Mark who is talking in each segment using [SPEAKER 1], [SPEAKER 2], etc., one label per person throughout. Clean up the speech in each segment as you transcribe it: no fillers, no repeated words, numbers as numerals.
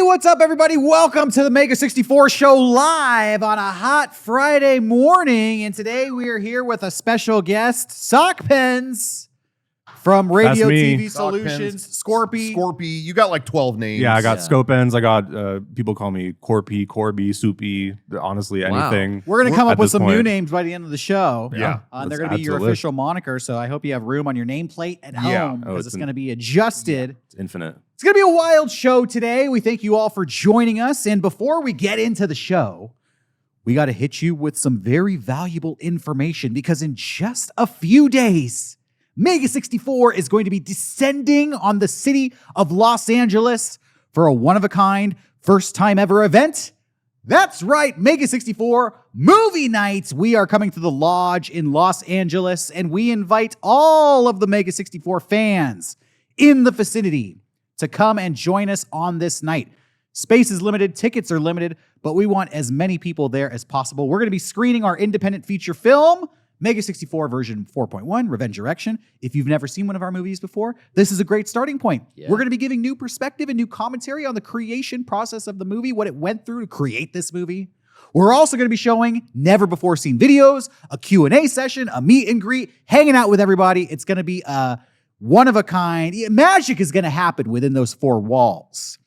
[SPEAKER 1] what's up, everybody? Welcome to the Mega64 show live on a hot Friday morning. And today we are here with a special guest, Socpens from Radio TV Solutions.
[SPEAKER 2] Scorpy. You got like 12 names.
[SPEAKER 3] Yeah, I got Socpens. I got people call me Corby, Soupy, honestly, anything.
[SPEAKER 1] We're going to come up with some new names by the end of the show.
[SPEAKER 2] Yeah.
[SPEAKER 1] They're going to be your official moniker. So I hope you have room on your nameplate at home because it's going to be adjusted.
[SPEAKER 3] It's infinite.
[SPEAKER 1] It's going to be a wild show today. We thank you all for joining us. And before we get into the show, we got to hit you with some very valuable information because in just a few days, Mega64 is going to be descending on the city of Los Angeles for a one-of-a-kind, first-time ever event. That's right, Mega64 Movie Nights. We are coming to the Lodge in Los Angeles, and we invite all of the Mega64 fans in the vicinity to come and join us on this night. Space is limited, tickets are limited, but we want as many people there as possible. We're going to be screening our independent feature film, Mega64 version 4.1, Revenge Direction. If you've never seen one of our movies before, this is a great starting point. Yeah. We're going to be giving new perspective and new commentary on the creation process of the movie, what it went through to create this movie. We're also going to be showing never before seen videos, a Q&A session, a meet and greet, hanging out with everybody. It's going to be one of a kind. Magic is going to happen within those four walls.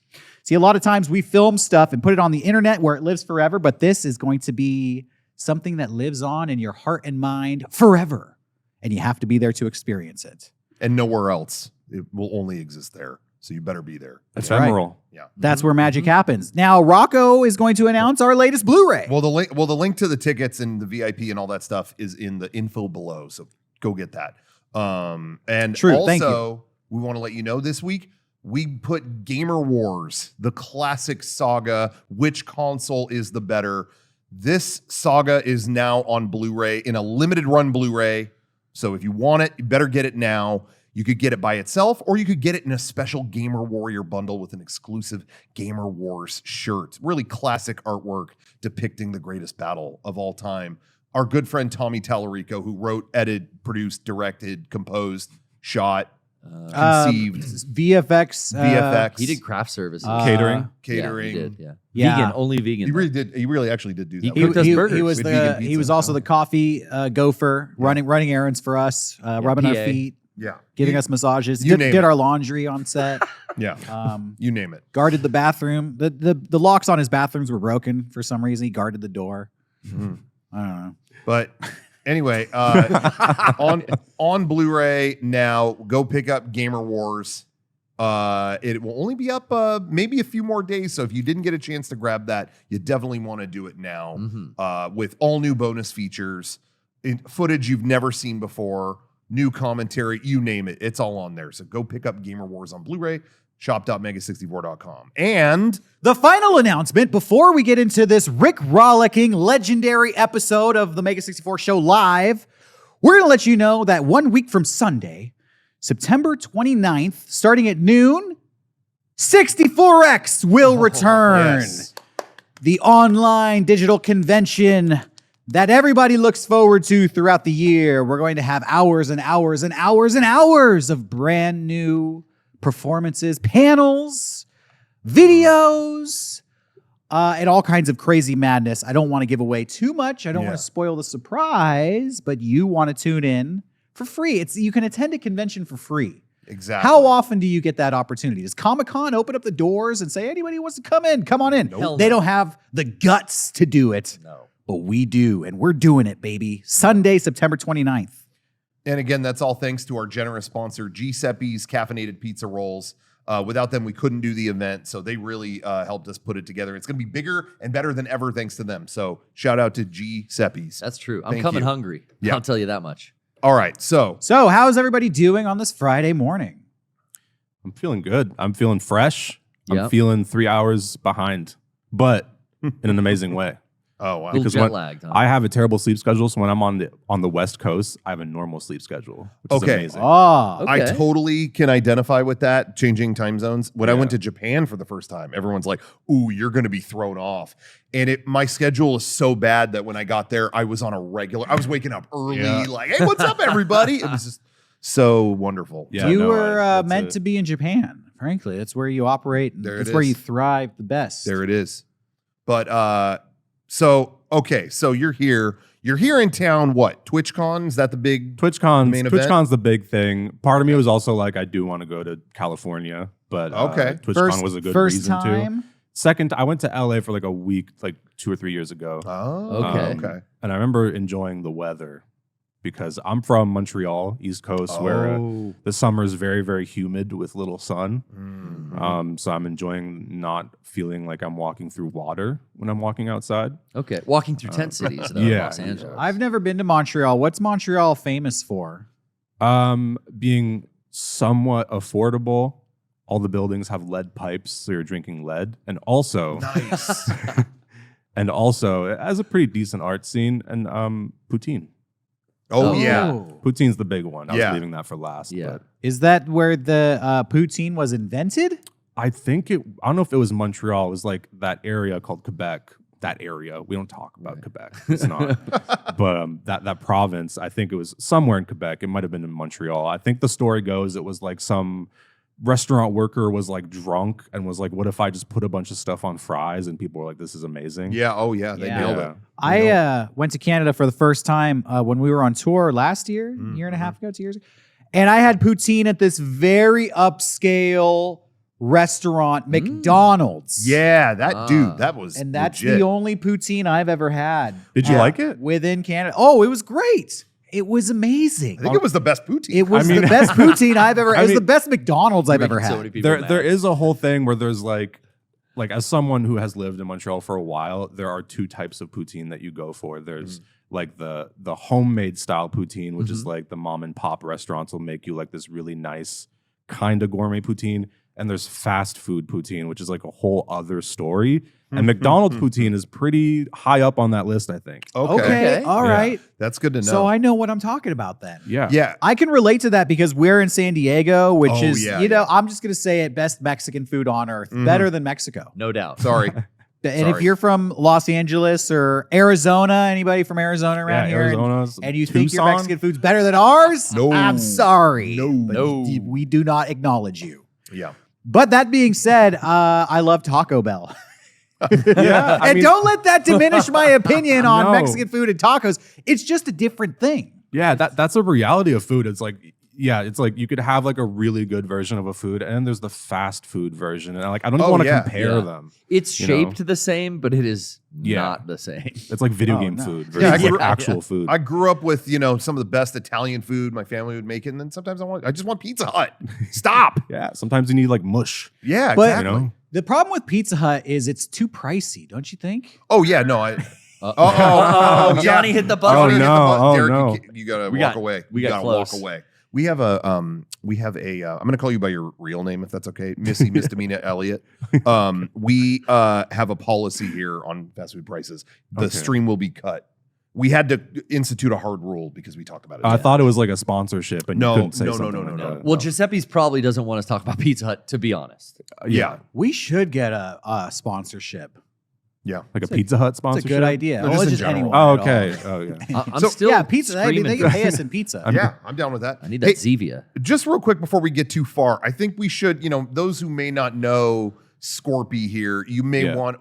[SPEAKER 1] See, a lot of times we film stuff and put it on the internet where it lives forever, but this is going to be something that lives on in your heart and mind forever. And you have to be there to experience it.
[SPEAKER 2] And nowhere else. It will only exist there. So you better be there.
[SPEAKER 3] Ephemeral.
[SPEAKER 1] Right. Yeah. That's where magic happens. Now, Rocco is going to announce our latest Blu-ray.
[SPEAKER 2] Well, the link to the tickets and the VIP and all that stuff is in the info below. So go get that. And
[SPEAKER 1] True,
[SPEAKER 2] also, we want to let you know this week, we put Gamer Wars, the classic saga, which console is the better. This saga is now on Blu-ray in a limited run Blu-ray. So if you want it, you better get it now. You could get it by itself, or you could get it in a special Gamer Warrior bundle with an exclusive Gamer Wars shirt. Really classic artwork depicting the greatest battle of all time. Our good friend Tommy Tallarico, who wrote, edited, produced, directed, composed, shot, conceived,
[SPEAKER 1] VFX.
[SPEAKER 4] He did craft services,
[SPEAKER 3] catering.
[SPEAKER 4] Yeah, he did,
[SPEAKER 1] Yeah.
[SPEAKER 4] Vegan, only vegan.
[SPEAKER 2] He really did. He really actually did do that.
[SPEAKER 4] He cooked us burgers.
[SPEAKER 1] He was also the coffee gopher, running errands for us, rubbing our feet, giving us massages, did our laundry on set.
[SPEAKER 2] You name it.
[SPEAKER 1] Guarded the bathroom. The locks on his bathrooms were broken for some reason. He guarded the door.
[SPEAKER 2] Mm-hmm.
[SPEAKER 1] I don't know.
[SPEAKER 2] But anyway, on Blu-ray now, go pick up Gamer Wars. It will only be up maybe a few more days. So if you didn't get a chance to grab that, you definitely want to do it now with all new bonus features, footage you've never seen before, new commentary, you name it. It's all on there. So go pick up Gamer Wars on Blu-ray. Shop.mega64.com. And
[SPEAKER 1] the final announcement before we get into this Rick-rollicking legendary episode of the Mega64 show live, we're going to let you know that 1 week from Sunday, September 29th, starting at noon, 64X will return.
[SPEAKER 2] Yes.
[SPEAKER 1] The online digital convention that everybody looks forward to throughout the year. We're going to have hours and hours and hours and hours of brand new performances, panels, videos, and all kinds of crazy madness. I don't want to give away too much. I don't want to spoil the surprise, but you want to tune in for free. You can attend a convention for free.
[SPEAKER 2] Exactly.
[SPEAKER 1] How often do you get that opportunity? Does Comic-Con open up the doors and say, anybody who wants to come in, come on in?
[SPEAKER 4] Nope.
[SPEAKER 1] They don't have the guts to do it.
[SPEAKER 4] No.
[SPEAKER 1] But we do, and we're doing it, baby. Sunday, September 29th.
[SPEAKER 2] And again, that's all thanks to our generous sponsor, Giuseppe's Caffeinated Pizza Rolls. Without them, we couldn't do the event, so they really helped us put it together. It's going to be bigger and better than ever thanks to them. So shout out to Giuseppe's.
[SPEAKER 4] That's true. I'm coming hungry.
[SPEAKER 2] Yeah.
[SPEAKER 4] I'll tell you that much.
[SPEAKER 2] All right, so
[SPEAKER 1] how's everybody doing on this Friday morning?
[SPEAKER 3] I'm feeling good. I'm feeling fresh. I'm
[SPEAKER 4] Yep.
[SPEAKER 3] feeling 3 hours behind, but in an amazing way.
[SPEAKER 2] Oh, wow.
[SPEAKER 4] Little
[SPEAKER 3] Because
[SPEAKER 4] jet
[SPEAKER 3] when
[SPEAKER 4] lagged, huh?
[SPEAKER 3] I have a terrible sleep schedule, so when I'm on the West Coast, I have a normal sleep schedule, which is
[SPEAKER 2] Okay.
[SPEAKER 3] amazing.
[SPEAKER 1] Oh,
[SPEAKER 4] Okay.
[SPEAKER 2] I totally can identify with that, changing time zones. When I went to Japan for the first time, everyone's like, ooh, you're going to be thrown off. And my schedule is so bad that when I got there, I was on a regular, I was waking up early, like, hey, what's up, everybody? It was just so wonderful.
[SPEAKER 3] Yeah,
[SPEAKER 1] you
[SPEAKER 3] no,
[SPEAKER 1] were
[SPEAKER 3] that's
[SPEAKER 1] meant
[SPEAKER 3] it.
[SPEAKER 1] to be in Japan Frankly, that's where you operate. And
[SPEAKER 2] There it
[SPEAKER 1] that's where
[SPEAKER 2] is.
[SPEAKER 1] you thrive the best.
[SPEAKER 2] There it is. But so you're here. You're here in town. What? TwitchCon? Is that the big main event?
[SPEAKER 3] TwitchCon's the big thing. Part of me was also like, I do want to go to California, but
[SPEAKER 2] Okay.
[SPEAKER 3] TwitchCon was a good
[SPEAKER 1] first
[SPEAKER 3] reason
[SPEAKER 1] time?
[SPEAKER 3] to. Second, I went to LA for like a week, like 2 or 3 years ago.
[SPEAKER 2] Oh,
[SPEAKER 4] Okay.
[SPEAKER 2] okay.
[SPEAKER 3] And I remember enjoying the weather because I'm from Montreal, East Coast, where the summer is very, very humid with little sun.
[SPEAKER 2] Mm.
[SPEAKER 3] So I'm enjoying not feeling like I'm walking through water when I'm walking outside.
[SPEAKER 4] Okay, walking through tent cities in
[SPEAKER 3] yeah,
[SPEAKER 4] Los Angeles.
[SPEAKER 1] I've never been to Montreal. What's Montreal famous for?
[SPEAKER 3] Being somewhat affordable. All the buildings have lead pipes, so you're drinking lead. And also,
[SPEAKER 2] Nice.
[SPEAKER 3] and also, it has a pretty decent art scene and poutine.
[SPEAKER 2] Oh, yeah.
[SPEAKER 3] Poutine's the big one. I
[SPEAKER 2] Yeah.
[SPEAKER 3] was leaving that for last.
[SPEAKER 4] Yeah.
[SPEAKER 3] But
[SPEAKER 1] Is that where the poutine was invented?
[SPEAKER 3] I think I don't know if it was Montreal. It was like that area called Quebec. That area. We don't talk about Quebec. It's not. But that province, I think it was somewhere in Quebec. It might have been in Montreal. I think the story goes it was like some restaurant worker was like drunk and was like, what if I just put a bunch of stuff on fries? And people were like, this is amazing.
[SPEAKER 2] Yeah. Oh, yeah. They
[SPEAKER 1] Yeah.
[SPEAKER 2] nailed it.
[SPEAKER 1] I went to Canada for the first time when we were on tour last year, year and a half ago, 2 years ago. And I had poutine at this very upscale restaurant, McDonald's.
[SPEAKER 2] Yeah, that was
[SPEAKER 1] And that's
[SPEAKER 2] legit.
[SPEAKER 1] the only poutine I've ever had.
[SPEAKER 3] Did you like it?
[SPEAKER 1] Within Canada. Oh, it was great. It was amazing.
[SPEAKER 2] I think it was the best poutine.
[SPEAKER 1] It was
[SPEAKER 3] I mean-
[SPEAKER 1] the best poutine I've ever. It was
[SPEAKER 3] mean-
[SPEAKER 1] the best McDonald's I've ever
[SPEAKER 4] Making so
[SPEAKER 1] had.
[SPEAKER 4] many people mad.
[SPEAKER 3] There is a whole thing where there's like as someone who has lived in Montreal for a while, there are 2 types of poutine that you go for. There's like the homemade style poutine, which is like the mom and pop restaurants will make you like this really nice kind of gourmet poutine. And there's fast food poutine, which is like a whole other story. And McDonald's poutine is pretty high up on that list, I think.
[SPEAKER 1] Okay. All
[SPEAKER 3] Yeah.
[SPEAKER 1] right.
[SPEAKER 2] That's good to know.
[SPEAKER 1] So I know what I'm talking about then.
[SPEAKER 3] Yeah.
[SPEAKER 2] yeah.
[SPEAKER 1] I can relate to that because we're in San Diego, which
[SPEAKER 2] Oh,
[SPEAKER 1] is,
[SPEAKER 2] yeah,
[SPEAKER 1] you know,
[SPEAKER 2] yeah.
[SPEAKER 1] I'm just going to say it, best Mexican food on earth, better than Mexico.
[SPEAKER 4] No doubt.
[SPEAKER 2] Sorry.
[SPEAKER 1] And if
[SPEAKER 2] Sorry.
[SPEAKER 1] you're from Los Angeles or Arizona, anybody from Arizona around here,
[SPEAKER 3] Arizona's
[SPEAKER 1] and you think your
[SPEAKER 3] Tucson?
[SPEAKER 1] Mexican food's better than ours,
[SPEAKER 2] No.
[SPEAKER 1] I'm sorry.
[SPEAKER 2] No.
[SPEAKER 1] But
[SPEAKER 4] No.
[SPEAKER 1] we do not acknowledge you.
[SPEAKER 2] Yeah.
[SPEAKER 1] But that being said, I love Taco Bell.
[SPEAKER 3] Yeah. I
[SPEAKER 1] And
[SPEAKER 3] mean,
[SPEAKER 1] don't let that diminish my opinion on
[SPEAKER 3] No.
[SPEAKER 1] Mexican food and tacos. It's just a different thing.
[SPEAKER 3] yeah, that's a reality of food. It's like, yeah, it's like you could have like a really good version of a food, and then there's the fast food version. And like, I don't even
[SPEAKER 2] Oh,
[SPEAKER 3] want to
[SPEAKER 2] yeah.
[SPEAKER 3] compare
[SPEAKER 4] Yeah.
[SPEAKER 3] them.
[SPEAKER 4] It's
[SPEAKER 3] You know?
[SPEAKER 4] shaped the same, but it is
[SPEAKER 3] Yeah.
[SPEAKER 4] not the same.
[SPEAKER 3] It's like video
[SPEAKER 1] Oh,
[SPEAKER 3] game
[SPEAKER 1] no.
[SPEAKER 3] food
[SPEAKER 2] Yeah, I
[SPEAKER 3] versus
[SPEAKER 2] grew-
[SPEAKER 3] like actual food.
[SPEAKER 2] I grew up with, some of the best Italian food my family would make it. And then sometimes I just want Pizza Hut. Stop.
[SPEAKER 3] yeah, sometimes you need like mush.
[SPEAKER 2] Yeah,
[SPEAKER 1] But-
[SPEAKER 2] exactly.
[SPEAKER 3] You know?
[SPEAKER 1] The problem with Pizza Hut is it's too pricey, don't you think?
[SPEAKER 2] Oh, yeah. No, I.
[SPEAKER 4] Uh-oh.
[SPEAKER 2] yeah.
[SPEAKER 4] Johnny hit the button.
[SPEAKER 3] Oh,
[SPEAKER 2] Johnny hit the
[SPEAKER 3] no.
[SPEAKER 2] button.
[SPEAKER 3] Oh,
[SPEAKER 2] Derrick,
[SPEAKER 3] no.
[SPEAKER 2] you gotta
[SPEAKER 4] We
[SPEAKER 2] walk
[SPEAKER 4] got-
[SPEAKER 2] away.
[SPEAKER 4] we
[SPEAKER 2] You
[SPEAKER 4] got
[SPEAKER 2] gotta
[SPEAKER 4] close.
[SPEAKER 2] walk away. We have a I'm gonna call you by your real name if that's okay. Missy Misdemeanor Elliott. We have a policy here on fast food prices. The
[SPEAKER 3] Okay.
[SPEAKER 2] stream will be cut. We had to institute a hard rule because we talked about it.
[SPEAKER 3] I thought it was like a sponsorship, and
[SPEAKER 2] No,
[SPEAKER 3] you couldn't say
[SPEAKER 2] no, no,
[SPEAKER 3] something
[SPEAKER 2] no,
[SPEAKER 3] like
[SPEAKER 2] no, no.
[SPEAKER 3] that.
[SPEAKER 4] Well, Giuseppe's probably doesn't want us to talk about Pizza Hut, to be honest.
[SPEAKER 2] yeah.
[SPEAKER 1] We should get a sponsorship.
[SPEAKER 2] Yeah.
[SPEAKER 3] like a Pizza Hut
[SPEAKER 1] It's a
[SPEAKER 3] sponsorship.
[SPEAKER 1] good idea.
[SPEAKER 2] No,
[SPEAKER 1] Well,
[SPEAKER 2] just in
[SPEAKER 1] just
[SPEAKER 2] general.
[SPEAKER 1] anyone.
[SPEAKER 3] Oh,
[SPEAKER 1] at all.
[SPEAKER 3] okay. Oh, yeah.
[SPEAKER 4] I'm
[SPEAKER 2] So-
[SPEAKER 4] still
[SPEAKER 1] Yeah, pizza. I mean, they
[SPEAKER 4] screaming
[SPEAKER 1] can
[SPEAKER 4] for-
[SPEAKER 1] pay us in pizza.
[SPEAKER 2] Yeah, I'm down with that.
[SPEAKER 4] I need that
[SPEAKER 2] Hey,
[SPEAKER 4] Zevia.
[SPEAKER 2] just real quick before we get too far, I think we should, those who may not know Scorpy here, you may
[SPEAKER 3] Yeah.
[SPEAKER 2] want,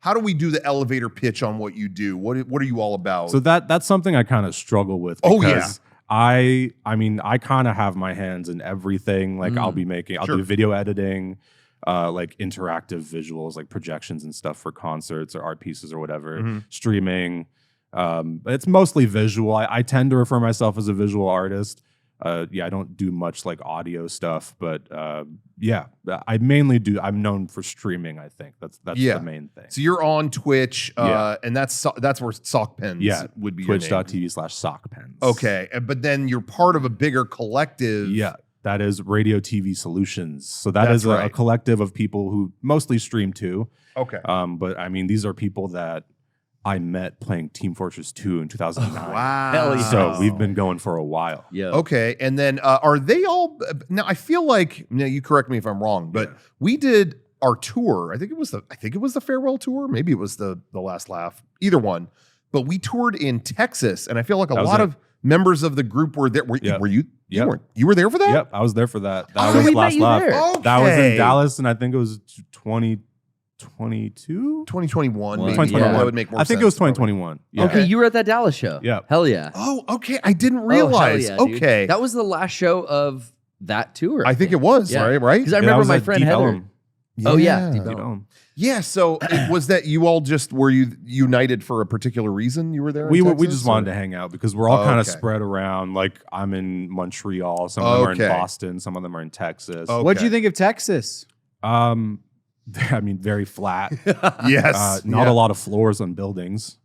[SPEAKER 2] how do we do the elevator pitch on what you do? What are you all about?
[SPEAKER 3] So that's something I kind of struggle with.
[SPEAKER 2] Oh, yeah.
[SPEAKER 3] Because I mean, I kind of have my hands in everything. Like I'll
[SPEAKER 2] Sure.
[SPEAKER 3] do video editing, like interactive visuals, like projections and stuff for concerts or art pieces or whatever,
[SPEAKER 2] Mhm.
[SPEAKER 3] streaming. But it's mostly visual. I tend to refer myself as a visual artist. I don't do much like audio stuff, but I mainly do. I'm known for streaming. I think that's
[SPEAKER 2] Yeah.
[SPEAKER 3] the main thing.
[SPEAKER 2] So you're on Twitch,
[SPEAKER 3] Yeah.
[SPEAKER 2] and that's where Socpens would be your name.
[SPEAKER 3] Twitch.tv/Socpens.
[SPEAKER 2] Okay, but then you're part of a bigger collective.
[SPEAKER 3] Yeah, that is Radio TV Solutions. So that
[SPEAKER 2] That's
[SPEAKER 3] is a
[SPEAKER 2] right.
[SPEAKER 3] collective of people who mostly stream too.
[SPEAKER 2] Okay.
[SPEAKER 3] But I mean, these are people that I met playing Team Fortress 2 in 2009.
[SPEAKER 2] Wow.
[SPEAKER 4] Hell yeah.
[SPEAKER 3] So we've been going for a while.
[SPEAKER 4] Yeah.
[SPEAKER 2] Okay, and then are they all now? I feel like you correct me if I'm wrong, but we did our tour. I think it was the farewell tour. Maybe it was the last laugh. Either one. But we toured in Texas, and I feel like a
[SPEAKER 3] That was
[SPEAKER 2] lot
[SPEAKER 3] it.
[SPEAKER 2] of members of the group were there. Were
[SPEAKER 3] Yeah.
[SPEAKER 2] you
[SPEAKER 3] Yep.
[SPEAKER 2] You were there for that?
[SPEAKER 3] Yep, I was there for that. That
[SPEAKER 4] Oh,
[SPEAKER 3] was
[SPEAKER 4] we met
[SPEAKER 3] last
[SPEAKER 4] you
[SPEAKER 3] lap.
[SPEAKER 4] there.
[SPEAKER 3] That was in
[SPEAKER 2] Okay.
[SPEAKER 3] Dallas, and I think it was 2022.
[SPEAKER 2] 2021.
[SPEAKER 4] Well,
[SPEAKER 2] Maybe.
[SPEAKER 3] 2021.
[SPEAKER 2] That would make more
[SPEAKER 3] I
[SPEAKER 2] sense.
[SPEAKER 3] think it was
[SPEAKER 2] probably.
[SPEAKER 3] 2021. Yeah.
[SPEAKER 4] Okay, you were at that Dallas show.
[SPEAKER 3] Yeah.
[SPEAKER 4] Hell yeah.
[SPEAKER 2] Oh, okay. I didn't
[SPEAKER 4] Oh, hell
[SPEAKER 2] realize.
[SPEAKER 4] yeah, dude.
[SPEAKER 2] Okay.
[SPEAKER 4] That was the last show of that tour.
[SPEAKER 2] I think it was,
[SPEAKER 4] Yeah.
[SPEAKER 2] right?
[SPEAKER 4] Because I
[SPEAKER 3] Yeah,
[SPEAKER 4] remember
[SPEAKER 3] was
[SPEAKER 4] my
[SPEAKER 3] at
[SPEAKER 4] friend
[SPEAKER 3] Deep
[SPEAKER 4] Heather.
[SPEAKER 3] Ellum.
[SPEAKER 4] Oh, yeah.
[SPEAKER 2] Yeah.
[SPEAKER 3] Deep Ellum.
[SPEAKER 2] Yeah, so was that you all just were you united for a particular reason? You were there.
[SPEAKER 3] We
[SPEAKER 2] in
[SPEAKER 3] just
[SPEAKER 2] Texas,
[SPEAKER 3] wanted
[SPEAKER 2] or?
[SPEAKER 3] to hang out because we're all kind of
[SPEAKER 2] Okay.
[SPEAKER 3] spread around. Like I'm in Montreal, some of them are in
[SPEAKER 2] Okay.
[SPEAKER 3] Boston, some of them are in Texas.
[SPEAKER 2] Okay.
[SPEAKER 1] What'd you think of Texas?
[SPEAKER 3] I mean, very flat.
[SPEAKER 2] Yes,
[SPEAKER 3] Not a lot of floors on buildings.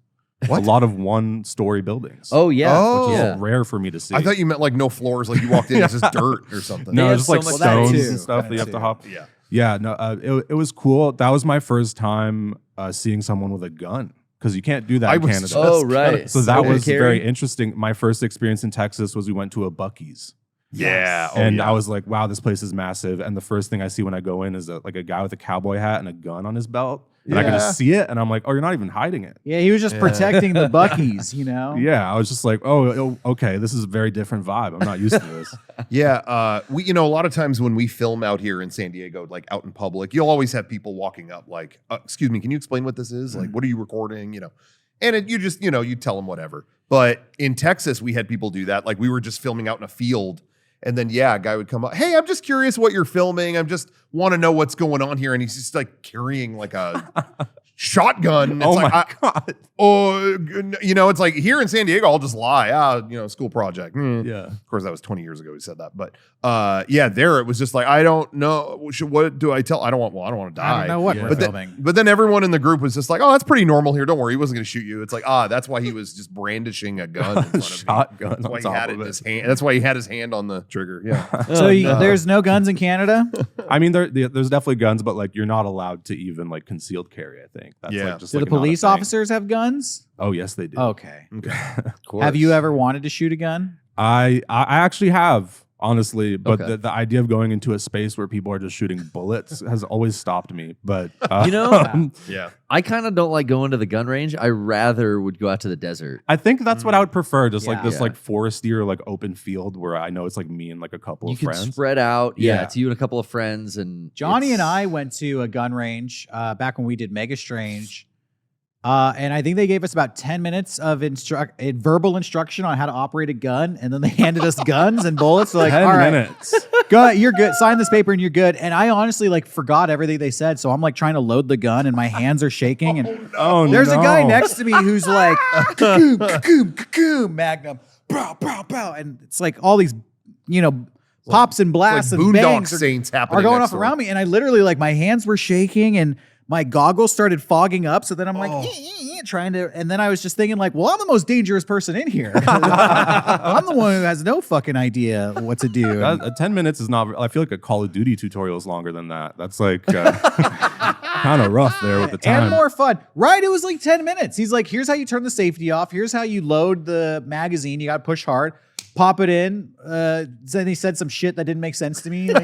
[SPEAKER 2] What?
[SPEAKER 3] A lot of one-story buildings.
[SPEAKER 4] Oh, yeah.
[SPEAKER 2] Oh.
[SPEAKER 3] which is
[SPEAKER 4] yeah.
[SPEAKER 3] rare for me to see.
[SPEAKER 2] I thought you meant like no floors, like you walked in, it's just dirt or something.
[SPEAKER 3] no,
[SPEAKER 4] They
[SPEAKER 3] just
[SPEAKER 4] had
[SPEAKER 3] like
[SPEAKER 4] so much
[SPEAKER 3] stones
[SPEAKER 1] space.
[SPEAKER 3] and stuff that you have to
[SPEAKER 1] Too.
[SPEAKER 3] hop.
[SPEAKER 2] Yeah.
[SPEAKER 3] Yeah, no, it was cool. That was my first time seeing someone with a gun because you can't do that
[SPEAKER 2] I
[SPEAKER 3] in
[SPEAKER 2] was
[SPEAKER 3] Canada.
[SPEAKER 2] just
[SPEAKER 4] Oh,
[SPEAKER 2] gonna
[SPEAKER 4] right.
[SPEAKER 3] So that
[SPEAKER 4] Okay,
[SPEAKER 3] was
[SPEAKER 4] Carrie.
[SPEAKER 3] very interesting. My first experience in Texas was we went to a Buc-ee's.
[SPEAKER 2] Yeah. Oh,
[SPEAKER 3] And
[SPEAKER 2] yeah.
[SPEAKER 3] I was like, wow, this place is massive. And the first thing I see when I go in is a guy with a cowboy hat and a gun on his belt. And I can
[SPEAKER 2] Yeah.
[SPEAKER 3] just see it. And I'm like, oh, you're not even hiding it.
[SPEAKER 1] Yeah, he was just
[SPEAKER 2] Yeah.
[SPEAKER 1] protecting the Buckies, you know?
[SPEAKER 3] Yeah. I was just like, oh, okay. This is a very different vibe. I'm not used to this.
[SPEAKER 2] Yeah, we a lot of times when we film out here in San Diego, like out in public, you'll always have people walking up like, "Excuse me, can you explain what this is? Like, what are you recording?" And you just you tell them whatever. But in Texas, we had people do that. Like we were just filming out in a field, and then a guy would come up, "Hey, I'm just curious what you're filming. I'm just want to know what's going on here," and he's just like carrying like a shotgun. It's
[SPEAKER 3] Oh
[SPEAKER 2] like,
[SPEAKER 3] my God.
[SPEAKER 2] it's like here in San Diego, I'll just lie. School project.
[SPEAKER 3] Yeah.
[SPEAKER 2] Of course, that was 20 years ago he said that. But there it was just like, I don't know. What do I tell? I don't want to die.
[SPEAKER 1] I don't know what
[SPEAKER 3] Yeah.
[SPEAKER 1] we're
[SPEAKER 2] But
[SPEAKER 1] filming.
[SPEAKER 2] then everyone in the group was just like, oh, that's pretty normal here. Don't worry. He wasn't going to shoot you. It's like, that's why he was just brandishing a gun in front of me.
[SPEAKER 3] Shotgun
[SPEAKER 2] That's why
[SPEAKER 3] on
[SPEAKER 2] he
[SPEAKER 3] top
[SPEAKER 2] had it
[SPEAKER 3] of
[SPEAKER 2] in
[SPEAKER 3] it.
[SPEAKER 2] his hand. That's why he had his hand on the trigger. Yeah.
[SPEAKER 1] So there's no guns in Canada?
[SPEAKER 3] I mean, there's definitely guns, but like you're not allowed to even like concealed carry, I think. That's
[SPEAKER 2] Yeah.
[SPEAKER 3] like just
[SPEAKER 1] Do
[SPEAKER 3] like
[SPEAKER 1] the
[SPEAKER 3] not a
[SPEAKER 1] police
[SPEAKER 3] thing.
[SPEAKER 1] officers have guns?
[SPEAKER 3] Oh, yes, they do.
[SPEAKER 1] Okay.
[SPEAKER 2] Okay.
[SPEAKER 4] Of course.
[SPEAKER 1] Have you ever wanted to shoot a gun?
[SPEAKER 3] I actually have, honestly, but
[SPEAKER 4] Okay.
[SPEAKER 3] the idea of going into a space where people are just shooting bullets has always stopped me. But
[SPEAKER 4] You know,
[SPEAKER 2] Yeah.
[SPEAKER 4] I kind of don't like going to the gun range. I rather would go out to the desert.
[SPEAKER 3] I think that's what I would prefer, just like
[SPEAKER 1] Yeah.
[SPEAKER 3] this
[SPEAKER 4] Yeah.
[SPEAKER 3] like foresty or like open field where I know it's like me and like a couple
[SPEAKER 4] You
[SPEAKER 3] of
[SPEAKER 4] can
[SPEAKER 3] friends.
[SPEAKER 4] spread out. Yeah,
[SPEAKER 3] Yeah.
[SPEAKER 4] it's you and a couple of friends. And
[SPEAKER 1] Johnny and
[SPEAKER 4] it's-
[SPEAKER 1] I went to a gun range back when we did Mega Strange. And I think they gave us about 10 minutes of verbal instruction on how to operate a gun. And then they handed us guns and bullets. They're like,
[SPEAKER 3] 10
[SPEAKER 1] all right,
[SPEAKER 3] minutes.
[SPEAKER 1] go ahead, you're good. Sign this paper and you're good. And I honestly like forgot everything they said. So I'm like trying to load the gun and my hands are shaking. And
[SPEAKER 3] Oh,
[SPEAKER 1] there's a guy
[SPEAKER 3] no.
[SPEAKER 1] next to me who's like, cocoon, cocoon, cocoon, magnum, brow, brow, brow. And it's like all these, pops and blasts
[SPEAKER 2] Like
[SPEAKER 1] and
[SPEAKER 2] Boondock
[SPEAKER 1] bangs
[SPEAKER 2] Saints happening
[SPEAKER 1] are going
[SPEAKER 2] next
[SPEAKER 1] off
[SPEAKER 2] door.
[SPEAKER 1] around me. And I literally like my hands were shaking and my goggles started fogging up. So then I'm like, trying to, and then I was just thinking like, well, I'm the most dangerous person in here. I'm the one who has no fucking idea what to do.
[SPEAKER 3] That, 10 minutes is not, I feel like a Call of Duty tutorial is longer than that. That's like kind of rough there with the time.
[SPEAKER 1] And more fun. Right? It was like 10 minutes. He's like, here's how you turn the safety off. Here's how you load the magazine. You got to push hard. Pop it in. Then he said some shit that didn't make sense to me. Like,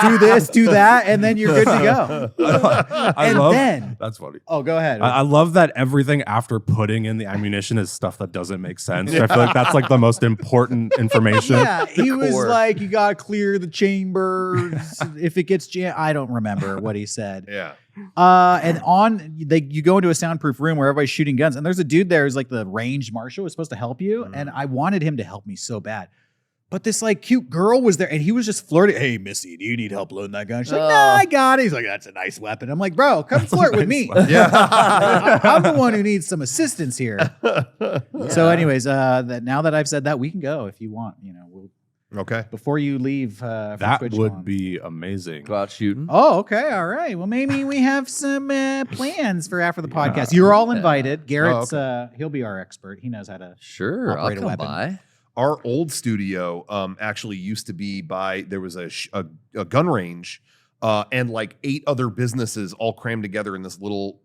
[SPEAKER 1] do this, do that, and then you're good to go. Then,
[SPEAKER 3] that's funny.
[SPEAKER 1] oh, go ahead.
[SPEAKER 3] I love that everything after putting in the ammunition is stuff that doesn't make sense. I feel like that's like the most important information.
[SPEAKER 1] Yeah, he was
[SPEAKER 4] core.
[SPEAKER 1] like, you got to clear the chambers. If it gets jammed, I don't remember what he said.
[SPEAKER 2] Yeah.
[SPEAKER 1] And you go into a soundproof room where everybody's shooting guns, and there's a dude there who's like the ranged marshal who's supposed to help you, and I wanted him to help me so bad. But this like cute girl was there, and he was just flirting. Hey, Missy, do you need help loading that gun? She's like, nah, I got it. He's like, that's a nice weapon. I'm like, bro, come flirt with me.
[SPEAKER 2] Yeah.
[SPEAKER 1] I'm the one who needs some assistance here. So, anyways, now that I've said that, we can go if you want.
[SPEAKER 2] Okay.
[SPEAKER 1] Before you leave, for
[SPEAKER 3] That
[SPEAKER 1] Twitch
[SPEAKER 3] would
[SPEAKER 1] on.
[SPEAKER 3] be amazing.
[SPEAKER 4] Go out shooting.
[SPEAKER 1] Oh, okay, all right. Well, maybe we have some plans for after the podcast. You're all invited. Garrett's he'll be our expert. He knows how to.
[SPEAKER 4] Sure, I'll
[SPEAKER 1] Operate a
[SPEAKER 4] come
[SPEAKER 1] weapon.
[SPEAKER 4] by.
[SPEAKER 2] Our old studio actually used to be there was a gun range and like 8 other businesses all crammed together in this little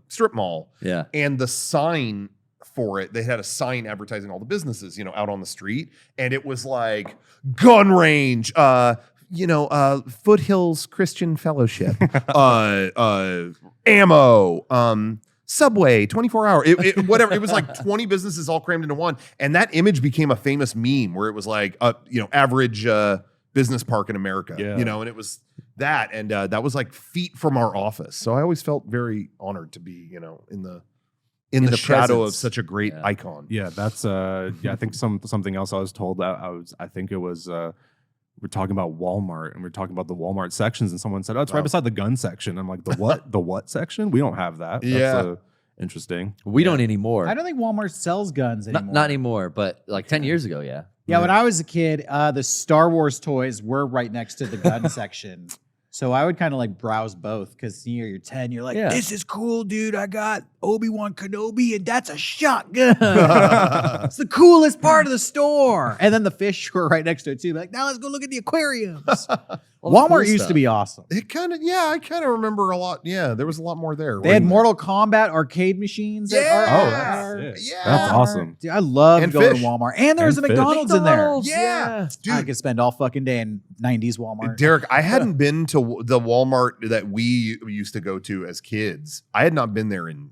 [SPEAKER 2] strip mall.
[SPEAKER 4] Yeah.
[SPEAKER 2] And the sign for it, they had a sign advertising all the businesses, out on the street. And it was like gun range, Foothills Christian Fellowship, ammo, Subway, 24 hour, whatever. It was like 20 businesses all crammed into one. And that image became a famous meme where it was like, average business park in America, and it was that. And that was like feet from our office. So I always felt very honored to be, in the shadow
[SPEAKER 4] presence
[SPEAKER 2] of such a great icon.
[SPEAKER 3] Yeah, that's I think something else I was told that I think it was we're talking about Walmart and we're talking about the Walmart sections and someone said, "Oh, it's right beside the gun section." I'm like, "The what? The what section? We don't have that." That's interesting.
[SPEAKER 4] We don't anymore.
[SPEAKER 1] I don't think Walmart sells guns anymore.
[SPEAKER 4] Not anymore, but like 10 years ago, yeah.
[SPEAKER 1] Yeah, when I was a kid, the Star Wars toys were right next to the gun section. So I would kind of like browse both because you're 10, you're like, this is cool, dude. I got Obi-Wan Kenobi and that's a shotgun. It's the coolest part of the store. And then the fish were right next to it too. Like, now let's go look at the aquariums. Walmart used to be awesome.
[SPEAKER 2] It kind of, I kind of remember a lot. Yeah, there was a lot more there.
[SPEAKER 1] They had Mortal Kombat arcade machines.
[SPEAKER 3] That's awesome.
[SPEAKER 1] Dude, I love
[SPEAKER 2] And
[SPEAKER 1] going
[SPEAKER 2] fish.
[SPEAKER 1] to Walmart. And there was a
[SPEAKER 3] And fish.
[SPEAKER 1] McDonald's in there.
[SPEAKER 2] Yeah. Dude.
[SPEAKER 1] I could spend all fucking day in 90s Walmart.
[SPEAKER 2] Derrick, I hadn't been to the Walmart that we used to go to as kids. I had not been there in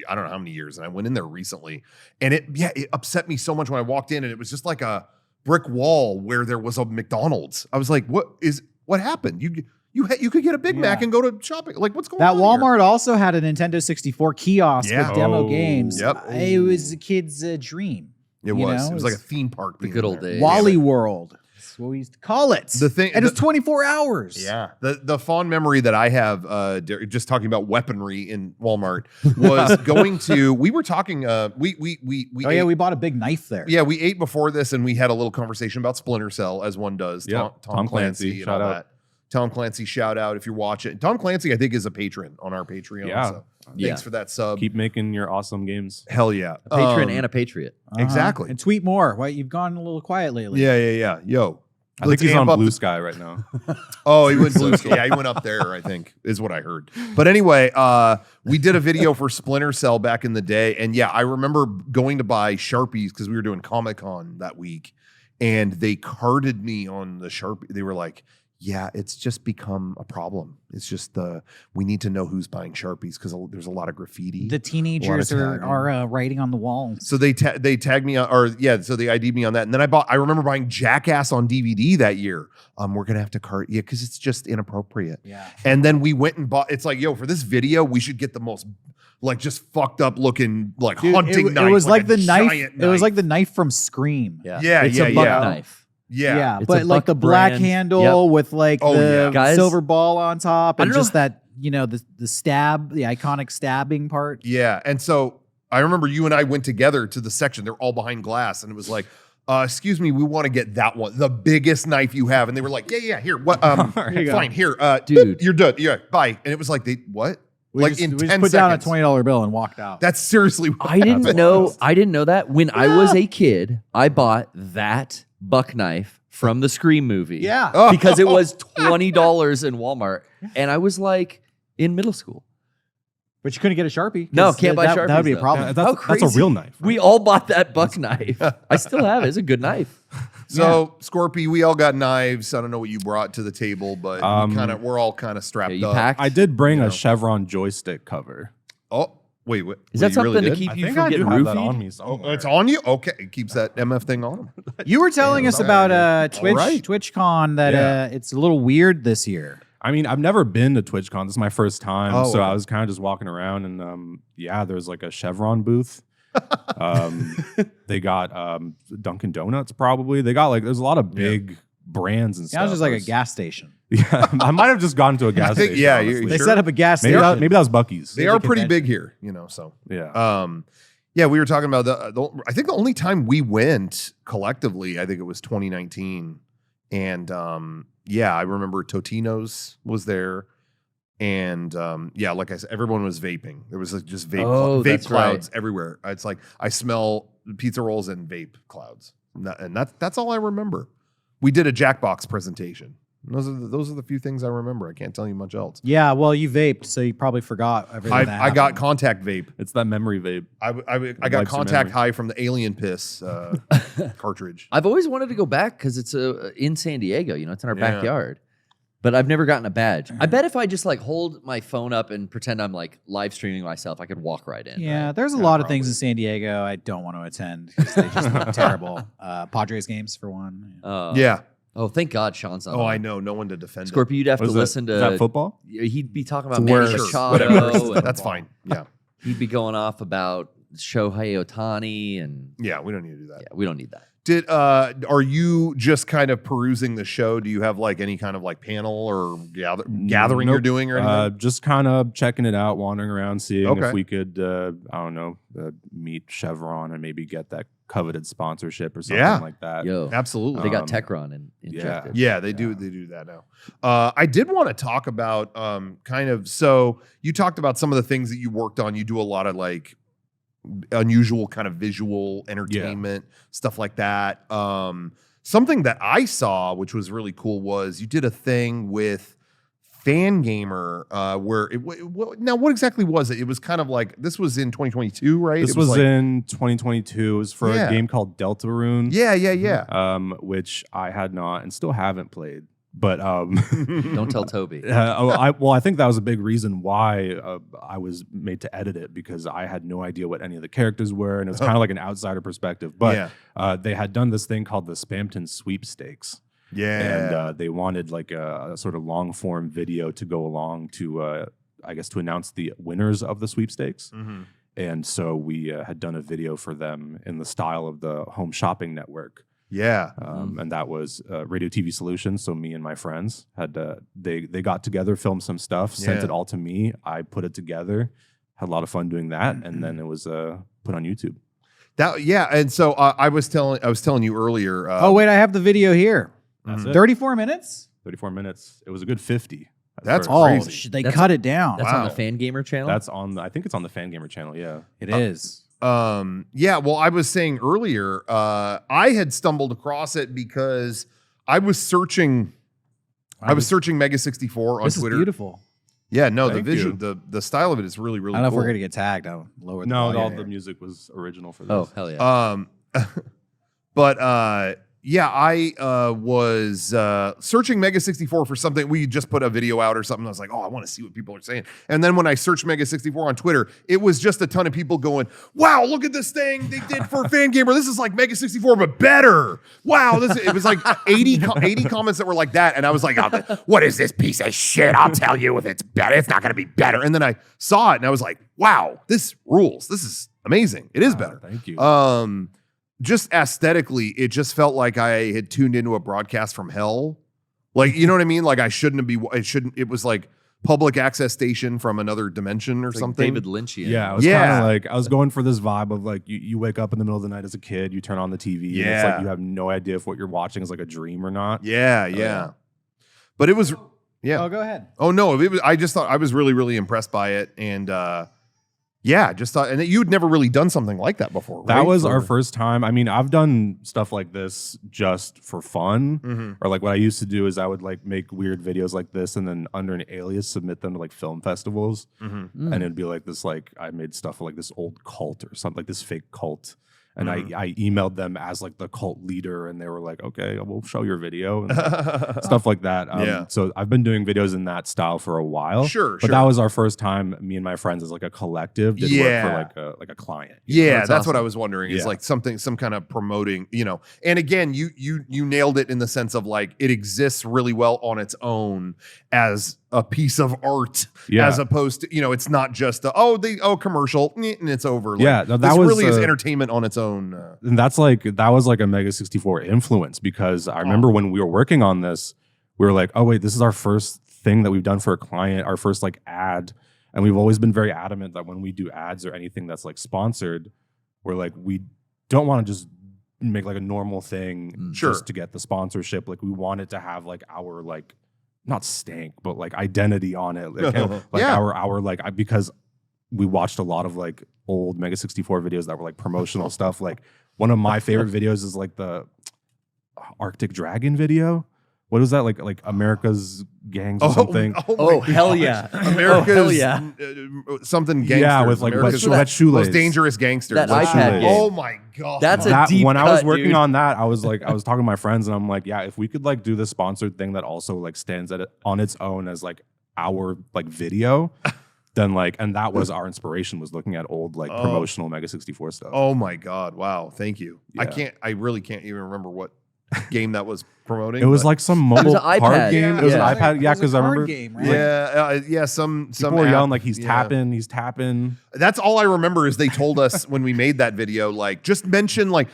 [SPEAKER 2] I don't know how many years, and I went in there recently, and it upset me so much when I walked in, and it was just like a brick wall where there was a McDonald's. I was like, what happened? You could get a Big Mac and go to shopping. Like, what's going on?
[SPEAKER 1] That Walmart also had a Nintendo 64 kiosk with demo games.
[SPEAKER 2] Yep.
[SPEAKER 1] It was a kid's dream.
[SPEAKER 2] It was. It was like a theme park.
[SPEAKER 4] The good old days.
[SPEAKER 1] Wally World. That's what we used to call it. And it's 24 hours.
[SPEAKER 2] Yeah. The fond memory that I have, just talking about weaponry in Walmart, was going to. We were talking. We
[SPEAKER 1] bought a big knife there.
[SPEAKER 2] Yeah, we ate before this, and we had a little conversation about Splinter Cell, as one does.
[SPEAKER 3] Yeah.
[SPEAKER 2] Tom Clancy,
[SPEAKER 3] shout out.
[SPEAKER 2] Tom Clancy, shout out if you're watching. Tom Clancy, I think, is a patron on our Patreon.
[SPEAKER 3] Yeah.
[SPEAKER 2] So thanks for that sub.
[SPEAKER 3] Keep making your awesome games.
[SPEAKER 2] Hell yeah.
[SPEAKER 4] A patron and a patriot.
[SPEAKER 2] Exactly.
[SPEAKER 1] And tweet more. Well, you've gone a little quiet lately.
[SPEAKER 2] Yeah. Yo.
[SPEAKER 3] I think he's on Blue Sky right now.
[SPEAKER 2] Oh, he went Blue Sky. Yeah, he went up there, I think, is what I heard. But anyway, we did a video for Splinter Cell back in the day. And yeah, I remember going to buy Sharpies because we were doing Comic-Con that week. And they carded me on the Sharpie. They were like, yeah, it's just become a problem. It's just we need to know who's buying Sharpies because there's a lot of graffiti.
[SPEAKER 1] The teenagers are writing on the walls.
[SPEAKER 2] So they tagged me on, so they ID'd me on that. And then I remember buying Jackass on DVD that year. We're gonna have to cart because it's just inappropriate.
[SPEAKER 1] Yeah.
[SPEAKER 2] And then we went and bought. It's like, yo, for this video, we should get the most like just fucked up looking like hunting knife.
[SPEAKER 1] It was like the knife.
[SPEAKER 2] Giant
[SPEAKER 1] It was like the knife from Scream.
[SPEAKER 2] Yeah,
[SPEAKER 4] It's a buck knife.
[SPEAKER 2] Yeah.
[SPEAKER 1] But
[SPEAKER 4] a
[SPEAKER 1] like the
[SPEAKER 4] Buck
[SPEAKER 1] black
[SPEAKER 4] brand.
[SPEAKER 1] handle with like the
[SPEAKER 4] Guys,
[SPEAKER 1] silver ball on top and
[SPEAKER 4] don't know.
[SPEAKER 1] just that, the stab, the iconic stabbing part.
[SPEAKER 2] Yeah. And so I remember you and I went together to the section. They're all behind glass. And it was like, excuse me, we want to get that one, the biggest knife you have. And they were like, yeah. Here. What? Fine. Here.
[SPEAKER 4] Dude.
[SPEAKER 2] You're done. Yeah. Bye. And it was like, what?
[SPEAKER 1] We just put down a $20 bill and walked out.
[SPEAKER 2] That's seriously what
[SPEAKER 4] I didn't
[SPEAKER 2] happened.
[SPEAKER 4] know that. When I was a kid, I bought that buck knife from the Scream movie.
[SPEAKER 1] Yeah.
[SPEAKER 4] Because it was $20 in Walmart. And I was like in middle school.
[SPEAKER 1] But you couldn't get a Sharpie.
[SPEAKER 4] No, can't buy Sharpies.
[SPEAKER 1] That would be a
[SPEAKER 4] though.
[SPEAKER 1] problem.
[SPEAKER 3] That's a real knife.
[SPEAKER 4] We all bought that buck knife. I still have it. It's a good knife.
[SPEAKER 2] So, Scorpy, we all got knives. I don't know what you brought to the table, but we're all kind of strapped
[SPEAKER 4] You
[SPEAKER 2] up.
[SPEAKER 4] packed?
[SPEAKER 3] I did bring a Chevron joystick cover.
[SPEAKER 2] Oh, wait. What?
[SPEAKER 4] Is that
[SPEAKER 2] you really
[SPEAKER 4] something to
[SPEAKER 2] did?
[SPEAKER 4] keep
[SPEAKER 3] I
[SPEAKER 4] you
[SPEAKER 3] think
[SPEAKER 4] from
[SPEAKER 3] I do
[SPEAKER 4] getting
[SPEAKER 3] have that on
[SPEAKER 4] roofied?
[SPEAKER 3] me somewhere.
[SPEAKER 2] Oh, it's on you? Okay. It keeps that MF thing on him.
[SPEAKER 1] You were telling us about
[SPEAKER 2] right.
[SPEAKER 1] TwitchCon that it's a little weird this year.
[SPEAKER 3] I mean, I've never been to TwitchCon. This is my first time.
[SPEAKER 2] Oh,
[SPEAKER 3] so
[SPEAKER 2] okay.
[SPEAKER 3] I was kind of just walking around and there's like a Chevron booth. They got Dunkin' Donuts probably. They got there's a lot of big brands and stuff.
[SPEAKER 1] Sounds just like a gas station.
[SPEAKER 3] Yeah, I might have just gone to a gas
[SPEAKER 2] think-
[SPEAKER 3] station.
[SPEAKER 2] yeah,
[SPEAKER 3] honestly.
[SPEAKER 1] They
[SPEAKER 2] Sure.
[SPEAKER 1] set up a gas
[SPEAKER 3] maybe
[SPEAKER 1] station.
[SPEAKER 3] maybe that was Buc-ee's.
[SPEAKER 2] They are pretty
[SPEAKER 1] convention.
[SPEAKER 2] big here, so.
[SPEAKER 3] Yeah.
[SPEAKER 2] Yeah, we were talking about I think the only time we went collectively, I think it was 2019. And I remember Totino's was there. And like I said, everyone was vaping. There was just vape
[SPEAKER 4] that's
[SPEAKER 2] clouds
[SPEAKER 4] right.
[SPEAKER 2] everywhere. It's like I smell pizza rolls and vape clouds. And that's all I remember. We did a Jackbox presentation. And those are the few things I remember. I can't tell you much else.
[SPEAKER 1] Yeah, well, you vaped, so you probably forgot everything. that
[SPEAKER 2] I got
[SPEAKER 1] happened.
[SPEAKER 2] contact vape.
[SPEAKER 3] It's that memory vape.
[SPEAKER 2] I got
[SPEAKER 3] wipes your
[SPEAKER 2] contact
[SPEAKER 3] memory.
[SPEAKER 2] high from the alien piss cartridge.
[SPEAKER 4] I've always wanted to go back because it's in San Diego. It's in our
[SPEAKER 2] Yeah.
[SPEAKER 4] backyard. but I've never gotten a badge. I bet if I just like hold my phone up and pretend I'm like live streaming myself, I could walk right in.
[SPEAKER 1] Yeah,
[SPEAKER 4] right?
[SPEAKER 1] there's a lot of things in San Diego I don't want to attend because they just look terrible. Padres games for one.
[SPEAKER 2] Yeah.
[SPEAKER 4] Oh, thank God Sean's not.
[SPEAKER 2] Oh,
[SPEAKER 4] on.
[SPEAKER 2] I know. No one to defend
[SPEAKER 4] Scorpio, you'd have
[SPEAKER 3] What
[SPEAKER 4] to
[SPEAKER 3] is that?
[SPEAKER 4] listen to
[SPEAKER 3] Is that football?
[SPEAKER 4] He'd be talking about
[SPEAKER 3] It's
[SPEAKER 4] Manny
[SPEAKER 3] worse.
[SPEAKER 4] Machado. and
[SPEAKER 2] That's fine. Yeah.
[SPEAKER 4] He'd be going off about Shohei Ohtani, and
[SPEAKER 2] Yeah, we don't need to do that.
[SPEAKER 4] yeah, we don't need that.
[SPEAKER 2] Are you just kind of perusing the show? Do you have like any kind of like panel or gathering you're
[SPEAKER 3] Nope.
[SPEAKER 2] doing or anything?
[SPEAKER 3] Just kind of checking it out, wandering around, seeing
[SPEAKER 2] Okay.
[SPEAKER 3] if we could, I don't know, meet Chevron and maybe get that coveted sponsorship or something
[SPEAKER 2] Yeah.
[SPEAKER 3] like that.
[SPEAKER 4] Yo,
[SPEAKER 2] Absolutely.
[SPEAKER 4] they got
[SPEAKER 3] Um,
[SPEAKER 4] Techron injected.
[SPEAKER 2] Yeah, they do. They do that now. I did want to talk about kind of. So you talked about some of the things that you worked on. You do a lot of like unusual kind of visual entertainment stuff like that. Something that I saw, which was really cool, was you did a thing with Fangamer where now what exactly was it? It was kind of like this was in 2022, right?
[SPEAKER 3] This
[SPEAKER 2] It
[SPEAKER 3] was
[SPEAKER 2] like,
[SPEAKER 3] in 2022. It was for
[SPEAKER 2] Yeah.
[SPEAKER 3] a game called Deltarune.
[SPEAKER 2] yeah.
[SPEAKER 3] Which I had not and still haven't played. But
[SPEAKER 4] Don't tell Toby.
[SPEAKER 3] I think that was a big reason why I was made to edit it because I had no idea what any of the characters were, and it was kind of like an outsider perspective. But they had done this thing called the Spampton Sweepstakes,
[SPEAKER 2] Yeah.
[SPEAKER 3] and they wanted like a sort of long form video to go along to, I guess, to announce the winners of the sweepstakes.
[SPEAKER 2] Mhm.
[SPEAKER 3] And so we had done a video for them in the style of the Home Shopping Network.
[SPEAKER 2] Yeah.
[SPEAKER 3] And that was Radio TV Solutions. So me and my friends had they got together, filmed some stuff, sent
[SPEAKER 2] Yeah.
[SPEAKER 3] it all to me. I put it together, had a lot of fun doing that, and then it was put on YouTube.
[SPEAKER 2] And so I was telling you earlier.
[SPEAKER 1] Oh, wait, I have the video here.
[SPEAKER 3] That's
[SPEAKER 2] Mhm.
[SPEAKER 3] it.
[SPEAKER 1] 34 minutes?
[SPEAKER 3] 34 minutes. It was a good 50. at
[SPEAKER 2] That's
[SPEAKER 3] first.
[SPEAKER 1] Oh,
[SPEAKER 2] crazy.
[SPEAKER 1] they
[SPEAKER 4] That's-
[SPEAKER 1] cut it down.
[SPEAKER 4] That's on
[SPEAKER 2] Wow.
[SPEAKER 4] the Fangamer channel.
[SPEAKER 3] That's on. I think it's on the Fangamer channel. Yeah.
[SPEAKER 1] It is.
[SPEAKER 2] Yeah, well, I was saying earlier, I had stumbled across it because I was searching Mega64 on
[SPEAKER 1] This
[SPEAKER 2] Twitter.
[SPEAKER 1] is beautiful.
[SPEAKER 2] Yeah, no, the
[SPEAKER 3] Thank
[SPEAKER 2] vision,
[SPEAKER 3] you.
[SPEAKER 2] the style of it is really, really
[SPEAKER 1] I don't know
[SPEAKER 2] cool.
[SPEAKER 1] if we're going to get tagged. I'll lower the
[SPEAKER 3] No,
[SPEAKER 1] volume
[SPEAKER 3] all
[SPEAKER 1] here.
[SPEAKER 3] the music was original for this.
[SPEAKER 4] oh hell yeah.
[SPEAKER 2] But yeah, I was searching Mega64 for something. We just put a video out or something. I was like, oh, I want to see what people are saying. And then when I searched Mega64 on Twitter, it was just a ton of people going, wow, look at this thing they did for Fangamer. This is like Mega64, but better. Wow. It was like 80 comments that were like that. And I was like, oh, what is this piece of shit? I'll tell you if it's better. It's not going to be better. And then I saw it and I was like, wow, this rules. This is amazing. It is better.
[SPEAKER 3] Thank you.
[SPEAKER 2] Just aesthetically, it just felt like I had tuned into a broadcast from hell. Like, you know what I mean? Like it was like public access station from another dimension or
[SPEAKER 4] It's like
[SPEAKER 2] something.
[SPEAKER 4] David Lynchian.
[SPEAKER 3] Yeah, I was
[SPEAKER 2] Yeah.
[SPEAKER 3] kind of like, I was going for this vibe of like, you wake up in the middle of the night as a kid, you turn on the TV, and it's
[SPEAKER 2] Yeah.
[SPEAKER 3] like you have no idea if what you're watching is like a dream or not.
[SPEAKER 2] Yeah. But it was, yeah.
[SPEAKER 1] Oh, go ahead.
[SPEAKER 2] Oh no, I just thought I was really, really impressed by it. And yeah, just thought, and you'd never really done something like that before, right?
[SPEAKER 3] That was our first time. I mean, I've done stuff like this just for fun.
[SPEAKER 2] Mhm.
[SPEAKER 3] Or like what I used to do is I would like make weird videos like this and then under an alias submit them to like film festivals.
[SPEAKER 2] Mhm.
[SPEAKER 4] Mm.
[SPEAKER 3] And it'd be like this, like I made stuff for like this old cult or something, like this fake cult. And
[SPEAKER 2] Mhm.
[SPEAKER 3] I emailed them as like the cult leader and they were like, okay, we'll show your video and stuff like that.
[SPEAKER 2] Yeah.
[SPEAKER 3] So I've been doing videos in that style for a while.
[SPEAKER 2] Sure,
[SPEAKER 3] But that was our first time, me and my friends as like a collective did
[SPEAKER 2] Yeah.
[SPEAKER 3] work for like a client.
[SPEAKER 2] Yeah,
[SPEAKER 4] That's
[SPEAKER 2] that's what
[SPEAKER 4] awesome.
[SPEAKER 2] I was wondering. Is
[SPEAKER 3] Yeah.
[SPEAKER 2] like some kind of promoting, And again, you nailed it in the sense of like it exists really well on its own as a piece of art,
[SPEAKER 3] Yeah.
[SPEAKER 2] as opposed to it's not just commercial and it's over. Like,
[SPEAKER 3] Yeah, no, that
[SPEAKER 2] this
[SPEAKER 3] was,
[SPEAKER 2] really is entertainment on its own.
[SPEAKER 3] And that was like a Mega64 influence because I remember when we were working on this, we were like, oh wait, this is our first thing that we've done for a client, our first like ad. And we've always been very adamant that when we do ads or anything that's like sponsored, we're like, we don't want to just make like a normal thing
[SPEAKER 2] Sure.
[SPEAKER 3] just to get the sponsorship. Like we want it to have like our like, not stank, but like identity on it. Like,
[SPEAKER 2] Yeah.
[SPEAKER 3] our like, because we watched a lot of like old Mega64 videos that were like promotional stuff. Like one of my favorite videos is like the Arctic Dragon video what is that like America's Gangs or something?
[SPEAKER 4] Oh, hell yeah.
[SPEAKER 2] America's
[SPEAKER 4] hell yeah.
[SPEAKER 2] Something gangsters.
[SPEAKER 3] Yeah, with like
[SPEAKER 2] America's
[SPEAKER 3] wet shoelace.
[SPEAKER 2] most dangerous gangsters.
[SPEAKER 4] That
[SPEAKER 2] Like,
[SPEAKER 4] iPad game.
[SPEAKER 2] oh my god.
[SPEAKER 4] That's a
[SPEAKER 3] That,
[SPEAKER 4] deep
[SPEAKER 3] when I was
[SPEAKER 4] cut,
[SPEAKER 3] working
[SPEAKER 4] dude.
[SPEAKER 3] on that, I was talking to my friends and I'm like, yeah, if we could like do this sponsored thing that also like stands on its own as like our like video, then like, and that was our inspiration, was looking at old like promotional Mega64 stuff.
[SPEAKER 2] Oh my god. Wow. Thank you.
[SPEAKER 3] Yeah.
[SPEAKER 2] I really can't even remember what game that was promoting.
[SPEAKER 3] It was
[SPEAKER 2] but-
[SPEAKER 3] like some mobile
[SPEAKER 4] an iPad.
[SPEAKER 3] card game. It was
[SPEAKER 4] Yeah.
[SPEAKER 3] an iPad. Yeah, because I remember
[SPEAKER 1] game, right?
[SPEAKER 2] yeah, some
[SPEAKER 3] people were yelling
[SPEAKER 2] app,
[SPEAKER 3] like he's
[SPEAKER 2] yeah.
[SPEAKER 3] tapping.
[SPEAKER 2] That's all I remember is they told us when we made that video, like just mention like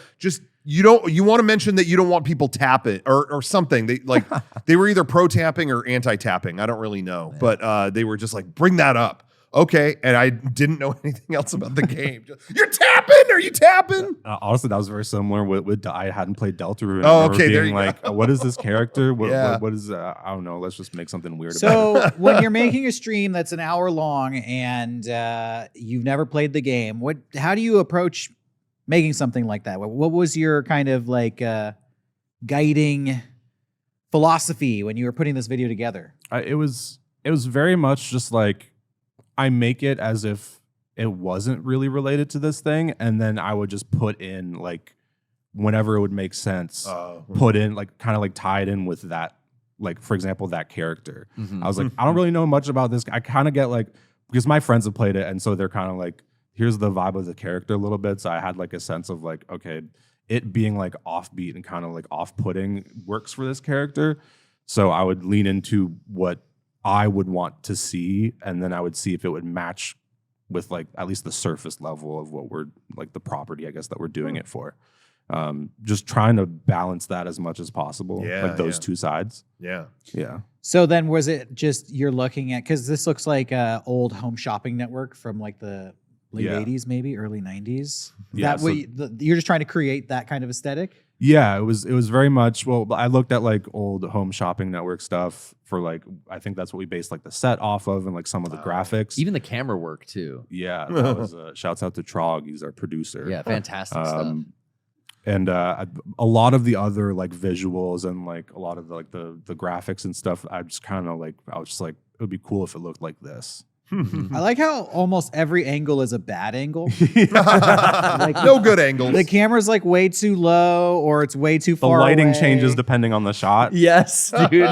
[SPEAKER 2] you want to mention that you don't want people tap it or something. They like they were either pro tapping or anti tapping. I don't really know, but they were just like bring that up. Okay, and I didn't know anything else about the game. You're tapping? Are you tapping?
[SPEAKER 3] Honestly, that was very similar with I hadn't played Deltarune.
[SPEAKER 2] Oh,
[SPEAKER 3] I remember
[SPEAKER 2] okay, there
[SPEAKER 3] being
[SPEAKER 2] you
[SPEAKER 3] like, what is this character?
[SPEAKER 2] Yeah.
[SPEAKER 3] What is I don't know. Let's just make something weird about
[SPEAKER 1] So when you're making a stream that's an hour long and you've never played the game, how do you approach making something like that? What was your kind of like guiding philosophy when you were putting this video together?
[SPEAKER 3] it. It was very much just like I make it as if it wasn't really related to this thing, and then I would just put in like whenever it would make sense, put in like kind of like tied in with that, like for example that character. I was like, I don't really know much about this. I kind of get like, because my friends have played it, and so they're kind of like, here's the vibe of the character a little bit. So I had like a sense of like, okay, it being like offbeat and kind of like off-putting works for this character. So I would lean into what I would want to see, and then I would see if it would match with like at least the surface level of what we're like the property, I guess, that we're doing it for. Just trying to balance that as much as possible, like those two sides.
[SPEAKER 2] Yeah.
[SPEAKER 1] So then was it just you're looking at, because this looks like a old home shopping network from like the late 80s, maybe early 90s.
[SPEAKER 3] Yeah,
[SPEAKER 1] You're just trying to create that kind of aesthetic?
[SPEAKER 3] Yeah, it was very much, well, I looked at like old home shopping network stuff for like, I think that's what we based like the set off of and like some of the graphics.
[SPEAKER 4] Even the camera work too.
[SPEAKER 3] Yeah, that was shouts out to Trog, he's our producer.
[SPEAKER 4] Yeah, fantastic stuff.
[SPEAKER 3] And a lot of the other like visuals and like a lot of the, like the graphics and stuff, I was just like, it would be cool if it looked like this.
[SPEAKER 1] I like how almost every angle is a bad angle.
[SPEAKER 2] Like, no good angles.
[SPEAKER 1] The camera's like way too low or it's way too
[SPEAKER 3] The
[SPEAKER 1] far
[SPEAKER 3] lighting
[SPEAKER 1] away.
[SPEAKER 3] changes depending on the shot.
[SPEAKER 4] Yes, dude.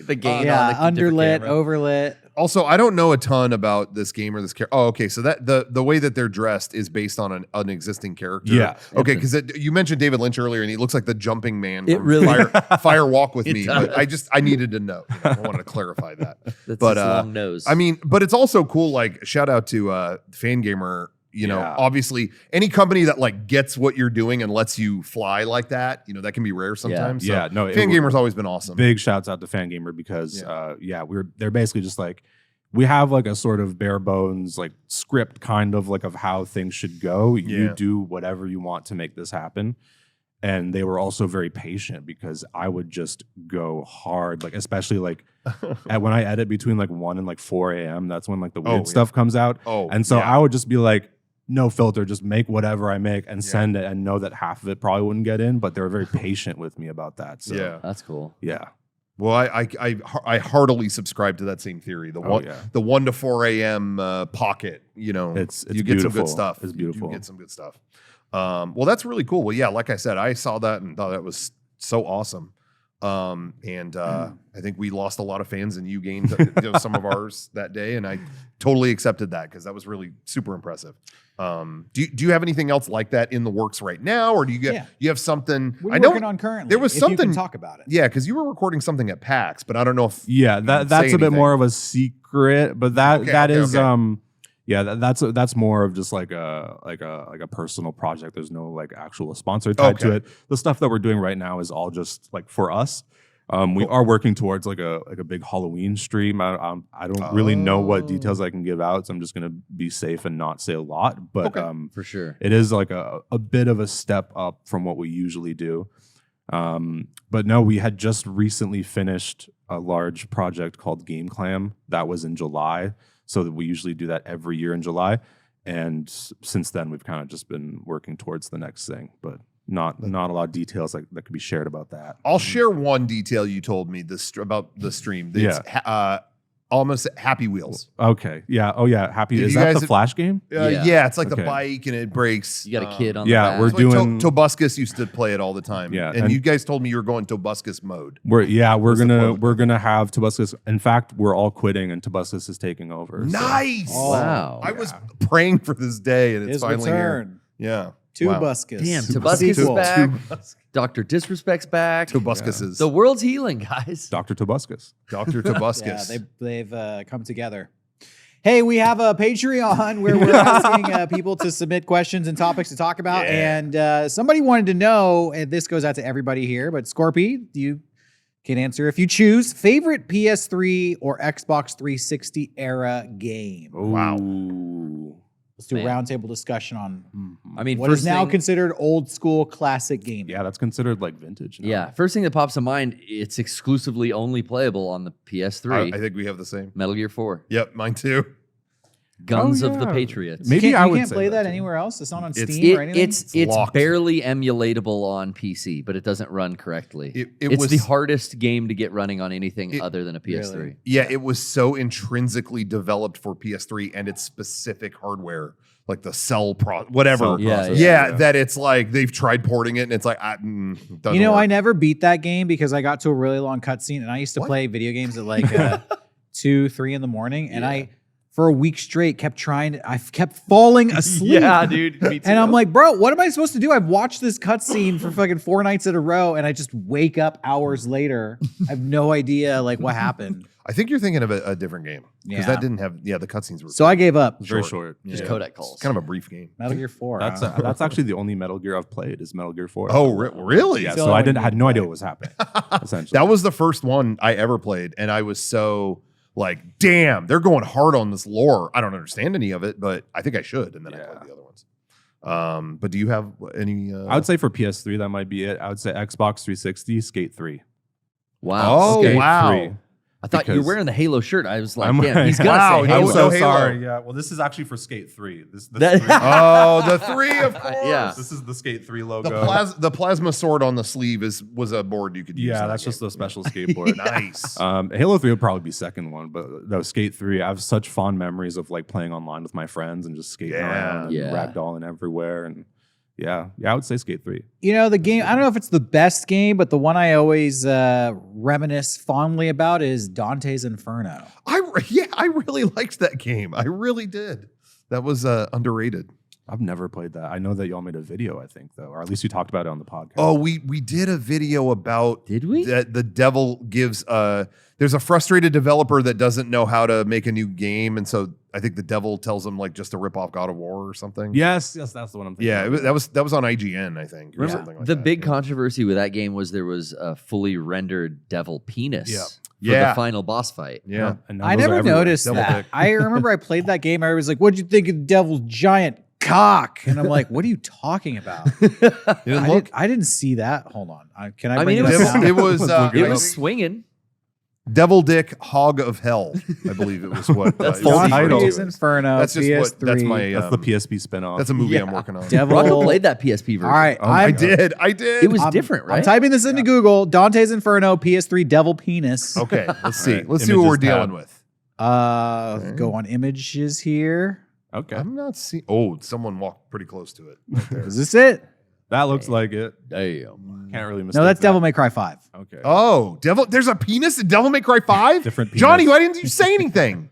[SPEAKER 4] The gain
[SPEAKER 1] Yeah,
[SPEAKER 4] on the different
[SPEAKER 1] underlit,
[SPEAKER 4] camera.
[SPEAKER 1] overlit.
[SPEAKER 2] Also, I don't know a ton about this game or this character. Oh, okay. So that the way that they're dressed is based on an existing character.
[SPEAKER 3] Yeah.
[SPEAKER 2] Okay, because you mentioned David Lynch earlier, and he looks like the jumping man
[SPEAKER 4] It
[SPEAKER 2] from
[SPEAKER 4] really-
[SPEAKER 2] Fire Walk with
[SPEAKER 4] It
[SPEAKER 2] Me.
[SPEAKER 4] does.
[SPEAKER 2] But I needed to know. I wanted to clarify that.
[SPEAKER 4] That's
[SPEAKER 2] But,
[SPEAKER 4] his long nose.
[SPEAKER 2] I mean, but it's also cool. Like, shout out to Fangamer. You know,
[SPEAKER 3] Yeah.
[SPEAKER 2] obviously, any company that like gets what you're doing and lets you fly like that, you know, that can be rare sometimes.
[SPEAKER 3] Yeah,
[SPEAKER 2] So
[SPEAKER 3] no,
[SPEAKER 2] Fangamer's always been awesome.
[SPEAKER 3] Big shouts out to Fangamer because they're basically just like, we have like a sort of bare bones like script kind of like of how things should go. You do whatever you want to make this happen. And they were also very patient because I would just go hard, like especially like when I edit between like 1 and like 4 a.m. That's when like the weird stuff comes out. And so I would just be like, no filter, just make whatever I make and send it, and know that half of it probably wouldn't get in, but they were very patient with me about that. So
[SPEAKER 2] Yeah.
[SPEAKER 4] that's cool.
[SPEAKER 3] yeah.
[SPEAKER 2] Well, I heartily subscribe to that same theory. The 1 to 4 a.m. Pocket, you know,
[SPEAKER 3] It's
[SPEAKER 2] you get some
[SPEAKER 3] beautiful.
[SPEAKER 2] good stuff.
[SPEAKER 3] It's beautiful.
[SPEAKER 2] You get some good stuff. Well, that's really cool. Well, yeah, like I said, I saw that and thought that was so awesome. I think we lost a lot of fans, and you gained some of ours that day, and I totally accepted that because that was really super impressive. Do you have anything else like that in the works right now, or do you you have something?
[SPEAKER 1] What are you working on currently?
[SPEAKER 2] There was
[SPEAKER 1] if
[SPEAKER 2] something.
[SPEAKER 1] You can talk about it.
[SPEAKER 2] Yeah, because you were recording something at PAX, but I don't know if
[SPEAKER 3] That's a bit
[SPEAKER 2] anything.
[SPEAKER 3] more of a secret, but that's more of just like a personal project. There's no like actual sponsor tied to it. The stuff that we're doing right now is all just like for us. We are working towards like a big Halloween stream. I don't really know what details I can give out, so I'm just gonna be safe and not say a lot. But
[SPEAKER 4] For sure.
[SPEAKER 3] it is like a bit of a step up from what we usually do. But no, we had just recently finished a large project called Game Clam. That was in July. So that we usually do that every year in July. And since then, we've kind of just been working towards the next thing. But not a lot of details that could be shared about that.
[SPEAKER 2] I'll share one detail you told me about the stream. It's, almost Happy Wheels.
[SPEAKER 3] Okay. Yeah. Oh yeah. Happy.
[SPEAKER 2] If
[SPEAKER 3] Is
[SPEAKER 2] you
[SPEAKER 3] that
[SPEAKER 2] guys
[SPEAKER 3] the
[SPEAKER 2] have-
[SPEAKER 3] Flash game?
[SPEAKER 2] Yeah, it's like the
[SPEAKER 3] Okay.
[SPEAKER 2] bike and it breaks.
[SPEAKER 4] You got a kid on the
[SPEAKER 3] yeah,
[SPEAKER 4] back.
[SPEAKER 3] we're
[SPEAKER 2] It's like
[SPEAKER 3] doing-
[SPEAKER 2] Tobuscus used to play it all the time.
[SPEAKER 3] Yeah,
[SPEAKER 2] and
[SPEAKER 3] and-
[SPEAKER 2] you guys told me you were going Tobuscus mode.
[SPEAKER 3] We're
[SPEAKER 2] What's the plan?
[SPEAKER 3] gonna have Tobuscus. In fact, we're all quitting and Tobuscus is taking over. so-
[SPEAKER 2] Nice.
[SPEAKER 1] Oh,
[SPEAKER 4] Wow.
[SPEAKER 2] I was praying for this day, and it's
[SPEAKER 1] His
[SPEAKER 2] finally
[SPEAKER 1] return.
[SPEAKER 2] here. Yeah.
[SPEAKER 1] Two
[SPEAKER 2] Wow.
[SPEAKER 1] Buscus.
[SPEAKER 4] Damn,
[SPEAKER 1] Two
[SPEAKER 4] Tobuscus is
[SPEAKER 1] sequel.
[SPEAKER 4] back. Dr. Disrespect's back.
[SPEAKER 2] Tobuscuses.
[SPEAKER 4] The world's healing, guys.
[SPEAKER 3] Dr. Tobuscus.
[SPEAKER 2] Dr.
[SPEAKER 1] Yeah,
[SPEAKER 2] Tobuscus.
[SPEAKER 1] they've come together. Hey, we have a Patreon where we're asking people to submit questions and topics to talk about.
[SPEAKER 2] Yeah.
[SPEAKER 1] And somebody wanted to know, and this goes out to everybody here, but Scorpy, you can answer if you choose, favorite PS3 or Xbox 360 era game.
[SPEAKER 2] Wow.
[SPEAKER 3] Ooh.
[SPEAKER 1] Let's do a
[SPEAKER 4] Man.
[SPEAKER 1] roundtable discussion on
[SPEAKER 4] I mean,
[SPEAKER 1] what is
[SPEAKER 4] first
[SPEAKER 1] now
[SPEAKER 4] thing-
[SPEAKER 1] considered old school classic gaming.
[SPEAKER 3] Yeah, that's considered like vintage. Now.
[SPEAKER 4] Yeah, first thing that pops to mind, it's exclusively only playable on the PS3.
[SPEAKER 2] I think we have the same.
[SPEAKER 4] Metal Gear 4.
[SPEAKER 2] Yep, mine too.
[SPEAKER 4] Guns
[SPEAKER 3] Oh,
[SPEAKER 4] of the
[SPEAKER 3] yeah.
[SPEAKER 4] Patriots.
[SPEAKER 3] Maybe
[SPEAKER 1] you
[SPEAKER 3] I would
[SPEAKER 1] can't
[SPEAKER 3] say
[SPEAKER 1] play that
[SPEAKER 3] too.
[SPEAKER 1] anywhere else. It's not on
[SPEAKER 2] It's-
[SPEAKER 1] Steam or anything.
[SPEAKER 4] It's
[SPEAKER 2] locked.
[SPEAKER 4] barely emulatable on PC, but it doesn't run correctly.
[SPEAKER 2] It
[SPEAKER 4] it's
[SPEAKER 2] was
[SPEAKER 4] the hardest game to get running on anything
[SPEAKER 2] It-
[SPEAKER 4] other than a PS3.
[SPEAKER 1] Really?
[SPEAKER 2] Yeah, it was so intrinsically developed for PS3 and its specific hardware, like the whatever.
[SPEAKER 3] Cell
[SPEAKER 4] Yeah,
[SPEAKER 3] processor,
[SPEAKER 2] Yeah, that it's like they've tried porting it and it's like, doesn't
[SPEAKER 1] You know,
[SPEAKER 2] work.
[SPEAKER 1] I never beat that game because I got to a really long cutscene, and I used to
[SPEAKER 2] What?
[SPEAKER 1] play video games at like 2, 3 in the morning, and I, for a week straight, kept trying. I kept falling asleep.
[SPEAKER 4] dude. Me too.
[SPEAKER 1] And I'm like, bro, what am I supposed to do? I've watched this cutscene for fucking 4 nights in a row, and I just wake up hours later. I have no idea like what happened.
[SPEAKER 2] I think you're thinking of a different game because
[SPEAKER 1] Yeah.
[SPEAKER 2] that didn't have. Yeah, the cutscenes were
[SPEAKER 1] So I gave up.
[SPEAKER 3] Very short.
[SPEAKER 4] just
[SPEAKER 2] Yeah.
[SPEAKER 4] codec calls.
[SPEAKER 2] It's kind of a brief game.
[SPEAKER 1] Metal Gear 4.
[SPEAKER 3] That's
[SPEAKER 1] huh?
[SPEAKER 3] that's actually the only Metal Gear I've played is Metal Gear 4.
[SPEAKER 2] Oh, really?
[SPEAKER 3] yeah.
[SPEAKER 1] feel
[SPEAKER 3] So
[SPEAKER 1] like
[SPEAKER 3] I had no
[SPEAKER 1] you-
[SPEAKER 3] idea what was happening. Essentially,
[SPEAKER 2] That was the first one I ever played, and I was so like, damn, they're going hard on this lore. I don't understand any of it, but I think I should. And then I
[SPEAKER 3] Yeah.
[SPEAKER 2] played the other ones. But do you have any?
[SPEAKER 3] I would say for PS3 that might be it. I would say Xbox 360, Skate 3.
[SPEAKER 4] Wow.
[SPEAKER 2] Oh,
[SPEAKER 4] Okay.
[SPEAKER 2] wow.
[SPEAKER 3] 3.
[SPEAKER 4] I thought you were
[SPEAKER 3] because-
[SPEAKER 4] wearing the Halo shirt. I was like,
[SPEAKER 3] I'm
[SPEAKER 4] damn, he's gonna
[SPEAKER 2] Wow,
[SPEAKER 4] say
[SPEAKER 2] no-
[SPEAKER 4] Halo.
[SPEAKER 3] I'm so
[SPEAKER 2] Halo.
[SPEAKER 3] sorry. Yeah. Well, this is actually for Skate 3. This
[SPEAKER 4] That-
[SPEAKER 3] three.
[SPEAKER 2] Oh, the 3, of course.
[SPEAKER 4] Yeah.
[SPEAKER 3] This is the Skate 3
[SPEAKER 2] The,
[SPEAKER 3] logo.
[SPEAKER 2] the plasma sword on the sleeve was a board you could use.
[SPEAKER 3] Yeah,
[SPEAKER 2] in
[SPEAKER 3] that's
[SPEAKER 2] that
[SPEAKER 3] just
[SPEAKER 2] game.
[SPEAKER 3] a special skateboard.
[SPEAKER 2] Nice.
[SPEAKER 3] Halo 3 would probably be second one, but the Skate 3, I have such fond memories of like playing online with my friends and just skating around and
[SPEAKER 4] Yeah.
[SPEAKER 3] ragdolling everywhere. And yeah, I would say Skate 3.
[SPEAKER 1] You know, the game, I don't know if it's the best game, but the one I always reminisce fondly about is Dante's Inferno.
[SPEAKER 2] I really liked that game. I really did. That was underrated.
[SPEAKER 3] I've never played that. I know that y'all made a video, I think, though, or at least you talked about it on the podcast.
[SPEAKER 2] Oh, we did a video about
[SPEAKER 4] Did we?
[SPEAKER 2] that the devil gives there's a frustrated developer that doesn't know how to make a new game, and so I think the devil tells him like just to rip off God of War or something.
[SPEAKER 3] yes, that's the one I'm thinking.
[SPEAKER 2] Yeah,
[SPEAKER 3] of.
[SPEAKER 2] that was on IGN, I think, or
[SPEAKER 4] Remember,
[SPEAKER 2] something like
[SPEAKER 4] the
[SPEAKER 2] that.
[SPEAKER 4] big
[SPEAKER 2] Yeah.
[SPEAKER 4] controversy with that game was there was a fully rendered devil penis
[SPEAKER 3] Yeah.
[SPEAKER 4] for
[SPEAKER 2] Yeah.
[SPEAKER 4] the final boss fight.
[SPEAKER 2] Yeah.
[SPEAKER 3] And now
[SPEAKER 1] I
[SPEAKER 3] those are
[SPEAKER 1] never
[SPEAKER 3] everywhere.
[SPEAKER 1] noticed
[SPEAKER 2] Double
[SPEAKER 1] that.
[SPEAKER 2] dick.
[SPEAKER 1] I remember I played that game. I was like, what'd you think of the devil's giant cock? And I'm like, what are you talking about?
[SPEAKER 2] You didn't look.
[SPEAKER 1] I didn't see that. Hold on. Can I
[SPEAKER 4] I
[SPEAKER 1] bring
[SPEAKER 4] mean,
[SPEAKER 1] it
[SPEAKER 4] it
[SPEAKER 1] up
[SPEAKER 4] was-
[SPEAKER 1] now?
[SPEAKER 2] It was
[SPEAKER 4] It
[SPEAKER 2] I
[SPEAKER 4] was
[SPEAKER 2] think
[SPEAKER 4] swinging.
[SPEAKER 2] Devil Dick Hog of Hell, I believe it was what.
[SPEAKER 4] That's
[SPEAKER 2] it
[SPEAKER 3] full
[SPEAKER 2] was
[SPEAKER 3] title.
[SPEAKER 2] referred
[SPEAKER 1] Dante's
[SPEAKER 2] to.
[SPEAKER 1] Inferno,
[SPEAKER 2] That's just
[SPEAKER 1] PS3.
[SPEAKER 2] what. That's my.
[SPEAKER 3] That's the PSP spinoff.
[SPEAKER 2] That's a movie I'm
[SPEAKER 1] Yeah.
[SPEAKER 2] working on.
[SPEAKER 1] Devil.
[SPEAKER 4] Rocco played that PSP version.
[SPEAKER 1] All right.
[SPEAKER 3] Oh my
[SPEAKER 2] I
[SPEAKER 1] I'm,
[SPEAKER 3] God.
[SPEAKER 2] I did.
[SPEAKER 4] It was
[SPEAKER 1] I'm-
[SPEAKER 4] different, right?
[SPEAKER 1] I'm typing this into Google. Dante's Inferno, PS3, devil penis.
[SPEAKER 2] Okay, let's see.
[SPEAKER 3] All right,
[SPEAKER 2] Let's see what we're
[SPEAKER 3] images tab.
[SPEAKER 2] dealing with.
[SPEAKER 1] Go on images here.
[SPEAKER 3] Okay.
[SPEAKER 2] I'm not seeing. Oh, someone walked pretty close to it. Right there.
[SPEAKER 1] Is this it?
[SPEAKER 3] That looks like it.
[SPEAKER 4] Damn.
[SPEAKER 3] Can't really mistake
[SPEAKER 1] No, that's
[SPEAKER 3] that.
[SPEAKER 1] Devil May Cry 5.
[SPEAKER 3] Okay.
[SPEAKER 2] Oh, Devil! There's a penis in Devil May Cry 5.
[SPEAKER 3] Different penis.
[SPEAKER 2] Johnny, why didn't you say anything?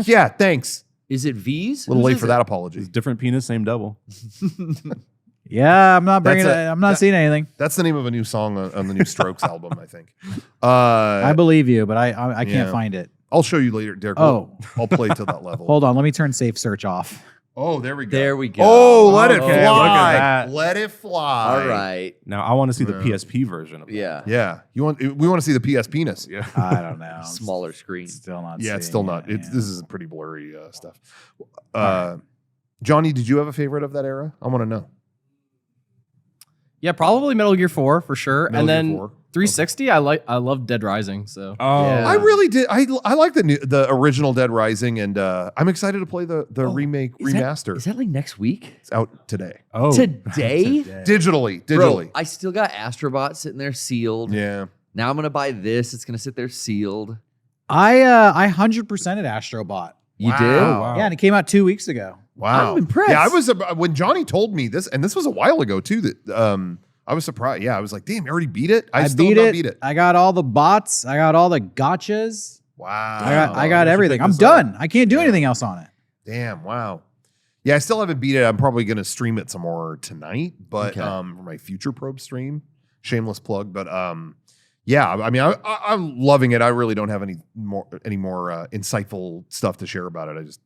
[SPEAKER 2] Yeah, thanks.
[SPEAKER 4] Is it V's?
[SPEAKER 2] A little
[SPEAKER 4] Whose
[SPEAKER 2] late
[SPEAKER 4] is
[SPEAKER 2] for
[SPEAKER 4] it?
[SPEAKER 2] that apology.
[SPEAKER 3] It's different penis, same devil.
[SPEAKER 1] Yeah, I'm not bringing it.
[SPEAKER 2] That's
[SPEAKER 1] I'm not seeing anything.
[SPEAKER 2] That's the name of a new song on the new Strokes album, I think.
[SPEAKER 1] I believe you, but I can't
[SPEAKER 2] yeah.
[SPEAKER 1] find it.
[SPEAKER 2] I'll show you later, Derrick.
[SPEAKER 1] Oh.
[SPEAKER 2] I'll play to that level.
[SPEAKER 1] Hold on. Let me turn safe search off.
[SPEAKER 2] Oh, there we go.
[SPEAKER 4] There we go.
[SPEAKER 2] Oh, let it
[SPEAKER 3] Okay,
[SPEAKER 2] fly.
[SPEAKER 3] look at that.
[SPEAKER 2] Let it fly.
[SPEAKER 4] All right.
[SPEAKER 3] Now I want to see the
[SPEAKER 2] Yeah.
[SPEAKER 3] PSP version of it.
[SPEAKER 4] Yeah.
[SPEAKER 2] Yeah, we want to see the PS penis.
[SPEAKER 3] Yeah.
[SPEAKER 1] I don't know.
[SPEAKER 4] Smaller screen.
[SPEAKER 1] Still not.
[SPEAKER 2] Yeah, it's
[SPEAKER 1] seeing
[SPEAKER 2] still not.
[SPEAKER 1] it,
[SPEAKER 2] This is pretty blurry stuff. Johnny, did you have a favorite of that era? I want to know.
[SPEAKER 5] Yeah, probably Metal Gear 4 for sure.
[SPEAKER 2] Metal
[SPEAKER 5] and
[SPEAKER 2] Gear
[SPEAKER 5] then
[SPEAKER 2] 4.
[SPEAKER 5] 360, I love Dead Rising. So
[SPEAKER 3] Oh,
[SPEAKER 4] Yeah.
[SPEAKER 2] I really did. I like the original Dead Rising, and I'm excited to play the remake remaster.
[SPEAKER 4] Is that like next week?
[SPEAKER 2] It's out today.
[SPEAKER 3] oh,
[SPEAKER 4] Today?
[SPEAKER 2] Digitally.
[SPEAKER 4] Bro, I still got Astrobot sitting there sealed.
[SPEAKER 2] Yeah.
[SPEAKER 4] Now I'm gonna buy this. It's gonna sit there sealed.
[SPEAKER 1] I 100%ed Astrobot.
[SPEAKER 4] You
[SPEAKER 2] Wow.
[SPEAKER 4] did?
[SPEAKER 3] Oh, wow.
[SPEAKER 1] Yeah, and it came out 2 weeks ago.
[SPEAKER 2] Wow.
[SPEAKER 4] I'm impressed.
[SPEAKER 2] Yeah, I was when Johnny told me this, and this was a while ago too. That I was surprised. Yeah, I was like, "Damn, you already beat it." I still
[SPEAKER 1] beat
[SPEAKER 2] have not
[SPEAKER 1] it.
[SPEAKER 2] beat it.
[SPEAKER 1] I got all the bots. I got all the gotchas.
[SPEAKER 2] Wow.
[SPEAKER 1] I got
[SPEAKER 3] we should
[SPEAKER 1] everything.
[SPEAKER 3] pick
[SPEAKER 1] I'm
[SPEAKER 3] this up.
[SPEAKER 1] done. I can't do anything else on it.
[SPEAKER 2] Damn. Wow. Yeah, I still haven't beat it. I'm probably gonna stream it some more tonight, but
[SPEAKER 4] Okay.
[SPEAKER 2] for my future probe stream, shameless plug. But yeah, I mean, I'm loving it. I really don't have any more insightful stuff to share about it.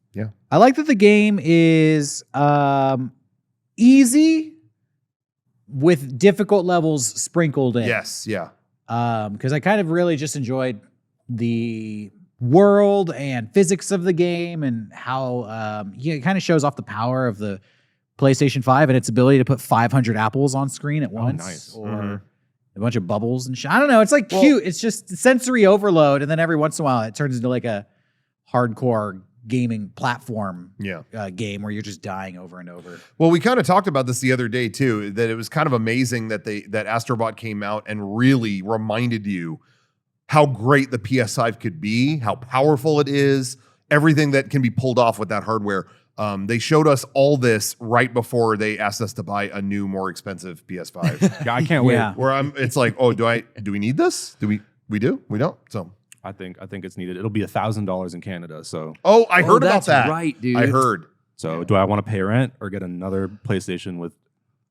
[SPEAKER 1] I like that the game is easy with difficult levels sprinkled in.
[SPEAKER 2] Yes. Yeah.
[SPEAKER 1] Because I kind of really just enjoyed the world and physics of the game and how it kind of shows off the power of the PlayStation 5 and its ability to put 500 apples on screen at once.
[SPEAKER 3] nice.
[SPEAKER 1] Or
[SPEAKER 2] Mhm.
[SPEAKER 1] a bunch of bubbles and shit. I don't know. It's like cute. It's just sensory overload. And then every once in a while, it turns into like a hardcore gaming platform
[SPEAKER 2] Yeah.
[SPEAKER 1] game where you're just dying over and over.
[SPEAKER 2] Well, we kind of talked about this the other day too, that it was kind of amazing that that Astrobot came out and really reminded you how great the PS5 could be, how powerful it is, everything that can be pulled off with that hardware. They showed us all this right before they asked us to buy a new, more expensive PS5.
[SPEAKER 3] Yeah, I can't wait.
[SPEAKER 1] Yeah.
[SPEAKER 2] Where it's like, oh, do we need this? Do we do? We don't. So,
[SPEAKER 3] I think it's needed. It'll be $1,000 in Canada. So
[SPEAKER 2] I heard about
[SPEAKER 4] that's
[SPEAKER 2] that.
[SPEAKER 4] right, dude.
[SPEAKER 2] I heard.
[SPEAKER 3] do I want to pay rent or get another PlayStation with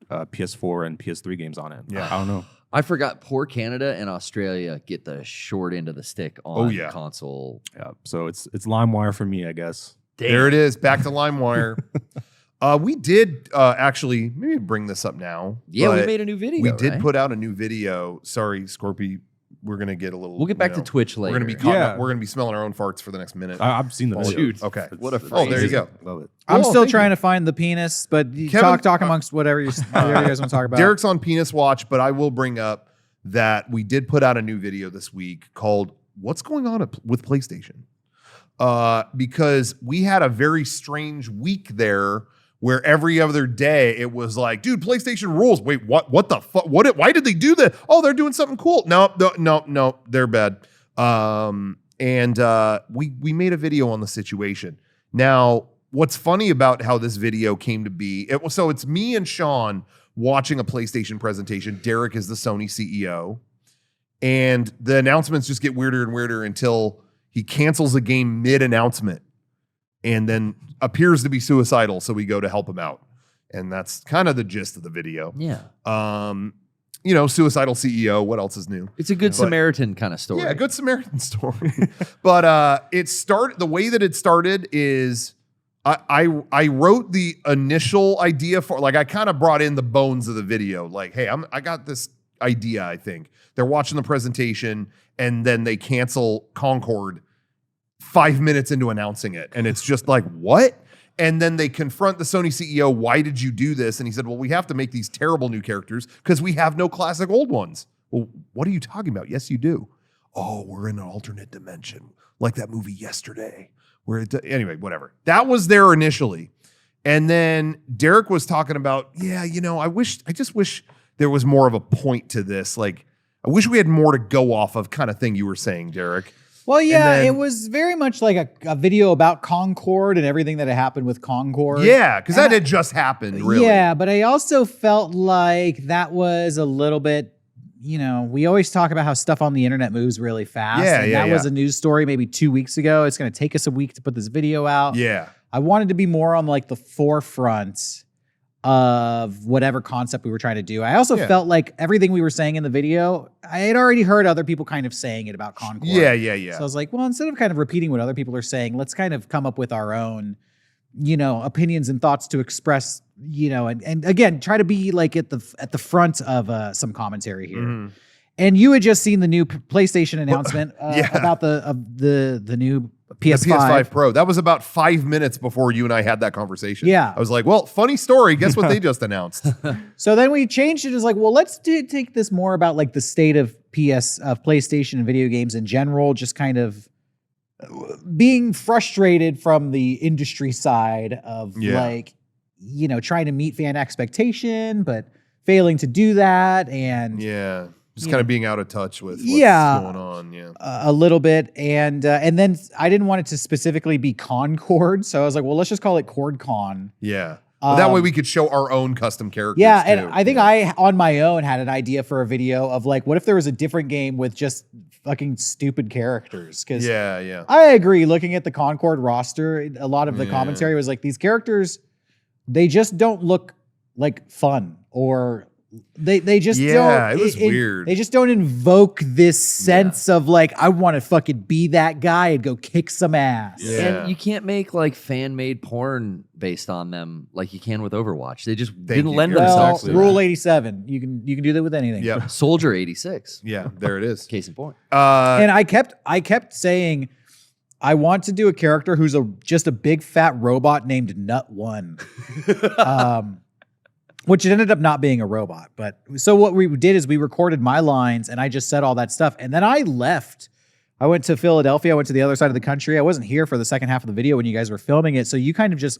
[SPEAKER 3] PS4 and PS3 games on it?
[SPEAKER 2] Yeah.
[SPEAKER 3] I don't know.
[SPEAKER 4] I forgot poor Canada and Australia get the short end of the stick on
[SPEAKER 2] yeah.
[SPEAKER 4] console.
[SPEAKER 3] Yeah, so it's LimeWire for me, I guess.
[SPEAKER 2] There it is. Back to LimeWire. We did actually maybe bring this up now.
[SPEAKER 4] Yeah, we
[SPEAKER 2] but
[SPEAKER 4] made a new video.
[SPEAKER 2] We did
[SPEAKER 4] right?
[SPEAKER 2] put out a new video. Sorry, Scorpy. We're gonna get a little.
[SPEAKER 4] We'll get back to Twitch later.
[SPEAKER 2] We're gonna be caught
[SPEAKER 3] Yeah.
[SPEAKER 2] up. We're gonna be smelling our own farts for the next minute.
[SPEAKER 3] I've seen the
[SPEAKER 2] Oh,
[SPEAKER 3] video.
[SPEAKER 2] dude. Okay.
[SPEAKER 4] What a
[SPEAKER 3] It's
[SPEAKER 4] phrase.
[SPEAKER 2] Oh, there you go.
[SPEAKER 3] Love it.
[SPEAKER 1] I'm
[SPEAKER 2] Oh,
[SPEAKER 1] still
[SPEAKER 2] thank
[SPEAKER 1] trying
[SPEAKER 2] you.
[SPEAKER 1] to find the penis, but you
[SPEAKER 2] Kevin,
[SPEAKER 1] talk amongst whatever you guys want to talk about.
[SPEAKER 2] Derrick's on Penis Watch, but I will bring up that we did put out a new video this week called "What's Going On with PlayStation," because we had a very strange week there. Where every other day it was like, dude, PlayStation rules. Wait, what? What the fuck? Why did they do that? Oh, they're doing something cool. No, they're bad. We made a video on the situation. Now, what's funny about how this video came to be? It's me and Sean watching a PlayStation presentation. Derrick is the Sony CEO, and the announcements just get weirder and weirder until he cancels a game mid-announcement. And then appears to be suicidal, so we go to help him out. And that's kind of the gist of the video.
[SPEAKER 4] Yeah.
[SPEAKER 2] Suicidal CEO, what else is new?
[SPEAKER 4] It's a good Samaritan kind of story.
[SPEAKER 2] Yeah, good Samaritan story. But the way that it started is I wrote the initial idea for, like, I kind of brought in the bones of the video. Like, hey, I got this idea, I think. They're watching the presentation, and then they cancel Concord 5 minutes into announcing it. And it's just like, what? And then they confront the Sony CEO, why did you do this? And he said, well, we have to make these terrible new characters because we have no classic old ones. Well, what are you talking about? Yes, you do. Oh, we're in an alternate dimension, like that movie Yesterday. Anyway, whatever. That was there initially. And then Derrick was talking about, I just wish there was more of a point to this. Like, I wish we had more to go off of, kind of thing you were saying, Derrick.
[SPEAKER 1] Well, yeah,
[SPEAKER 2] then-
[SPEAKER 1] it was very much like a video about Concord and everything that had happened with Concord.
[SPEAKER 2] Yeah, because that had just happened, really.
[SPEAKER 1] Yeah, but I also felt like that was a little bit, we always talk about how stuff on the internet moves really fast.
[SPEAKER 2] Yeah,
[SPEAKER 1] and
[SPEAKER 2] yeah,
[SPEAKER 1] that was
[SPEAKER 2] yeah.
[SPEAKER 1] a news story maybe 2 weeks ago. It's going to take us a week to put this video out.
[SPEAKER 2] Yeah.
[SPEAKER 1] I wanted to be more on like the forefront of whatever concept we were trying to do. I also felt like everything we were saying in the video, I had already heard other people kind of saying it about Concord.
[SPEAKER 2] Yeah.
[SPEAKER 1] So I was like, well, instead of kind of repeating what other people are saying, let's kind of come up with our own, opinions and thoughts to express, and again, try to be like at the front of some commentary here.
[SPEAKER 2] Mhm.
[SPEAKER 1] And you had just seen the new PlayStation announcement
[SPEAKER 2] yeah.
[SPEAKER 1] about the new PS5.
[SPEAKER 2] The PS5 Pro. That was about 5 minutes before you and I had that conversation.
[SPEAKER 1] Yeah.
[SPEAKER 2] I was like, well, funny story. Guess what they just announced?
[SPEAKER 1] So then we changed it as like, well, let's take this more about like the state of PlayStation and video games in general, just kind of being frustrated from the industry side of like, you know, trying to meet fan expectation, but failing to do that. And
[SPEAKER 2] just kind of being out of touch with what's going on.
[SPEAKER 1] A little bit. And then I didn't want it to specifically be Concord. So I was like, well, let's just call it CordCon.
[SPEAKER 2] Yeah. Well, that way we could show our own custom characters.
[SPEAKER 1] Yeah, and I think I, on my own, had an idea for a video of like, what if there was a different game with just fucking stupid characters? Because I agree. Looking at the Concord roster, a lot of the commentary was like, these characters, they just don't look like fun, or they just don't.
[SPEAKER 2] It was weird.
[SPEAKER 1] They just don't invoke this sense of like, I want to fucking be that guy and go kick some ass.
[SPEAKER 4] And you can't make like fan-made porn based on them like you can with Overwatch. They just didn't lend themselves to
[SPEAKER 1] Rule 87. You can do that with anything.
[SPEAKER 2] Yeah.
[SPEAKER 4] Soldier 86.
[SPEAKER 2] Yeah, there it is.
[SPEAKER 4] Case in point.
[SPEAKER 1] And I kept saying, I want to do a character who's just a big fat robot named Nut One. Which it ended up not being a robot. But so what we did is we recorded my lines and I just said all that stuff. And then I left. I went to Philadelphia. I went to the other side of the country. I wasn't here for the second half of the video when you guys were filming it. So you kind of just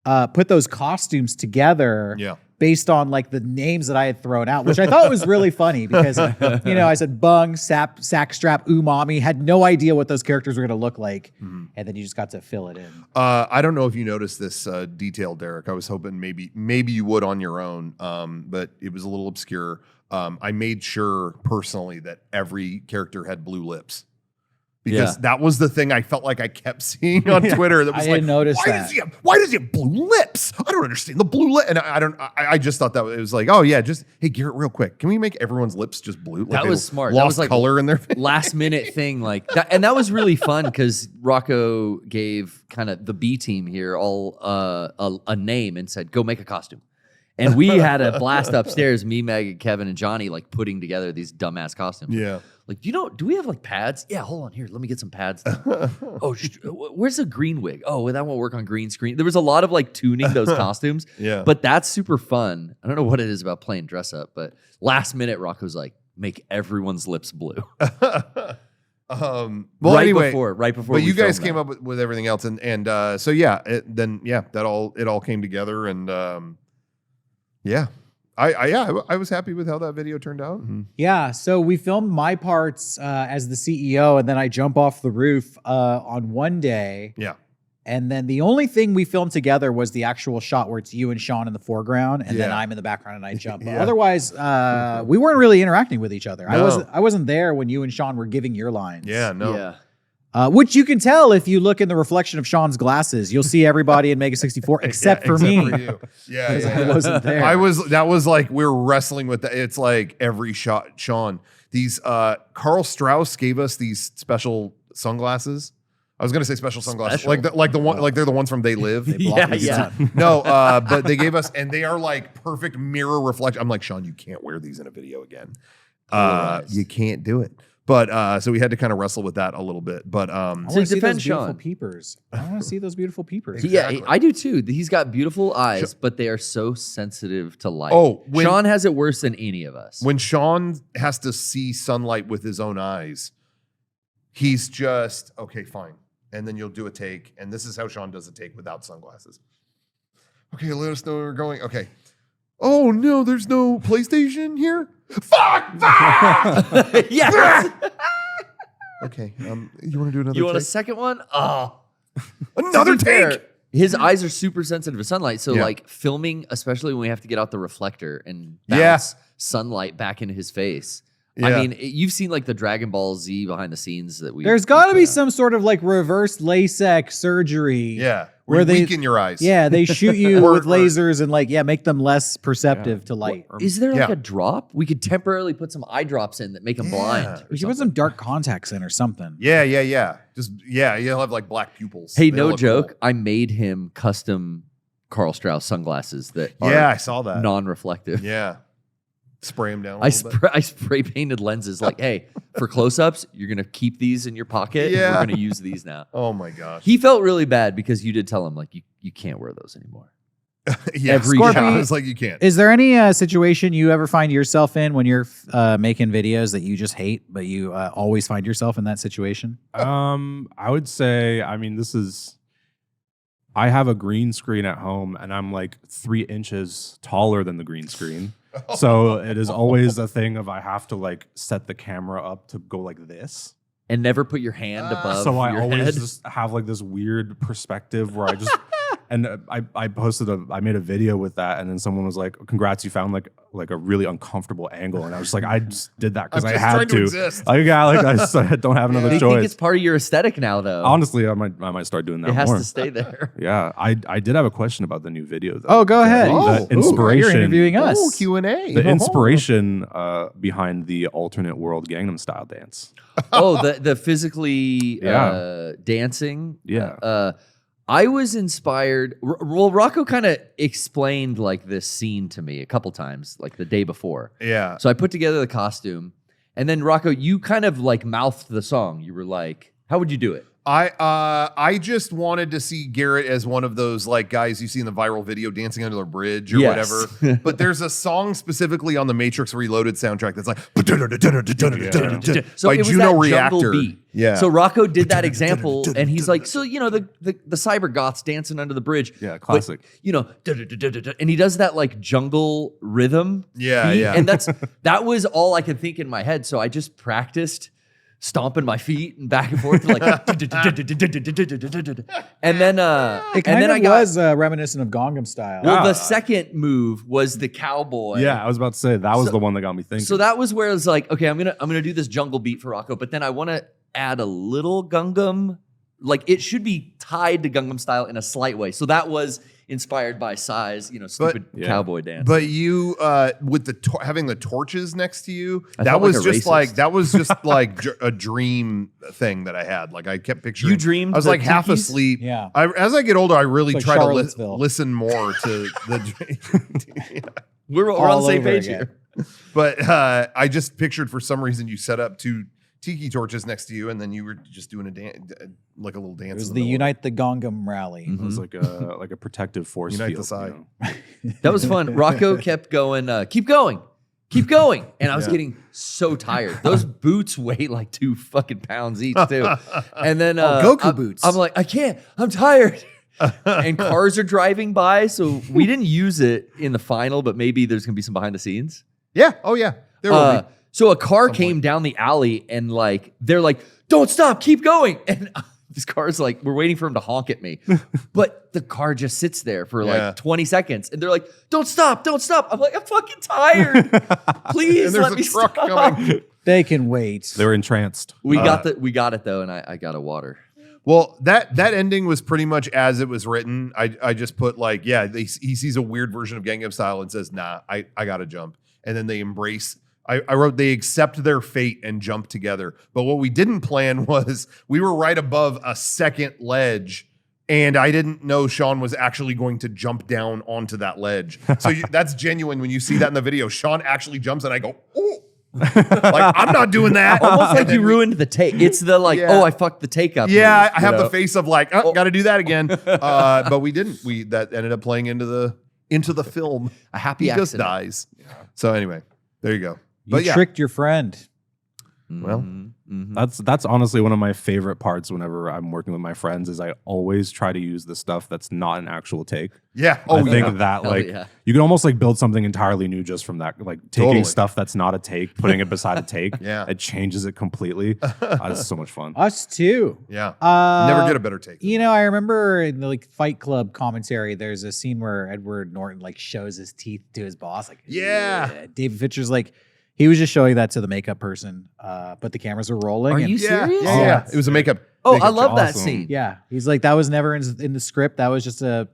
[SPEAKER 1] put those costumes together based on like the names that I had thrown out, which I thought was really funny because, you know, I said Bung, Sack Strap, Umami, had no idea what those characters were going to look like. And then you just got to fill it in.
[SPEAKER 2] I don't know if you noticed this detail, Derek. I was hoping maybe you would on your own, but it was a little obscure. I made sure personally that every character had blue lips. Because that was the thing I felt like I kept seeing on Twitter. That was
[SPEAKER 1] I didn't notice that.
[SPEAKER 2] Why does he have blue lips? I don't understand the blue lip. And I just thought that it was like, oh yeah, just hey Garrett, real quick, can we make everyone's lips just blue? Like
[SPEAKER 4] that was smart.
[SPEAKER 2] Lost
[SPEAKER 4] That was like
[SPEAKER 2] color in their face.
[SPEAKER 4] Last minute thing like that, and that was really fun because Rocco gave kind of the B team here all a name and said, go make a costume. And we had a blast upstairs, me, Meg, Kevin, and Johnny, like putting together these dumbass costumes.
[SPEAKER 2] Yeah.
[SPEAKER 4] Like, do we have like pads? Yeah, hold on here. Let me get some pads. Oh, where's the green wig? Oh, that won't work on green screen. There was a lot of like tuning those costumes. But that's super fun. I don't know what it is about playing dress up, but last minute, Rocco's like, make everyone's lips blue.
[SPEAKER 2] Well,
[SPEAKER 4] right
[SPEAKER 2] anyway,
[SPEAKER 4] before.
[SPEAKER 2] But you guys came up with everything else, and so that all came together, and I was happy with how that video turned out.
[SPEAKER 1] Yeah, so we filmed my parts as the CEO, and then I jump off the roof on one day.
[SPEAKER 2] Yeah.
[SPEAKER 1] And then the only thing we filmed together was the actual shot where it's you and Sean in the foreground, and then I'm in the background and I jump. Otherwise, we weren't really interacting with each other.
[SPEAKER 2] No.
[SPEAKER 1] I wasn't there when you and Sean were giving your lines.
[SPEAKER 2] Yeah.
[SPEAKER 1] Which you can tell if you look in the reflection of Sean's glasses. You'll see everybody in Mega64 except for me.
[SPEAKER 2] For you.
[SPEAKER 1] I wasn't there.
[SPEAKER 2] That was like we were wrestling with that. It's like every shot, Sean. These Carl Strauss gave us these special sunglasses. I was gonna say special sunglasses, like the one, like they're the ones from They Live. They block me. No, but they gave us, and they are like perfect mirror reflection. I'm like, Sean, you can't wear these in a video again. You can't do it. But so we had to kind of wrestle with that a little bit. But
[SPEAKER 1] I want to see those beautiful peepers. I want to see those beautiful peepers.
[SPEAKER 4] Exactly. Yeah, I do too. He's got beautiful eyes, but they are so sensitive to light. Sean has it worse than any of us.
[SPEAKER 2] When Sean has to see sunlight with his own eyes, he's just, okay, fine. And then you'll do a take. And this is how Sean does a take without sunglasses. Okay, let us know where we're going. Okay. Oh, no, there's no PlayStation here? Fuck!
[SPEAKER 4] Yes!
[SPEAKER 2] Okay, you want to do another take?
[SPEAKER 4] You want a second one? Oh.
[SPEAKER 2] Another take!
[SPEAKER 4] His eyes are super sensitive to sunlight. So, like, filming, especially when we have to get out the reflector and bounce sunlight back into his face. I mean, you've seen like the Dragon Ball Z behind the scenes that we.
[SPEAKER 1] There's got to be some sort of like reverse LASIK surgery.
[SPEAKER 2] Yeah, where they weaken your eyes.
[SPEAKER 1] Yeah, they shoot you with lasers and like make them less perceptive to light.
[SPEAKER 4] Is there like a drop? We could temporarily put some eye drops in that make them blind.
[SPEAKER 1] We should put some dark contacts in or something.
[SPEAKER 2] Yeah. Just you'll have like black pupils.
[SPEAKER 4] Hey, no joke. Cool. I made him custom Carl Strauss sunglasses that are
[SPEAKER 2] I saw that
[SPEAKER 4] non-reflective.
[SPEAKER 2] Yeah. Spray them down.
[SPEAKER 4] I spray painted lenses. Like, hey, for close-ups, you're gonna keep these in your pocket.
[SPEAKER 2] Yeah,
[SPEAKER 4] and we're gonna use these now.
[SPEAKER 2] Oh my gosh.
[SPEAKER 4] He felt really bad because you did tell him like you can't wear those anymore.
[SPEAKER 2] Yeah,
[SPEAKER 4] every
[SPEAKER 1] Scorpy-
[SPEAKER 4] shot.
[SPEAKER 2] it's like you can't.
[SPEAKER 1] Is there any situation you ever find yourself in when you're making videos that you just hate, but you always find yourself in that situation?
[SPEAKER 3] I would say, I have a green screen at home and I'm like 3 inches taller than the green screen. So it is always a thing of I have to like set the camera up to go like this.
[SPEAKER 4] And never put your hand above
[SPEAKER 3] So I
[SPEAKER 4] your
[SPEAKER 3] always
[SPEAKER 4] head.
[SPEAKER 3] just have like this weird perspective where I just and I made a video with that, and then someone was like, "Congrats, you found like a really uncomfortable angle," and I was just like, "I just did that because
[SPEAKER 2] I'm
[SPEAKER 3] I
[SPEAKER 2] just
[SPEAKER 3] had
[SPEAKER 2] trying to
[SPEAKER 3] to."
[SPEAKER 2] exist.
[SPEAKER 3] Like, yeah, like I don't have another
[SPEAKER 4] They
[SPEAKER 3] choice.
[SPEAKER 4] think it's part of your aesthetic now, though.
[SPEAKER 3] Honestly, I might start doing that
[SPEAKER 4] it has
[SPEAKER 3] more.
[SPEAKER 4] to stay there.
[SPEAKER 3] Yeah, I did have a question about the new video though.
[SPEAKER 1] Oh, go ahead.
[SPEAKER 3] The inspiration.
[SPEAKER 1] You're interviewing us.
[SPEAKER 2] Oh, Q&A.
[SPEAKER 3] The inspiration behind the alternate world Gangnam Style dance.
[SPEAKER 4] Oh, the physically
[SPEAKER 3] Yeah.
[SPEAKER 4] dancing.
[SPEAKER 3] Yeah.
[SPEAKER 4] I was inspired. Well, Rocco kind of explained like this scene to me a couple times, like the day before.
[SPEAKER 2] Yeah.
[SPEAKER 4] So I put together the costume, and then Rocco, you kind of like mouthed the song. You were like, "How would you do it?"
[SPEAKER 2] I just wanted to see Garrett as one of those like guys you see in the viral video dancing under a bridge or
[SPEAKER 4] Yes.
[SPEAKER 2] whatever. But there's a song specifically on the Matrix Reloaded soundtrack that's like
[SPEAKER 4] So
[SPEAKER 2] by
[SPEAKER 4] it was
[SPEAKER 2] Juno
[SPEAKER 4] that
[SPEAKER 2] Reactor.
[SPEAKER 4] jungle beat.
[SPEAKER 2] Yeah.
[SPEAKER 4] So Rocco did that example, and he's like, so the cyber goths dancing under the bridge.
[SPEAKER 3] Yeah, classic.
[SPEAKER 4] But, and he does that like jungle rhythm.
[SPEAKER 2] Yeah,
[SPEAKER 4] beat,
[SPEAKER 2] yeah.
[SPEAKER 4] And that was all I could think in my head. So I just practiced stomping my feet and back and forth like, and then
[SPEAKER 1] It
[SPEAKER 4] and then I got.
[SPEAKER 1] was reminiscent of Gangnam Style.
[SPEAKER 4] Well, the second move was the cowboy.
[SPEAKER 3] Yeah, I was about to say that was
[SPEAKER 4] So-
[SPEAKER 3] the one that got me thinking.
[SPEAKER 4] So that was where I was like, okay, I'm gonna do this jungle beat for Rocco, but then I want to add a little Gangnam, like it should be tied to Gangnam Style in a slight way. So that was inspired by Size, stupid
[SPEAKER 3] yeah.
[SPEAKER 4] cowboy dance.
[SPEAKER 2] But you, with the having the torches next to you,
[SPEAKER 4] I
[SPEAKER 2] that
[SPEAKER 4] felt
[SPEAKER 2] was
[SPEAKER 4] like a
[SPEAKER 2] just
[SPEAKER 4] racist.
[SPEAKER 2] like a dream thing that I had. Like I kept picturing.
[SPEAKER 4] You dreamed
[SPEAKER 2] I was
[SPEAKER 4] the
[SPEAKER 2] like half
[SPEAKER 4] Tikis?
[SPEAKER 2] asleep.
[SPEAKER 1] Yeah.
[SPEAKER 2] As I get older, I really
[SPEAKER 1] It's
[SPEAKER 2] try
[SPEAKER 1] like
[SPEAKER 2] to
[SPEAKER 1] Charlottesville.
[SPEAKER 2] listen more to the.
[SPEAKER 4] we're on
[SPEAKER 1] all
[SPEAKER 4] the same
[SPEAKER 1] over
[SPEAKER 4] page
[SPEAKER 1] again.
[SPEAKER 4] here.
[SPEAKER 2] But I just pictured for some reason you set up 2 tiki torches next to you, and then you were just doing a dance, like a little dance.
[SPEAKER 1] It was
[SPEAKER 2] in
[SPEAKER 1] the
[SPEAKER 2] middle.
[SPEAKER 1] Unite the Gangnam rally.
[SPEAKER 3] it was like a protective force
[SPEAKER 2] Unite the
[SPEAKER 3] field.
[SPEAKER 2] side.
[SPEAKER 4] That was fun. Rocco kept going, keep going. And I was getting so tired. Those boots weigh like 2 fucking pounds each too. And then
[SPEAKER 1] Goku boots.
[SPEAKER 4] I'm like, I can't. I'm tired. And cars are driving by, so we didn't use it in the final, but maybe there's gonna be some behind the scenes.
[SPEAKER 2] Yeah. Oh yeah. There will be.
[SPEAKER 4] So a car came down the alley, and like they're like, "Don't stop, keep going!" And this car's like, we're waiting for him to honk at me, but the car just sits there for
[SPEAKER 2] Yeah.
[SPEAKER 4] like 20 seconds, and they're like, "Don't stop, don't stop!" I'm like, "I'm fucking tired. Please
[SPEAKER 2] And there's
[SPEAKER 4] let
[SPEAKER 2] a
[SPEAKER 4] me
[SPEAKER 2] truck
[SPEAKER 4] stop."
[SPEAKER 2] coming.
[SPEAKER 1] They can wait.
[SPEAKER 3] They were entranced.
[SPEAKER 4] We got it though, and I got a water.
[SPEAKER 2] Well, that ending was pretty much as it was written. I just put like, yeah, he sees a weird version of Gangnam Style and says, "Nah, I gotta jump," and then they embrace. I wrote they accept their fate and jump together. But what we didn't plan was we were right above a second ledge, and I didn't know Sean was actually going to jump down onto that ledge. So that's genuine when you see that in the video. Sean actually jumps, and I go, "Oh." Like I'm not doing that.
[SPEAKER 4] Almost like
[SPEAKER 2] And then
[SPEAKER 4] you ruined the take. It's the like,
[SPEAKER 2] Yeah.
[SPEAKER 4] oh, I fucked the take up.
[SPEAKER 2] Yeah,
[SPEAKER 4] move,
[SPEAKER 2] I have
[SPEAKER 4] you know?
[SPEAKER 2] the face of like, oh, got to do that again. But we didn't. That ended up playing into the film.
[SPEAKER 4] A happy
[SPEAKER 2] He just
[SPEAKER 4] accident.
[SPEAKER 2] dies. So anyway, there you go.
[SPEAKER 1] You
[SPEAKER 2] But yeah,
[SPEAKER 1] tricked your friend.
[SPEAKER 2] Well,
[SPEAKER 3] That's honestly one of my favorite parts whenever I'm working with my friends is I always try to use the stuff that's not an actual take.
[SPEAKER 2] yeah.
[SPEAKER 3] I
[SPEAKER 2] Oh,
[SPEAKER 3] think
[SPEAKER 2] yeah.
[SPEAKER 3] that
[SPEAKER 4] Hell
[SPEAKER 3] like
[SPEAKER 4] yeah.
[SPEAKER 3] you can almost like build something entirely new just from that. Like taking
[SPEAKER 2] Totally.
[SPEAKER 3] stuff that's not a take, putting it beside a take.
[SPEAKER 2] Yeah.
[SPEAKER 3] It changes it completely. It's so much fun.
[SPEAKER 1] Us too.
[SPEAKER 2] Yeah.
[SPEAKER 1] Uh,
[SPEAKER 2] Never get a better take.
[SPEAKER 1] You know, I remember in the like Fight Club commentary, there's a scene where Edward Norton like shows his teeth to his boss. Like,
[SPEAKER 2] Yeah.
[SPEAKER 1] David Fincher's like, he was just showing that to the makeup person, but the cameras were rolling.
[SPEAKER 4] Are
[SPEAKER 1] and-
[SPEAKER 4] you
[SPEAKER 2] Yeah.
[SPEAKER 4] serious?
[SPEAKER 2] Yeah. It was a makeup.
[SPEAKER 4] Oh,
[SPEAKER 2] makeup
[SPEAKER 4] I love
[SPEAKER 2] job.
[SPEAKER 4] that
[SPEAKER 3] Awesome.
[SPEAKER 4] scene.
[SPEAKER 1] Yeah, he's like, that was never in the script. That was just the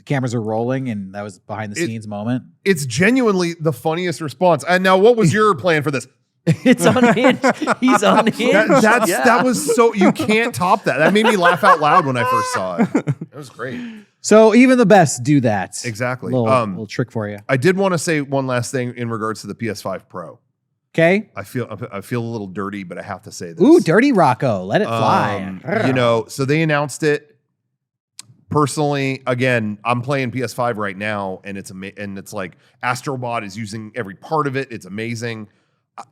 [SPEAKER 1] cameras are rolling, and that was behind the scenes moment.
[SPEAKER 2] It's genuinely the funniest response. And now, what was your plan for this?
[SPEAKER 4] It's unhinged. He's unhinged.
[SPEAKER 2] That was so you can't top that. That made me laugh out loud when I first saw it. It was great.
[SPEAKER 1] So even the best do that.
[SPEAKER 2] Exactly.
[SPEAKER 1] Little trick for you.
[SPEAKER 2] I did want to say one last thing in regards to the PS5 Pro.
[SPEAKER 1] Okay.
[SPEAKER 2] I feel a little dirty, but I have to say this.
[SPEAKER 1] Ooh, dirty Rocco. Let it fly.
[SPEAKER 2] So they announced it Personally, again, I'm playing PS5 right now, and it's like Astrobot is using every part of it. It's amazing.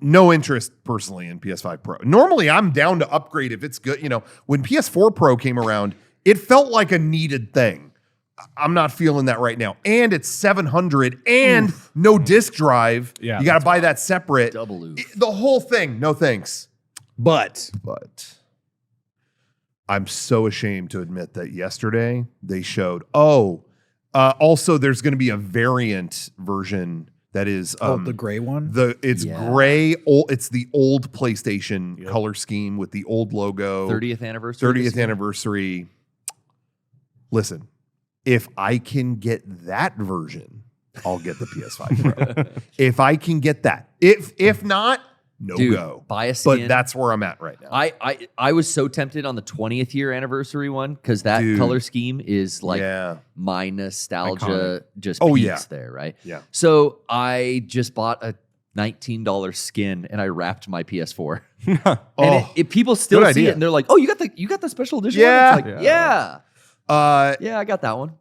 [SPEAKER 2] No interest personally in PS5 Pro. Normally, I'm down to upgrade if it's good. You know, when PS4 Pro came around, it felt like a needed thing. I'm not feeling that right now. And it's $700 and no disk drive.
[SPEAKER 3] Yeah,
[SPEAKER 2] you got to buy that separate.
[SPEAKER 4] Double oof.
[SPEAKER 2] The whole thing. No thanks.
[SPEAKER 1] But
[SPEAKER 2] I'm so ashamed to admit that yesterday they showed, also there's going to be a variant version that is
[SPEAKER 1] the gray one.
[SPEAKER 2] It's gray. It's the old PlayStation color scheme with the old logo.
[SPEAKER 4] 30th anniversary.
[SPEAKER 2] 30th anniversary. Listen, if I can get that version, I'll get the PS5 Pro. If I can get that. If not, no
[SPEAKER 4] Dude,
[SPEAKER 2] go.
[SPEAKER 4] buy a skin.
[SPEAKER 2] But that's where I'm at right now.
[SPEAKER 4] I was so tempted on the 20th year anniversary one because that color scheme is like my nostalgia just peaks there, right?
[SPEAKER 2] Yeah.
[SPEAKER 4] So I just bought a $19 skin and I wrapped my PS4. And people still see it and they're like, "Oh, you got the special edition
[SPEAKER 2] Yeah.
[SPEAKER 4] one?" It's like, yeah, I got that one.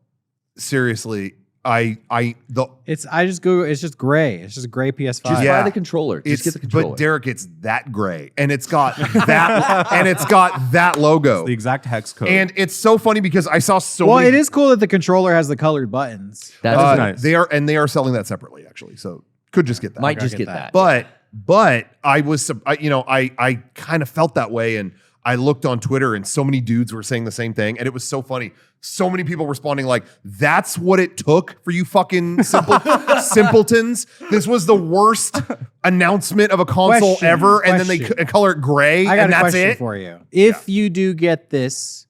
[SPEAKER 2] Seriously,
[SPEAKER 1] It's just gray. It's just a gray PS5.
[SPEAKER 4] Just buy the controller. Just get the controller.
[SPEAKER 2] But Derrick, it's that gray, and it's got that logo,
[SPEAKER 3] It's the exact hex code.
[SPEAKER 2] and it's so funny because I saw so
[SPEAKER 1] Well,
[SPEAKER 2] many.
[SPEAKER 1] it is cool that the controller has the colored buttons.
[SPEAKER 4] That's
[SPEAKER 3] nice.
[SPEAKER 2] They are selling that separately, actually. So could just get that.
[SPEAKER 4] might just
[SPEAKER 1] get
[SPEAKER 4] get that.
[SPEAKER 2] But I was, I kind of felt that way, and I looked on Twitter, and so many dudes were saying the same thing, and it was so funny. So many people responding like, "That's what it took for you fucking simpletons." This was the worst announcement of a console ever, and then they color it gray,
[SPEAKER 1] I got
[SPEAKER 2] and
[SPEAKER 1] a
[SPEAKER 2] that's
[SPEAKER 1] question
[SPEAKER 2] it.
[SPEAKER 1] for you. If you do get this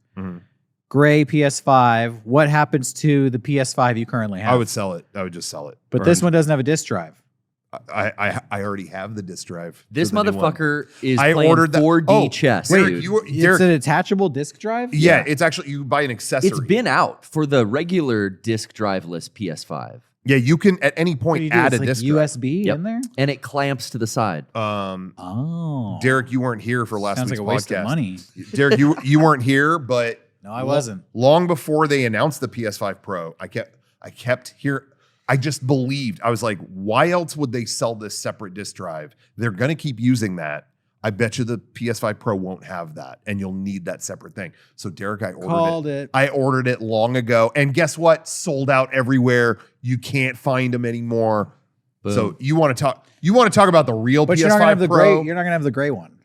[SPEAKER 1] gray PS5, what happens to the PS5 you currently have?
[SPEAKER 2] I would sell it. I would just sell it.
[SPEAKER 1] But this one doesn't have a disc drive.
[SPEAKER 2] I already have the disc drive.
[SPEAKER 4] This
[SPEAKER 2] for the new one.
[SPEAKER 4] motherfucker is
[SPEAKER 2] I
[SPEAKER 4] playing
[SPEAKER 2] ordered that-
[SPEAKER 4] 4D chess.
[SPEAKER 2] Derrick,
[SPEAKER 4] dude.
[SPEAKER 1] It's a detachable disc drive?
[SPEAKER 2] Yeah, it's actually, you buy an accessory.
[SPEAKER 4] It's been out for the regular disc driveless PS5,
[SPEAKER 2] Yeah, you can at any
[SPEAKER 1] What do
[SPEAKER 2] point
[SPEAKER 1] you do?
[SPEAKER 2] add
[SPEAKER 1] It's
[SPEAKER 2] a
[SPEAKER 1] like
[SPEAKER 2] disc drive.
[SPEAKER 1] USB
[SPEAKER 4] Yep.
[SPEAKER 1] in there?
[SPEAKER 4] and it clamps to the side.
[SPEAKER 1] Oh.
[SPEAKER 2] Derrick, you weren't here for last
[SPEAKER 1] Sounds
[SPEAKER 2] week's
[SPEAKER 1] like a waste
[SPEAKER 2] podcast.
[SPEAKER 1] of money.
[SPEAKER 2] Derrick, you weren't here, but
[SPEAKER 1] No, I wasn't.
[SPEAKER 2] Long before they announced the PS5 Pro, I kept hearing. I just believed. I was like, why else would they sell this separate disc drive? They're going to keep using that. I bet you the PS5 Pro won't have that, and you'll need that separate thing. So, Derrick, I ordered it. I ordered it long ago, and guess what? Sold out everywhere. You can't find them anymore.
[SPEAKER 4] Boom.
[SPEAKER 2] So, you want to talk about the real
[SPEAKER 1] But
[SPEAKER 2] PS5
[SPEAKER 1] you're not gonna have the
[SPEAKER 2] Pro?
[SPEAKER 1] gray. You're not gonna have the gray one.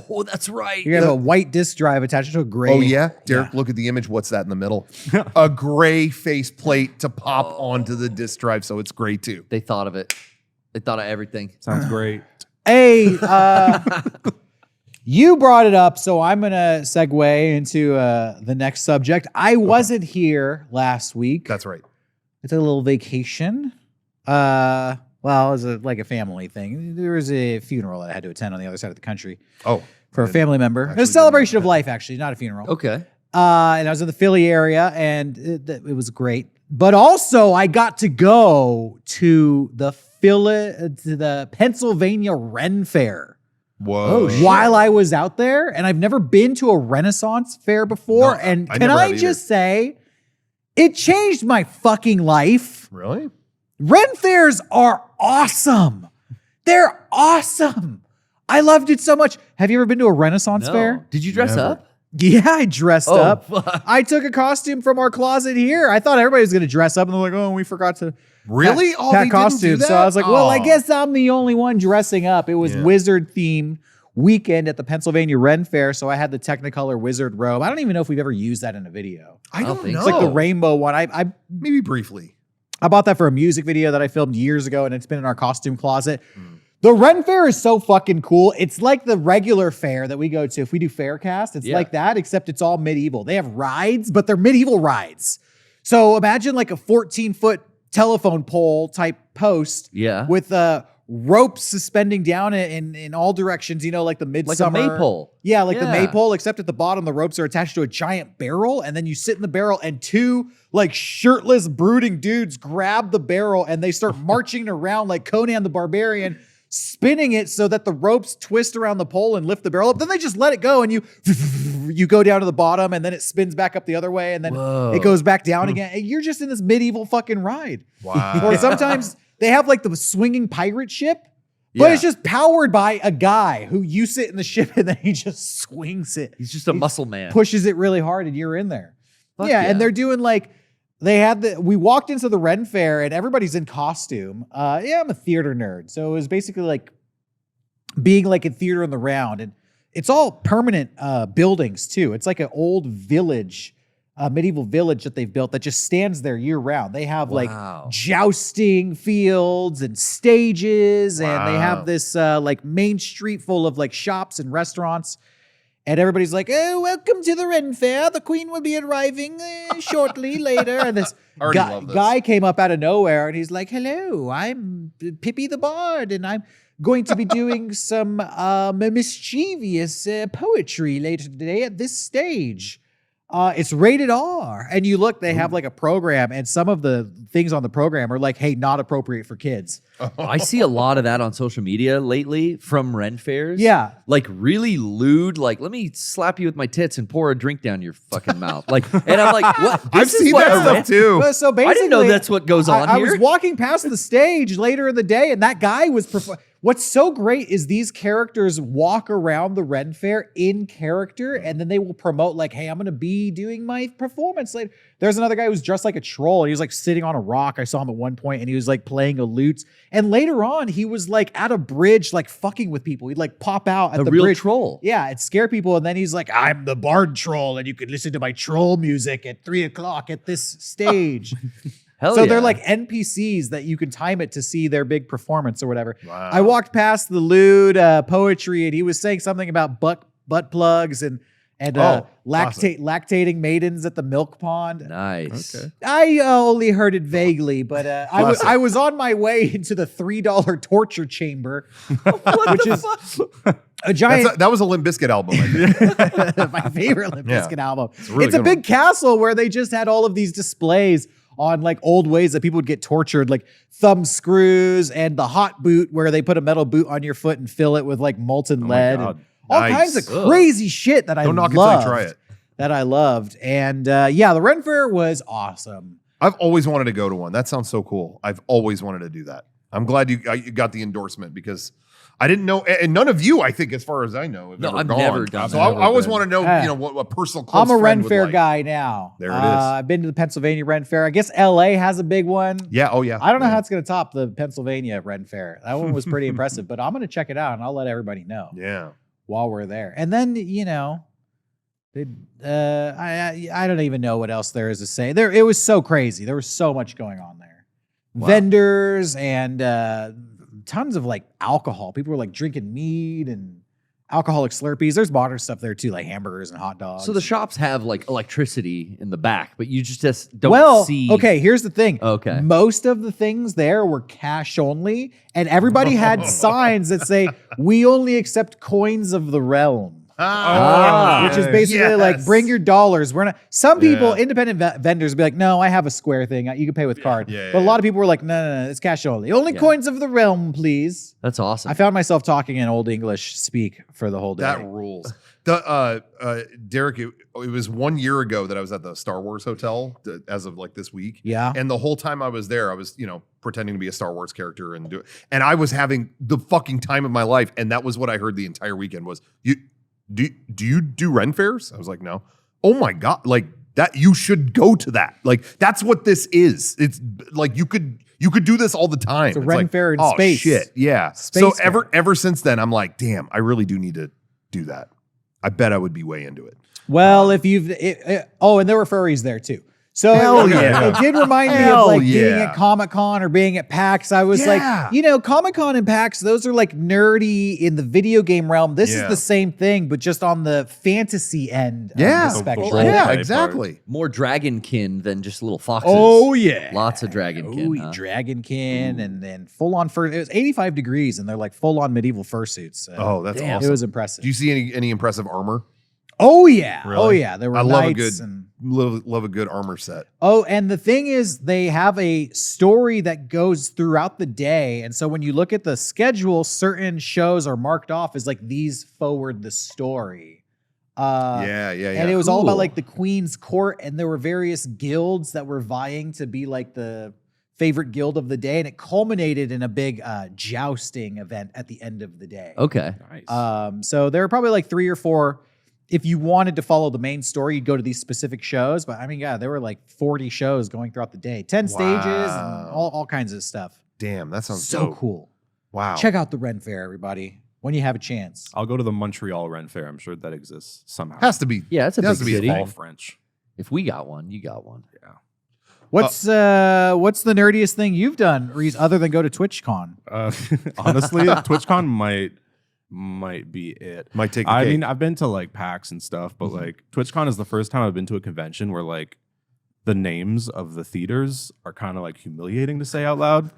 [SPEAKER 4] Oh, that's right.
[SPEAKER 1] You're gonna have a white disc drive attached to a gray.
[SPEAKER 2] Oh yeah, Derrick, look at the image. What's that in the middle? A gray faceplate to pop onto the disc drive, so it's gray too.
[SPEAKER 4] They thought of it. They thought of everything.
[SPEAKER 3] Sounds great.
[SPEAKER 1] Hey, you brought it up, so I'm gonna segue into the next subject. I wasn't here last week.
[SPEAKER 2] That's right.
[SPEAKER 1] I took a little vacation. Well, it was like a family thing. There was a funeral that I had to attend on the other side of the country for a family member. It was a celebration of life, actually, not a funeral.
[SPEAKER 4] Okay.
[SPEAKER 1] And I was in the Philly area, and it was great. But also, I got to go to the Pennsylvania Ren Fair.
[SPEAKER 2] Whoa.
[SPEAKER 1] While I was out there, and I've never been to a Renaissance Fair before.
[SPEAKER 2] No,
[SPEAKER 1] and
[SPEAKER 2] I
[SPEAKER 1] can
[SPEAKER 2] never
[SPEAKER 1] I
[SPEAKER 2] have
[SPEAKER 1] just say, it changed my fucking life.
[SPEAKER 2] Really?
[SPEAKER 1] Ren fairs are awesome. They're awesome. I loved it so much. Have you ever been to a Renaissance Fair?
[SPEAKER 4] Did you dress up?
[SPEAKER 1] Yeah, I dressed up.
[SPEAKER 4] Fuck.
[SPEAKER 1] I took a costume from our closet here. I thought everybody was going to dress up, and they're like, "Oh, we forgot to
[SPEAKER 2] Really?
[SPEAKER 1] pack
[SPEAKER 2] They
[SPEAKER 1] costumes."
[SPEAKER 2] didn't do that?
[SPEAKER 1] So I was like, "Well, I
[SPEAKER 2] Aw.
[SPEAKER 1] guess I'm the only one dressing up." It was wizard themed weekend at the Pennsylvania Ren Fair, so I had the Technicolor wizard robe. I don't even know if we've ever used that in a video.
[SPEAKER 2] I don't
[SPEAKER 4] think
[SPEAKER 2] know.
[SPEAKER 1] It's like the rainbow one. I
[SPEAKER 2] Maybe briefly.
[SPEAKER 1] bought that for a music video that I filmed years ago, and it's been in our costume closet. The Ren Fair is so fucking cool. It's like the regular fair that we go to. If we do Faircast, it's like that, except it's all medieval. They have rides, but they're medieval rides. So imagine like a 14-foot telephone pole type post with ropes suspending down in all directions, like the midsummer.
[SPEAKER 4] Like a maypole.
[SPEAKER 1] Yeah, like the maypole, except at the bottom, the ropes are attached to a giant barrel, and then you sit in the barrel, and two like shirtless, brooding dudes grab the barrel, and they start marching around like Conan the Barbarian, spinning it so that the ropes twist around the pole and lift the barrel up. Then they just let it go and you go down to the bottom and then it spins back up the other way and then it goes back down again. And you're just in this medieval fucking ride.
[SPEAKER 2] Wow.
[SPEAKER 1] Or sometimes they have like the swinging pirate ship, but it's just powered by a guy who you sit in the ship and then he just swings it.
[SPEAKER 4] He's just a muscle man.
[SPEAKER 1] Pushes it really hard and you're in there.
[SPEAKER 4] Fuck
[SPEAKER 1] And they're doing like, we walked into the Ren Fair and everybody's in costume. I'm a theater nerd. So it was basically like being like in theater in the round. And it's all permanent buildings too. It's like an old village, medieval village that they've built that just stands there year round. They have like jousting fields and stages and they have this like main street full of like shops and restaurants. And everybody's like, oh, welcome to the Ren Fair. The queen will be arriving shortly later. And this guy came up out of nowhere and he's like, hello, I'm Pippi the Bard. And I'm going to be doing some mischievous poetry later today at this stage. It's rated R. And you look, they have like a program and some of the things on the program are like, hey, not appropriate for kids.
[SPEAKER 4] I see a lot of that on social media lately from Ren Fairs.
[SPEAKER 1] Yeah.
[SPEAKER 4] Like really lewd, like, let me slap you with my tits and pour a drink down your fucking mouth. Like, and I'm like, what?
[SPEAKER 2] I've seen that stuff too.
[SPEAKER 1] So basically,
[SPEAKER 4] I didn't know that's what goes on
[SPEAKER 1] I
[SPEAKER 4] here.
[SPEAKER 1] was walking past the stage later in the day and that guy was What's so great is these characters walk around the Ren Fair in character and then they will promote like, hey, I'm going to be doing my performance later. There's another guy who was dressed like a troll and he was like sitting on a rock. I saw him at one point and he was like playing a lute. And later on, he was like at a bridge, like fucking with people. He'd like pop out at the
[SPEAKER 4] real
[SPEAKER 1] bridge.
[SPEAKER 4] Troll.
[SPEAKER 1] Yeah, it scare people. And then he's like, I'm the bard troll and you can listen to my troll music at 3:00 at this stage. So they're like NPCs that you can time it to see their big performance or whatever.
[SPEAKER 2] Wow.
[SPEAKER 1] I walked past the lewd poetry and he was saying something about butt plugs and lactating maidens at the milk pond.
[SPEAKER 4] Nice. Okay.
[SPEAKER 1] I only heard it vaguely, but I was on my way into the $3 torture chamber, which is a giant.
[SPEAKER 2] That was a Limp Bizkit album. I think.
[SPEAKER 1] My favorite Limp Bizkit album.
[SPEAKER 2] Really
[SPEAKER 1] It's a big castle where they just had all of these displays on like old ways that people would get tortured, like thumb screws and the hot boot where they put a metal boot on your foot and fill it with like molten lead. And all kinds of crazy shit that I loved.
[SPEAKER 2] Don't knock it till you try it.
[SPEAKER 1] That I loved. And the Ren Fair was awesome.
[SPEAKER 2] I've always wanted to go to one. That sounds so cool. I've always wanted to do that. I'm glad you got the endorsement because I didn't know, and none of you, I think, as far as I know, have ever gone.
[SPEAKER 4] Never done.
[SPEAKER 2] So I always want to know, what a personal close
[SPEAKER 1] I'm a
[SPEAKER 2] friend
[SPEAKER 1] Ren Fair
[SPEAKER 2] like.
[SPEAKER 1] guy now.
[SPEAKER 2] There it is.
[SPEAKER 1] I've been to the Pennsylvania Ren Fair. I guess LA has a big one.
[SPEAKER 2] Yeah. Oh yeah.
[SPEAKER 1] I don't know how it's going to top the Pennsylvania Ren Fair. That one was pretty impressive, but I'm going to check it out and I'll let everybody know.
[SPEAKER 2] Yeah.
[SPEAKER 1] While we're there, and then I don't even know what else there is to say. It was so crazy. There was so much going on there. Wow. Vendors and tons of like alcohol. People were like drinking mead and alcoholic Slurpees. There's modern stuff there too, like hamburgers and hot dogs.
[SPEAKER 4] So the shops have like electricity in the back, but you just don't see.
[SPEAKER 1] Okay, here's the thing.
[SPEAKER 4] Okay.
[SPEAKER 1] Most of the things there were cash only, and everybody had signs that say, we only accept coins of the realm. Which is basically like, bring your dollars. We're not. Some people, independent vendors, be like, no, I have a Square thing. You can pay with card. But a lot of people were like, no, it's cash only. Only coins of the realm, please.
[SPEAKER 4] That's awesome.
[SPEAKER 1] I found myself talking in Old English speak for the whole day.
[SPEAKER 2] That rules. Derrick, it was 1 year ago that I was at the Star Wars hotel as of like this week. Yeah. And the whole time I was there, I was, pretending to be a Star Wars character and I was having the fucking time of my life. And that was what I heard the entire weekend was, Do you do Ren Fairs? I was like, no. Oh my God. Like that, you should go to that. Like that's what this is. It's like you could do this all the time.
[SPEAKER 1] It's a Ren Fair in space.
[SPEAKER 2] Shit. Yeah.
[SPEAKER 1] Space
[SPEAKER 2] so ever since then, I'm like, damn, I really do need to do that. I bet I would be way into it.
[SPEAKER 1] Well, if you've and there were furries there too. So it did remind me of like being at Comic-Con or being at PAX. I was like, Comic-Con and PAX, those are like nerdy in the video game realm. This is the same thing, but just on the fantasy end of the spectrum.
[SPEAKER 2] Yeah, exactly.
[SPEAKER 4] More dragonkin than just little foxes.
[SPEAKER 1] Oh, yeah.
[SPEAKER 4] Lots of dragonkin.
[SPEAKER 1] Dragonkin and then full-on fur. It was 85 degrees and they're like full-on medieval fursuits.
[SPEAKER 2] That's awesome.
[SPEAKER 1] It was impressive.
[SPEAKER 2] Do you see any impressive armor?
[SPEAKER 1] Oh yeah,
[SPEAKER 2] Really?
[SPEAKER 1] oh yeah. There were
[SPEAKER 2] I love a
[SPEAKER 1] knights
[SPEAKER 2] good-
[SPEAKER 1] and
[SPEAKER 2] love a good armor set.
[SPEAKER 1] oh, and the thing is, they have a story that goes throughout the day, and so when you look at the schedule, certain shows are marked off as like these forward the story.
[SPEAKER 2] Yeah.
[SPEAKER 1] And it was all about
[SPEAKER 4] Cool.
[SPEAKER 1] like the Queen's Court, and there were various guilds that were vying to be like the favorite guild of the day, and it culminated in a big jousting event at the end of the day.
[SPEAKER 4] Okay.
[SPEAKER 3] Nice.
[SPEAKER 1] So there were probably like 3 or 4. If you wanted to follow the main story, you'd go to these specific shows. But I mean, yeah, there were like 40 shows going throughout the day, 10 stages, and
[SPEAKER 2] Wow.
[SPEAKER 1] all kinds of stuff.
[SPEAKER 2] Damn, that sounds
[SPEAKER 1] So
[SPEAKER 2] dope.
[SPEAKER 1] cool.
[SPEAKER 2] Wow.
[SPEAKER 1] Check out the Ren Fair, everybody, when you have a chance.
[SPEAKER 3] I'll go to the Montreal Ren Fair. I'm sure that exists somehow.
[SPEAKER 2] Has to be.
[SPEAKER 4] Yeah, it's a
[SPEAKER 2] It has
[SPEAKER 4] big
[SPEAKER 2] to be
[SPEAKER 4] city.
[SPEAKER 3] all French.
[SPEAKER 4] If we got one, you got one.
[SPEAKER 3] Yeah.
[SPEAKER 1] What's the nerdiest thing you've done, Reese, other than go to TwitchCon?
[SPEAKER 3] Honestly, TwitchCon might be it.
[SPEAKER 2] Might take. The
[SPEAKER 3] I
[SPEAKER 2] cake.
[SPEAKER 3] mean, I've been to like PAX and stuff, but like TwitchCon is the first time I've been to a convention where like the names of the theaters are kind of like humiliating to say out loud.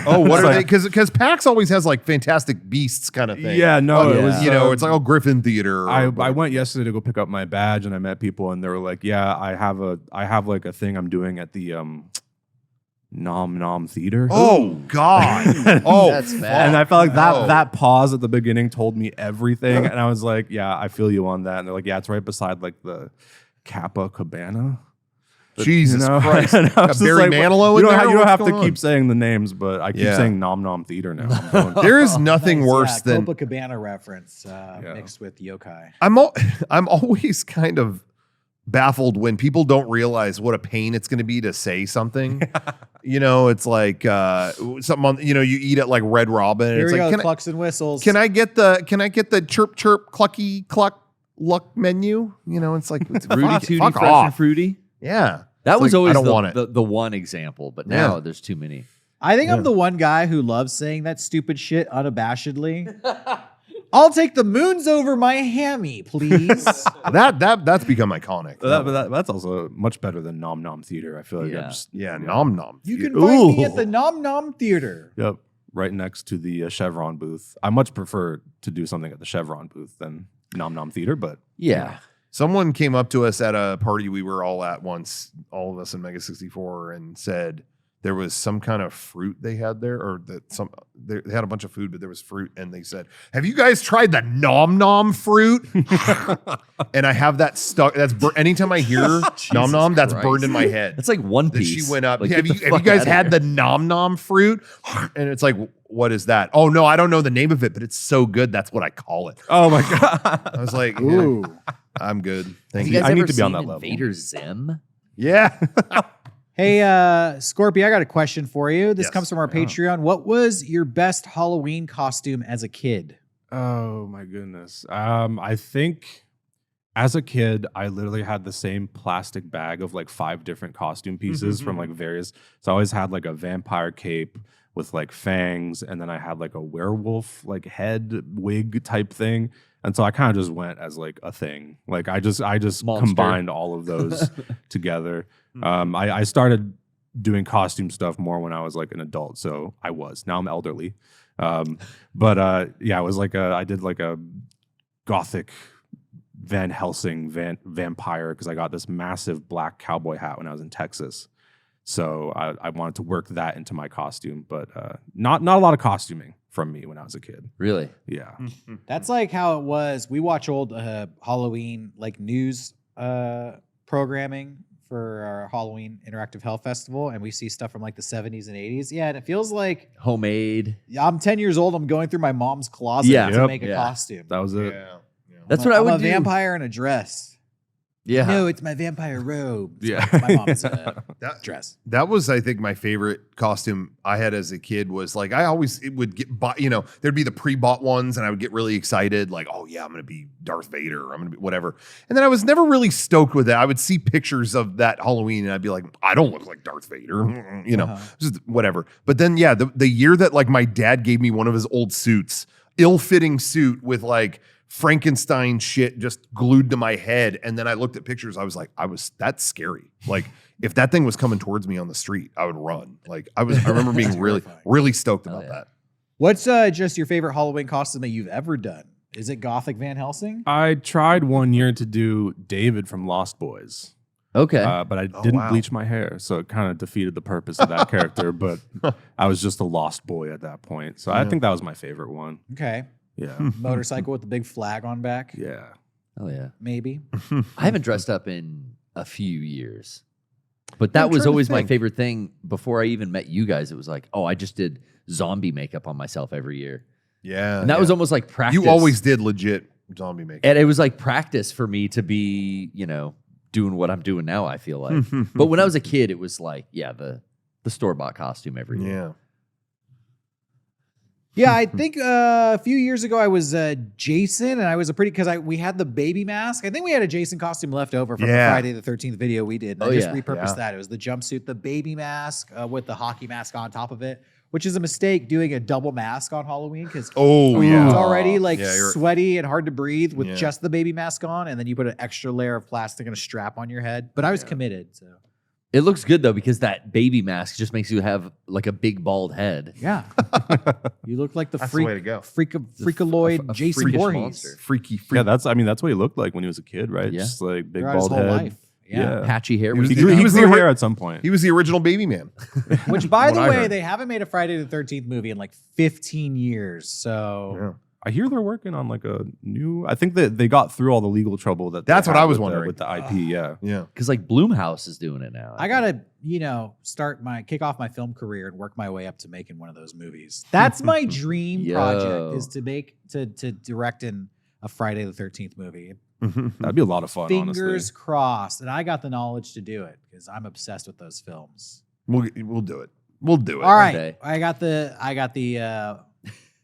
[SPEAKER 2] oh, what
[SPEAKER 3] It's
[SPEAKER 2] are they?
[SPEAKER 3] like-
[SPEAKER 2] Because PAX always has like Fantastic Beasts kind of thing.
[SPEAKER 3] Yeah, no,
[SPEAKER 2] Like,
[SPEAKER 3] it was.
[SPEAKER 2] You know, it's like Griffin Theater. or
[SPEAKER 3] I
[SPEAKER 2] whatever.
[SPEAKER 3] went yesterday to go pick up my badge, and I met people, and they were like, "Yeah, I have like a thing I'm doing at the Nom Nom Theater."
[SPEAKER 2] Oh God. Oh,
[SPEAKER 4] That's
[SPEAKER 2] fuck.
[SPEAKER 4] bad.
[SPEAKER 3] And I felt like
[SPEAKER 2] No.
[SPEAKER 3] that pause at the beginning told me everything, and I was like, "Yeah, I feel you on that." And they're like, "Yeah, it's right beside like the Kappa Cabana."
[SPEAKER 2] Jesus
[SPEAKER 3] You know?
[SPEAKER 2] Christ.
[SPEAKER 3] And I
[SPEAKER 2] Got
[SPEAKER 3] was just
[SPEAKER 2] Barry
[SPEAKER 3] like,
[SPEAKER 2] Manilow
[SPEAKER 3] you
[SPEAKER 2] in
[SPEAKER 3] don't,
[SPEAKER 2] there?
[SPEAKER 3] you don't
[SPEAKER 2] What's
[SPEAKER 3] have to
[SPEAKER 2] going
[SPEAKER 3] keep
[SPEAKER 2] on?
[SPEAKER 3] saying the names, but I keep
[SPEAKER 2] Yeah.
[SPEAKER 3] saying Nom Nom Theater now. I'm going,
[SPEAKER 2] There is nothing
[SPEAKER 1] Nice,
[SPEAKER 2] worse
[SPEAKER 1] yeah,
[SPEAKER 2] than
[SPEAKER 1] Copacabana reference mixed with yokai.
[SPEAKER 2] I'm always kind of baffled when people don't realize what a pain it's going to be to say something. You know, it's like something on, you know, you eat at like Red Robin. And
[SPEAKER 1] Here
[SPEAKER 2] it's
[SPEAKER 1] we
[SPEAKER 2] like,
[SPEAKER 1] go, clucks and whistles.
[SPEAKER 2] can I get the chirp chirp clucky cluck luck menu? You know, it's like it's
[SPEAKER 4] Rudy
[SPEAKER 2] fuck,
[SPEAKER 4] Tooty,
[SPEAKER 2] fuck
[SPEAKER 4] Fresh and
[SPEAKER 2] off.
[SPEAKER 4] Fruity.
[SPEAKER 2] Yeah,
[SPEAKER 4] That
[SPEAKER 2] It's
[SPEAKER 4] was
[SPEAKER 2] like,
[SPEAKER 4] always
[SPEAKER 2] I don't want it.
[SPEAKER 4] the one example, but now
[SPEAKER 2] Yeah.
[SPEAKER 4] there's too many.
[SPEAKER 1] I think
[SPEAKER 2] Yeah.
[SPEAKER 1] I'm the one guy who loves saying that stupid shit unabashedly. I'll take the moons over my hammy, please.
[SPEAKER 2] That's become iconic.
[SPEAKER 3] that's also much better than Nom Nom Theater. I feel like
[SPEAKER 4] Yeah.
[SPEAKER 3] I'm just
[SPEAKER 2] Yeah, nom nom.
[SPEAKER 1] You can find me at the
[SPEAKER 2] Ooh.
[SPEAKER 1] Nom Nom Theater.
[SPEAKER 3] Yep, right next to the Chevron booth. I much prefer to do something at the Chevron booth than Nom Nom Theater, but
[SPEAKER 4] Yeah.
[SPEAKER 2] Someone came up to us at a party we were all at once, all of us in Mega64, and said there was some kind of fruit they had there, or that they had a bunch of food, but there was fruit, and they said, "Have you guys tried the nom nom fruit?" And I have that stuck. Anytime I hear nom nom, that's
[SPEAKER 4] Christ.
[SPEAKER 2] burned in my head.
[SPEAKER 4] It's like One
[SPEAKER 2] That
[SPEAKER 4] Piece.
[SPEAKER 2] she went up.
[SPEAKER 4] Like,
[SPEAKER 2] have
[SPEAKER 4] get
[SPEAKER 2] you
[SPEAKER 4] the
[SPEAKER 2] have you
[SPEAKER 4] fuck
[SPEAKER 2] guys
[SPEAKER 4] outta
[SPEAKER 2] had
[SPEAKER 4] here.
[SPEAKER 2] the nom nom fruit? And it's like, what is that? Oh no, I don't know the name of it, but it's so good. That's what I call it.
[SPEAKER 3] oh my god,
[SPEAKER 2] I was like,
[SPEAKER 1] Ooh.
[SPEAKER 2] I'm good.
[SPEAKER 4] Have
[SPEAKER 2] Thank
[SPEAKER 4] you
[SPEAKER 2] you.
[SPEAKER 4] guys
[SPEAKER 3] I need
[SPEAKER 4] ever
[SPEAKER 3] to be on
[SPEAKER 4] seen
[SPEAKER 3] that level.
[SPEAKER 4] Invader Zim?
[SPEAKER 2] Yeah.
[SPEAKER 1] Hey, Scorpy, I got a question for you. This
[SPEAKER 2] Yes.
[SPEAKER 1] comes from our Patreon. What was your best Halloween costume as a kid?
[SPEAKER 3] oh my goodness. I think as a kid, I literally had the same plastic bag of like 5 different costume pieces from like various. So I always had like a vampire cape with like fangs, and then I had like a werewolf like head wig type thing. And so I kind of just went as like a thing. Like I just
[SPEAKER 4] Monster.
[SPEAKER 3] combined all of those together. I started doing costume stuff more when I was like an adult. So I was. Now I'm elderly. But yeah, it was like I did like a gothic Van Helsing vampire because I got this massive black cowboy hat when I was in Texas. So I wanted to work that into my costume, but not a lot of costuming from me when I was a kid.
[SPEAKER 4] Really?
[SPEAKER 3] Yeah.
[SPEAKER 1] That's like how it was. We watch old Halloween like news programming for our Halloween Interactive Health Festival, and we see stuff from like the 70s and 80s. Yeah, and it feels like
[SPEAKER 4] Homemade.
[SPEAKER 1] I'm 10 years old. I'm going through my mom's closet
[SPEAKER 4] Yeah.
[SPEAKER 1] to
[SPEAKER 3] Yep.
[SPEAKER 1] make a
[SPEAKER 4] Yeah.
[SPEAKER 1] costume.
[SPEAKER 3] That was it.
[SPEAKER 4] That's
[SPEAKER 1] I'm
[SPEAKER 4] what I
[SPEAKER 1] I'm
[SPEAKER 4] would
[SPEAKER 1] a
[SPEAKER 4] do.
[SPEAKER 1] vampire in a dress.
[SPEAKER 4] Yeah.
[SPEAKER 1] No, it's my vampire robe. It's
[SPEAKER 3] Yeah.
[SPEAKER 1] my mom's
[SPEAKER 2] That-
[SPEAKER 1] dress.
[SPEAKER 2] That was, I think, my favorite costume I had as a kid was like, it would get bought, you know, there'd be the pre-bought ones and I would get really excited. Like, oh yeah, I'm going to be Darth Vader. I'm going to be whatever. And then I was never really stoked with it. I would see pictures of that Halloween and I'd be like, I don't look like Darth Vader, you know, just whatever. But then, yeah, the year that like my dad gave me one of his old suits, ill-fitting suit with like Frankenstein shit just glued to my head. And then I looked at pictures. I was like, that's scary. Like if that thing was coming towards me on the street, I would run. Like I remember being really,
[SPEAKER 1] terrifying.
[SPEAKER 2] really stoked
[SPEAKER 4] Hell
[SPEAKER 2] about
[SPEAKER 4] yeah.
[SPEAKER 2] that.
[SPEAKER 1] What's just your favorite Halloween costume that you've ever done? Is it Gothic Van Helsing?
[SPEAKER 3] I tried one year to do David from Lost Boys.
[SPEAKER 4] Okay.
[SPEAKER 3] But I didn't bleach my hair, so it kind of defeated the purpose of that character. But I was just a lost boy at that point. So I think that was my favorite one.
[SPEAKER 1] Okay.
[SPEAKER 3] Yeah.
[SPEAKER 1] Motorcycle with the big flag on back?
[SPEAKER 3] Yeah.
[SPEAKER 4] Oh, yeah.
[SPEAKER 1] Maybe.
[SPEAKER 4] I haven't dressed up in a few years. But that was always my favorite thing. Before I even met you guys, it was like, oh, I just did zombie makeup on myself every year.
[SPEAKER 2] Yeah.
[SPEAKER 4] And that was almost like practice.
[SPEAKER 2] You always did legit zombie makeup.
[SPEAKER 4] And it was like practice for me to be, doing what I'm doing now, I feel like. But when I was a kid, it was like, the store-bought costume every year.
[SPEAKER 2] Yeah.
[SPEAKER 1] Yeah, I think a few years ago I was Jason, and I was we had the baby mask. I think we had a Jason costume left over from the Friday the 13th video we did. And I just repurposed that. It was the jumpsuit, the baby mask with the hockey mask on top of it, which is a mistake doing a double mask on Halloween because it's already sweaty and hard to breathe with just the baby mask on, and then you put an extra layer of plastic and a strap on your head. But I was committed, so.
[SPEAKER 4] It looks good though because that baby mask just makes you have like a big bald head.
[SPEAKER 1] Yeah, you look like the
[SPEAKER 2] That's the way to go.
[SPEAKER 1] freakaloid Jason Voorhees.
[SPEAKER 2] Freaky.
[SPEAKER 3] Yeah, that's what he looked like when he was a kid, right?
[SPEAKER 4] Yeah.
[SPEAKER 3] Just like big
[SPEAKER 1] Throughout
[SPEAKER 3] bald
[SPEAKER 1] his whole
[SPEAKER 3] head.
[SPEAKER 1] life.
[SPEAKER 3] Yeah.
[SPEAKER 4] Patchy hair.
[SPEAKER 3] He grew hair at some point.
[SPEAKER 2] He was the original baby man.
[SPEAKER 1] Which, by the
[SPEAKER 2] What I
[SPEAKER 1] way,
[SPEAKER 2] heard.
[SPEAKER 1] they haven't made a Friday the 13th movie in like 15 years. So
[SPEAKER 3] I hear they're working on like a new. I think that they got through all the legal trouble that.
[SPEAKER 2] That's
[SPEAKER 3] they
[SPEAKER 2] what
[SPEAKER 3] had
[SPEAKER 2] I was
[SPEAKER 3] with
[SPEAKER 2] wondering.
[SPEAKER 3] with the IP. Yeah.
[SPEAKER 2] Yeah.
[SPEAKER 4] Because like Blumhouse is doing it now.
[SPEAKER 1] I gotta, kick off my film career and work my way up to making one of those movies. That's my dream project, is to direct in a Friday the 13th movie.
[SPEAKER 3] That'd be a lot of fun.
[SPEAKER 1] Fingers
[SPEAKER 3] honestly.
[SPEAKER 1] crossed. And I got the knowledge to do it because I'm obsessed with those films.
[SPEAKER 2] We'll do it. We'll do it.
[SPEAKER 1] All right.
[SPEAKER 4] day.
[SPEAKER 1] I got the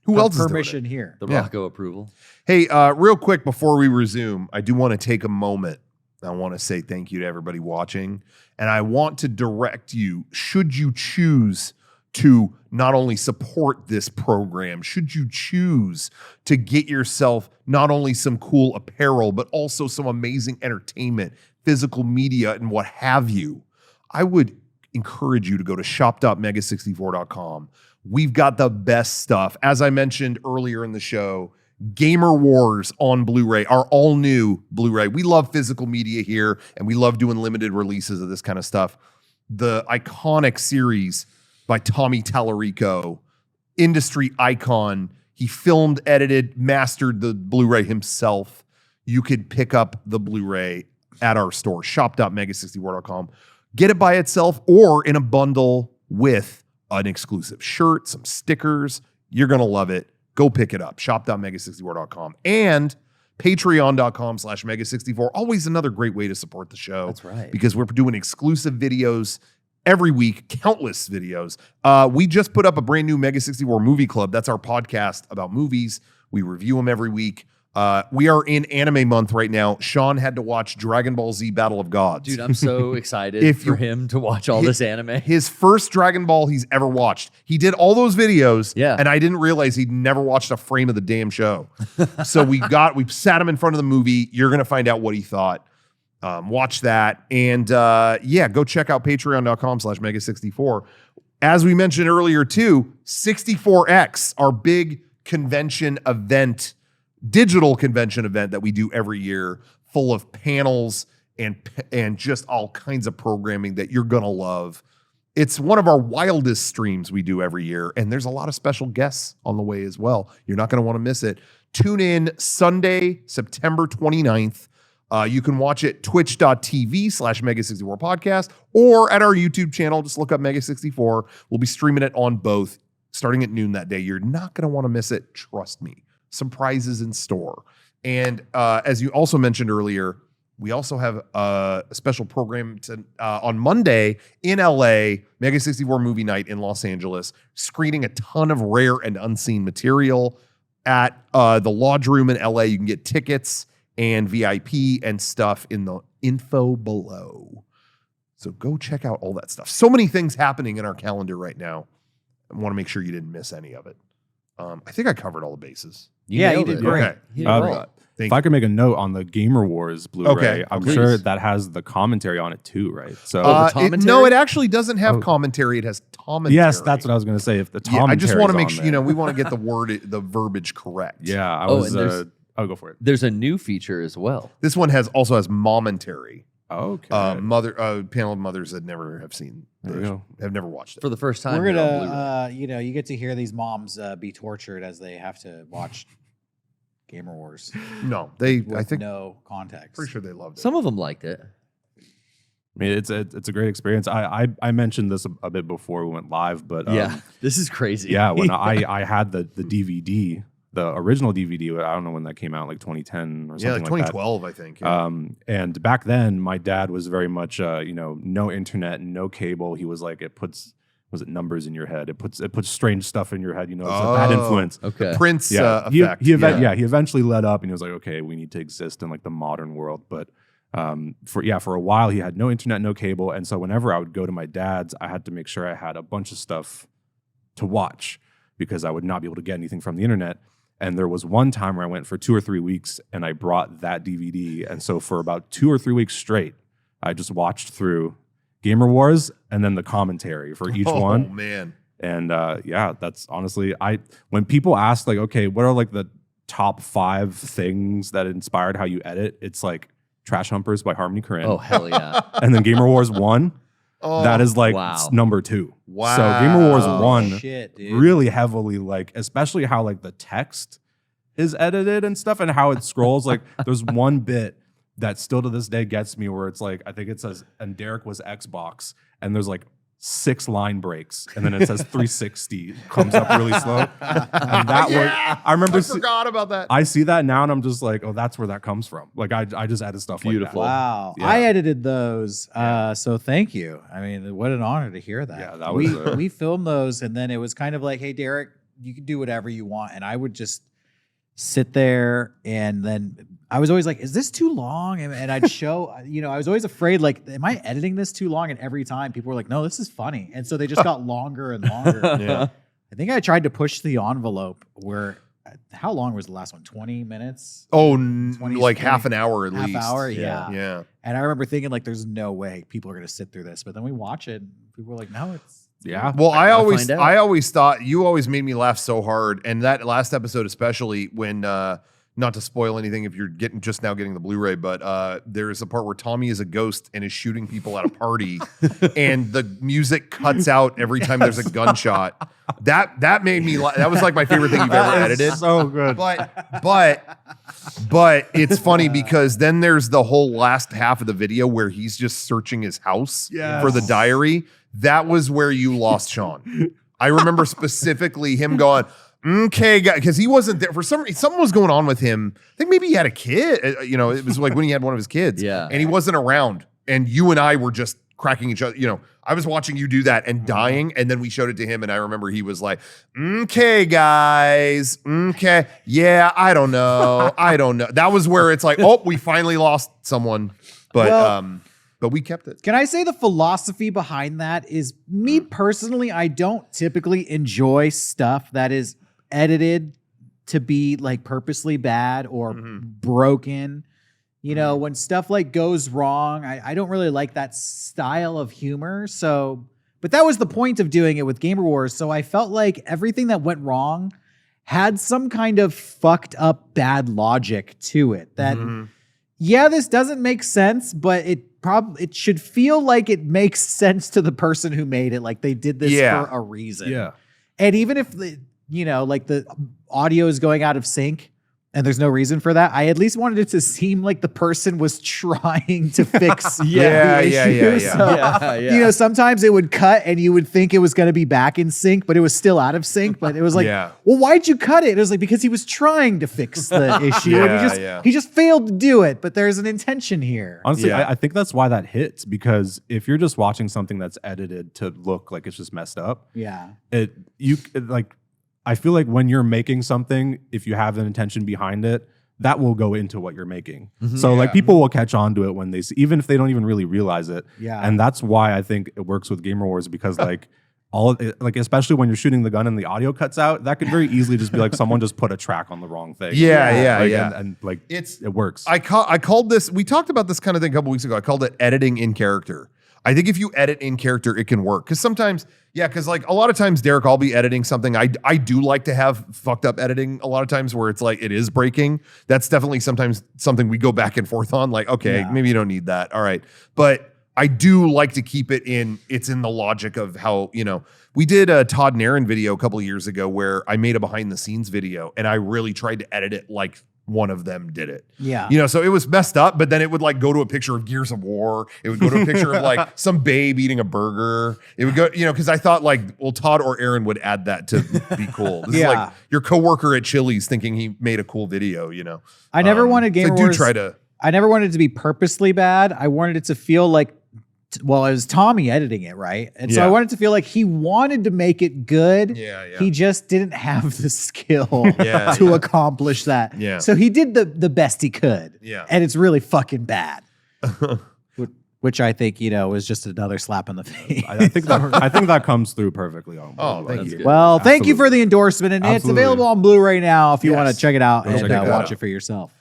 [SPEAKER 2] Who else is doing
[SPEAKER 1] permission
[SPEAKER 2] it?
[SPEAKER 1] here.
[SPEAKER 4] The Rocco approval.
[SPEAKER 2] Hey, real quick before we resume, I do want to take a moment. I want to say thank you to everybody watching. And I want to direct you, should you choose to not only support this program, should you choose to get yourself not only some cool apparel, but also some amazing entertainment, physical media, and what have you, I would encourage you to go to shop.mega64.com. We've got the best stuff. As I mentioned earlier in the show, Gamer Wars on Blu-ray, our all-new Blu-ray. We love physical media here, and we love doing limited releases of this kind of stuff. The iconic series by Tommy Tallarico, industry icon. He filmed, edited, mastered the Blu-ray himself. You could pick up the Blu-ray at our store, shop.mega64.com. Get it by itself or in a bundle with an exclusive shirt, some stickers. You're going to love it. Go pick it up. Shop.mega64.com and patreon.com/mega64. Always another great way to support the show.
[SPEAKER 4] That's right.
[SPEAKER 2] Because we're doing exclusive videos every week, countless videos. We just put up a brand new Mega 64 Movie Club. That's our podcast about movies. We review them every week. We are in anime month right now. Sean had to watch Dragon Ball Z Battle of Gods.
[SPEAKER 4] Dude, I'm so excited for him to watch all this anime.
[SPEAKER 2] His first Dragon Ball he's ever watched. He did all those videos,
[SPEAKER 4] Yeah.
[SPEAKER 2] and I didn't realize he'd never watched a frame of the damn show. So we sat him in front of the movie. You're going to find out what he thought. Watch that. And go check out patreon.com/mega64. As we mentioned earlier too, 64X, our big convention event, digital convention event that we do every year, full of panels and just all kinds of programming that you're going to love. It's one of our wildest streams we do every year, and there's a lot of special guests on the way as well. You're not going to want to miss it. Tune in Sunday, September 29th. You can watch it twitch.tv/Mega64 podcast or at our YouTube channel. Just look up Mega64. We'll be streaming it on both starting at noon that day. You're not going to want to miss it. Trust me. Some prizes in store. And as you also mentioned earlier, we also have a special program on Monday in LA, Mega 64 Movie Night in Los Angeles, screening a ton of rare and unseen material at the Lodge Room in LA. You can get tickets and VIP and stuff in the info below. So go check out all that stuff. So many things happening in our calendar right now. I want to make sure you didn't miss any of it. I think I covered all the bases.
[SPEAKER 1] You did great.
[SPEAKER 2] Okay.
[SPEAKER 4] He did well.
[SPEAKER 3] If I could make a note on the Gamer Wars Blu-ray,
[SPEAKER 2] Okay,
[SPEAKER 3] I'm
[SPEAKER 2] please.
[SPEAKER 3] sure that has the commentary on it too, right? So
[SPEAKER 2] no, it actually doesn't have commentary. It has commentary.
[SPEAKER 3] yes, that's what I was going to say. If the commentary,
[SPEAKER 2] I just want to make sure, we want to get the verbiage correct.
[SPEAKER 3] Yeah, I
[SPEAKER 4] Oh,
[SPEAKER 3] was.
[SPEAKER 4] and
[SPEAKER 3] I'll go for it.
[SPEAKER 4] There's a new feature as well.
[SPEAKER 2] This one also has momentary.
[SPEAKER 3] Okay.
[SPEAKER 2] Panel of mothers that never have seen,
[SPEAKER 3] There we go.
[SPEAKER 2] have never watched it.
[SPEAKER 4] For the first time.
[SPEAKER 1] We're
[SPEAKER 4] here on
[SPEAKER 1] gonna,
[SPEAKER 4] Blu-ray.
[SPEAKER 1] you get to hear these moms be tortured as they have to watch Gamer Wars.
[SPEAKER 2] No, I think
[SPEAKER 1] no context.
[SPEAKER 2] pretty sure they loved it.
[SPEAKER 4] Some of them liked it.
[SPEAKER 3] I mean, it's a great experience. I mentioned this a bit before we went live, but
[SPEAKER 4] This is crazy.
[SPEAKER 3] yeah, when I had the DVD, the original DVD, I don't know when that came out, like 2010 or something
[SPEAKER 2] like 2012, I think. Yeah.
[SPEAKER 3] And back then, my dad was very much, no internet, no cable. He was like, was it numbers in your head? It puts strange stuff in your head. It's a bad influence.
[SPEAKER 4] Okay.
[SPEAKER 2] Prince
[SPEAKER 3] Yeah,
[SPEAKER 2] effect.
[SPEAKER 3] he eventually let up, and he was like, okay, we need to exist in like the modern world. But for a while, he had no internet, no cable, and so whenever I would go to my dad's, I had to make sure I had a bunch of stuff to watch because I would not be able to get anything from the internet. And there was one time where I went for 2 or 3 weeks and I brought that DVD. And so for about 2 or 3 weeks straight, I just watched through Gamer Wars and then the commentary for each one.
[SPEAKER 2] Oh, man.
[SPEAKER 3] And that's honestly, when people ask like, okay, what are like the top 5 things that inspired how you edit? It's like Trash Humpers by Harmony Korine.
[SPEAKER 4] Oh, hell yeah.
[SPEAKER 3] And then Gamer Wars 1.
[SPEAKER 2] Oh,
[SPEAKER 3] that is like
[SPEAKER 4] wow.
[SPEAKER 3] number 2.
[SPEAKER 2] Wow.
[SPEAKER 3] So Gamer Wars 1
[SPEAKER 1] Shit, dude.
[SPEAKER 3] really heavily, like, especially how like the text is edited and stuff and how it scrolls. Like there's one bit that still to this day gets me where it's like, I think it says, and Derrick was Xbox, and there's like 6 line breaks, and then it says 360 comes up really slow. And that was, I remember
[SPEAKER 2] I forgot about that.
[SPEAKER 3] I see that now and I'm just like, oh, that's where that comes from. Like I just added stuff
[SPEAKER 4] Beautiful.
[SPEAKER 3] like that.
[SPEAKER 1] Wow.
[SPEAKER 3] Yeah.
[SPEAKER 1] I edited those. So thank you. I mean, what an honor to hear that.
[SPEAKER 3] Yeah, that was
[SPEAKER 1] we filmed those, and then it was kind of like, hey, Derrick, you can do whatever you want. And I would just sit there, and then I was always like, is this too long? And I'd show, I was always afraid, like, am I editing this too long? And every time people were like, no, this is funny. And so they just got longer and longer.
[SPEAKER 2] Yeah.
[SPEAKER 1] I think I tried to push the envelope where, how long was the last one? 20 minutes?
[SPEAKER 2] Oh,
[SPEAKER 1] 20,
[SPEAKER 2] like half an hour at
[SPEAKER 1] half
[SPEAKER 2] least.
[SPEAKER 1] hour?
[SPEAKER 2] Yeah. Yeah.
[SPEAKER 1] And I remember thinking, like, there's no way people are going to sit through this. But then we watch it, and people were like, no, it's.
[SPEAKER 3] Yeah.
[SPEAKER 2] Well, I
[SPEAKER 4] find out.
[SPEAKER 2] always thought you always made me laugh so hard, and that last episode especially when not to spoil anything if you're just now getting the Blu-ray, but there is a part where Tommy is a ghost and is shooting people at a party, and the music cuts out every time there's a gunshot. That made me that was like my favorite thing you've ever edited.
[SPEAKER 3] So good.
[SPEAKER 2] But it's funny because then there's the whole last half of the video where he's just searching his house for the diary. That was where you lost Sean. I remember specifically him going, okay, because he wasn't there for something was going on with him. I think maybe he had a kid. It was like when he had one of his kids.
[SPEAKER 4] Yeah.
[SPEAKER 2] And he wasn't around. And you and I were just cracking each other. I was watching you do that and dying. And then we showed it to him. And I remember he was like, okay, guys. Okay. Yeah, I don't know. That was where it's like, oh, we finally lost someone. But we kept it.
[SPEAKER 1] Can I say the philosophy behind that is, me personally, I don't typically enjoy stuff that is edited to be like purposely bad or broken. When stuff like goes wrong, I don't really like that style of humor. So, but that was the point of doing it with Gamer Wars. So I felt like everything that went wrong had some kind of fucked up bad logic to it. That, yeah, this doesn't make sense, but it should feel like it makes sense to the person who made it. Like they did this for a reason.
[SPEAKER 3] Yeah.
[SPEAKER 1] And even if like the audio is going out of sync and there's no reason for that, I at least wanted it to seem like the person was trying to fix the issue. So, sometimes it would cut and you would think it was going to be back in sync, but it was still out of sync. But it was like, well, why'd you cut it? It was like, because he was trying to fix the issue and he just failed to do it. But there's an intention here.
[SPEAKER 3] Honestly, I think that's why that hits, because if you're just watching something that's edited to look like it's just messed up, I feel like when you're making something, if you have an intention behind it, that will go into what you're making. So like people will catch on to it when they see, even if they don't even really realize it.
[SPEAKER 1] Yeah.
[SPEAKER 3] And that's why I think it works with Gamer Wars, because like like especially when you're shooting the gun and the audio cuts out, that could very easily just be like someone just put a track on the wrong thing. And like it works.
[SPEAKER 2] I called this. We talked about this kind of thing a couple weeks ago. I called it editing in character. I think if you edit in character, it can work. Because sometimes, because like a lot of times, Derrick, I'll be editing something. I do like to have fucked up editing a lot of times where it's like it is breaking. That's definitely sometimes something we go back and forth on. Like, okay, maybe you don't need that. All right. But I do like to keep it's in the logic of how, we did a Todd and Aaron video a couple of years ago where I made a behind the scenes video and I really tried to edit it like one of them did it.
[SPEAKER 1] Yeah.
[SPEAKER 2] So it was messed up, but then it would like go to a picture of Gears of War. It would go to a picture of like some babe eating a burger. It would go, because I thought like, well, Todd or Aaron would add that to be cool. This is like your coworker at Chili's thinking he made a cool video,
[SPEAKER 1] I never wanted Gamer Wars. I never wanted it to be purposely bad. I wanted it to feel like, it was Tommy editing it, right? And so I wanted to feel like he wanted to make it good. He just didn't have the skill to accomplish that. So he did the best he could. And it's really fucking bad. Which I think, was just another slap in the face.
[SPEAKER 3] I think that comes through perfectly.
[SPEAKER 2] Thank you.
[SPEAKER 1] Well, thank you for the endorsement. And it's available on Blu-ray now if you want to check it out and watch it for yourself.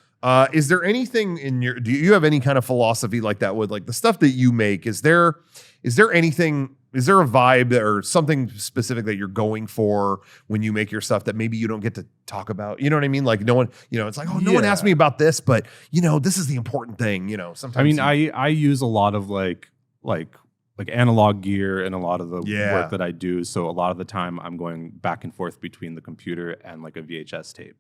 [SPEAKER 2] Is there anything do you have any kind of philosophy like that with like the stuff that you make? Is there anything, is there a vibe or something specific that you're going for when you make your stuff that maybe you don't get to talk about? You know what I mean? Like no one, it's like, oh, no one asked me about this, but this is the important thing, sometimes.
[SPEAKER 3] I mean, I use a lot of like analog gear and a lot of the work that I do. So a lot of the time I'm going back and forth between the computer and like a VHS tape.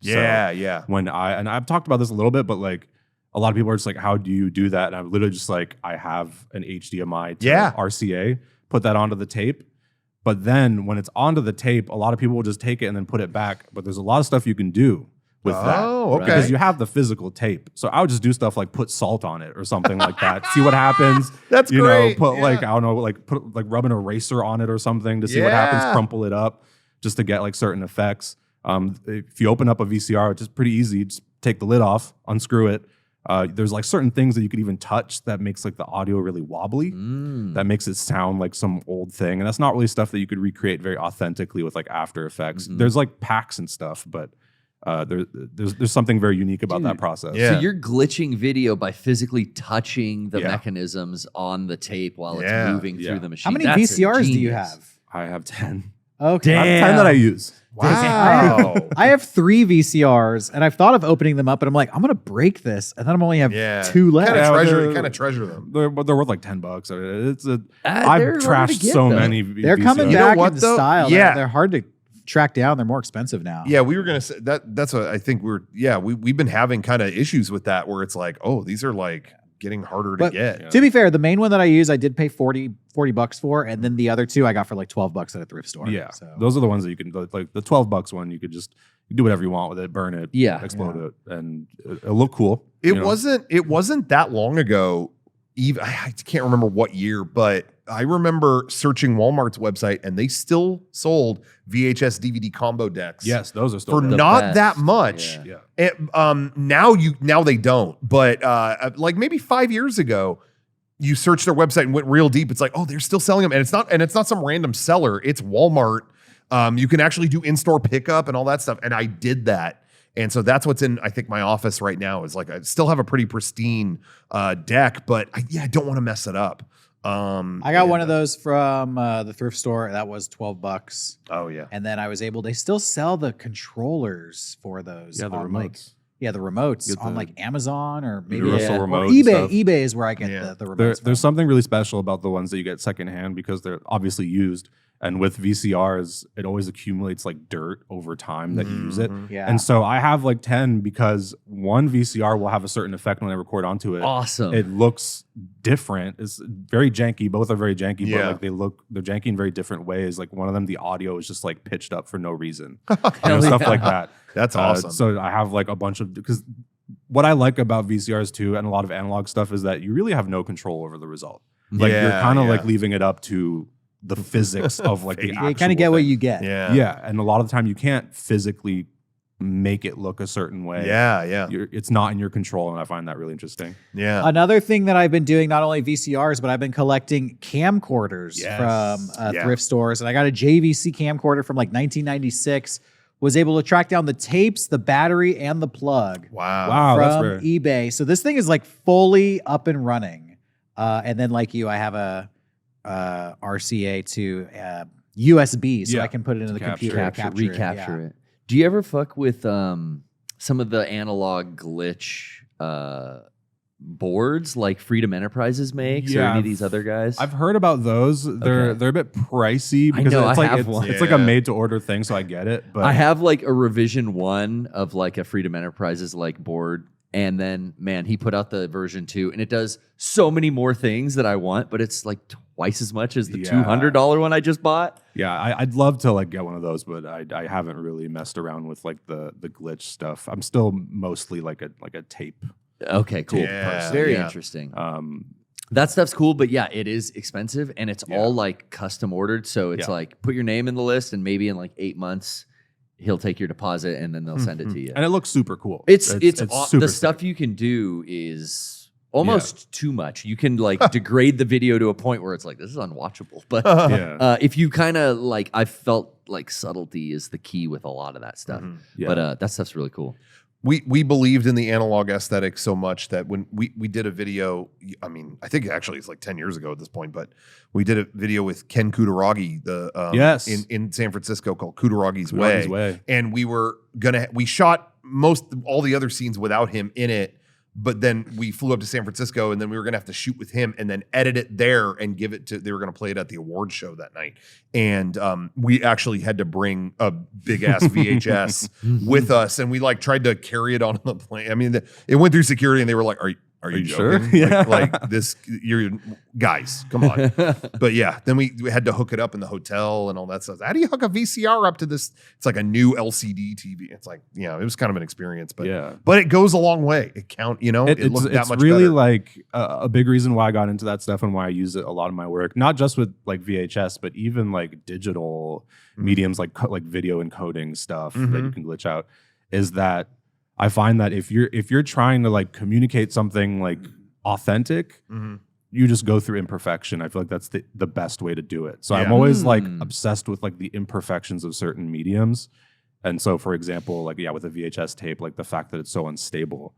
[SPEAKER 3] When and I've talked about this a little bit, but like a lot of people are just like, how do you do that? And I'm literally just like, I have an HDMI to RCA, put that onto the tape. But then when it's onto the tape, a lot of people will just take it and then put it back. But there's a lot of stuff you can do with that.
[SPEAKER 2] Oh, okay.
[SPEAKER 3] Because you have the physical tape. So I would just do stuff like put salt on it or something like that. See what happens.
[SPEAKER 2] That's great.
[SPEAKER 3] Put like, I don't know, like put like rub an eraser on it or something to see what happens, crumple it up just to get like certain effects. If you open up a VCR, it's just pretty easy. Just take the lid off, unscrew it. There's like certain things that you could even touch that makes like the audio really wobbly. That makes it sound like some old thing. And that's not really stuff that you could recreate very authentically with like After Effects. There's like packs and stuff, but there's something very unique about that process.
[SPEAKER 4] So you're glitching video by physically touching the mechanisms on the tape while it's moving through the machine.
[SPEAKER 1] How many VCRs do you have?
[SPEAKER 3] I have 10.
[SPEAKER 1] Okay.
[SPEAKER 3] I have 10 that I use.
[SPEAKER 2] Wow.
[SPEAKER 1] I have 3 VCRs and I've thought of opening them up and I'm like, I'm going to break this. And then I'm only have 2 left.
[SPEAKER 2] Kind of treasure them.
[SPEAKER 3] They're worth like $10. I've trashed so many VCRs.
[SPEAKER 1] They're coming back into style.
[SPEAKER 2] Yeah.
[SPEAKER 1] They're hard to track down. They're more expensive now.
[SPEAKER 2] Yeah, we were gonna say that's what I think we've been having kind of issues with that where it's like, oh, these are like getting harder to get.
[SPEAKER 1] To be fair, the main one that I use, I did pay $40 for, and then the other 2 I got for like $12 at a thrift store.
[SPEAKER 3] Yeah,
[SPEAKER 1] so
[SPEAKER 3] those are the ones that you can like. The $12 one, you could just do whatever you want with it, burn it, explode it, and it'll look cool.
[SPEAKER 2] It wasn't that long ago. Even I can't remember what year, but I remember searching Walmart's website and they still sold VHS DVD combo decks.
[SPEAKER 3] Yes, those are still
[SPEAKER 2] for
[SPEAKER 3] there.
[SPEAKER 2] not that much. Now they don't, but like maybe 5 years ago, you searched their website and went real deep. It's like, oh, they're still selling them, and it's not some random seller. It's Walmart. You can actually do in-store pickup and all that stuff, and I did that. And so that's what's in, I think, my office right now is like, I still have a pretty pristine deck, but I don't want to mess it up.
[SPEAKER 1] I got one of those from the thrift store. That was $12.
[SPEAKER 2] Oh, yeah.
[SPEAKER 1] And then they still sell the controllers for those.
[SPEAKER 3] Yeah, the remotes.
[SPEAKER 1] The remotes on like Amazon or maybe
[SPEAKER 3] Universal remote
[SPEAKER 1] eBay.
[SPEAKER 3] stuff.
[SPEAKER 1] eBay is where I get the remotes.
[SPEAKER 3] There's something really special about the ones that you get secondhand because they're obviously used. And with VCRs, it always accumulates like dirt over time that you use it.
[SPEAKER 1] Yeah.
[SPEAKER 3] And so I have like 10 because one VCR will have a certain effect when I record onto it.
[SPEAKER 4] Awesome.
[SPEAKER 3] It looks different. It's very janky. Both are very janky, but like they're janky in very different ways. Like one of them, the audio is just like pitched up for no reason. Stuff like that.
[SPEAKER 2] That's awesome.
[SPEAKER 3] So I have like a bunch of, because what I like about VCRs too, and a lot of analog stuff, is that you really have no control over the result. Like you're kind of like leaving it up to the physics of like the actual
[SPEAKER 1] you kind of get what you get.
[SPEAKER 3] Yeah. And a lot of the time you can't physically make it look a certain way.
[SPEAKER 2] Yeah.
[SPEAKER 3] It's not in your control, and I find that really interesting.
[SPEAKER 2] Yeah.
[SPEAKER 1] Another thing that I've been doing, not only VCRs, but I've been collecting camcorders
[SPEAKER 3] Yes.
[SPEAKER 1] from thrift stores. And I got a JVC camcorder from like 1996. Was able to track down the tapes, the battery, and the plug
[SPEAKER 2] Wow.
[SPEAKER 3] That's
[SPEAKER 1] from
[SPEAKER 3] rare.
[SPEAKER 1] eBay. So this thing is like fully up and running. And then like you, I have a RCA to USB, so I can put it in the computer and
[SPEAKER 4] recapture
[SPEAKER 1] it.
[SPEAKER 4] it. Do you ever fuck with some of the analog glitch boards like Freedom Enterprises makes or any of these other guys?
[SPEAKER 3] I've heard about those. They're a bit pricey because
[SPEAKER 4] know,
[SPEAKER 3] it's
[SPEAKER 4] I
[SPEAKER 3] like
[SPEAKER 4] have one.
[SPEAKER 3] it's like a made to order thing, so I get it. But
[SPEAKER 4] I have like a revision 1 of like a Freedom Enterprises like board. And then, man, he put out the version 2, and it does so many more things that I want, but it's like twice as much as the $200 one I just bought.
[SPEAKER 3] Yeah, I'd love to like get one of those, but I haven't really messed around with like the glitch stuff. I'm still mostly like a tape.
[SPEAKER 4] Okay, cool.
[SPEAKER 2] Yeah,
[SPEAKER 4] Very
[SPEAKER 2] yeah.
[SPEAKER 4] interesting. That stuff's cool, but yeah, it is expensive, and it's all like custom ordered. So it's like put your name in the list, and maybe in like 8 months, he'll take your deposit, and then they'll send it to you.
[SPEAKER 3] And it looks super cool.
[SPEAKER 4] It's
[SPEAKER 3] super
[SPEAKER 4] the
[SPEAKER 3] sick.
[SPEAKER 4] stuff you can do is almost too much. You can like degrade the video to a point where it's like, this is unwatchable. But if you kind of like, I felt like subtlety is the key with a lot of that stuff. But that stuff's really cool.
[SPEAKER 2] We believed in the analog aesthetic so much that when we did a video, I mean, I think actually it's like 10 years ago at this point, but we did a video with Ken Kutaragi, in San Francisco, called Kutaragi's Way. And we shot all the other scenes without him in it, but then we flew up to San Francisco, and then we were gonna have to shoot with him and then edit it there and give it to, they were gonna play it at the award show that night. And we actually had to bring a big ass VHS with us, and we like tried to carry it on the plane. I mean, it went through security, and they were like, Are you joking?
[SPEAKER 3] Sure?
[SPEAKER 2] Like this, you're guys, come on. But yeah, then we had to hook it up in the hotel and all that stuff. How do you hook a VCR up to this? It's like a new LCD TV. It's like, it was kind of an experience, but it goes a long way. It looks that much
[SPEAKER 3] really
[SPEAKER 2] better.
[SPEAKER 3] Like a big reason why I got into that stuff and why I use it a lot in my work, not just with like VHS, but even like digital mediums like video encoding stuff that you can glitch out, is that I find that if you're trying to like communicate something like authentic, you just go through imperfection. I feel like that's the best way to do it. So I'm always like obsessed with like the imperfections of certain mediums. And so, for example, like with a VHS tape, like the fact that it's so unstable,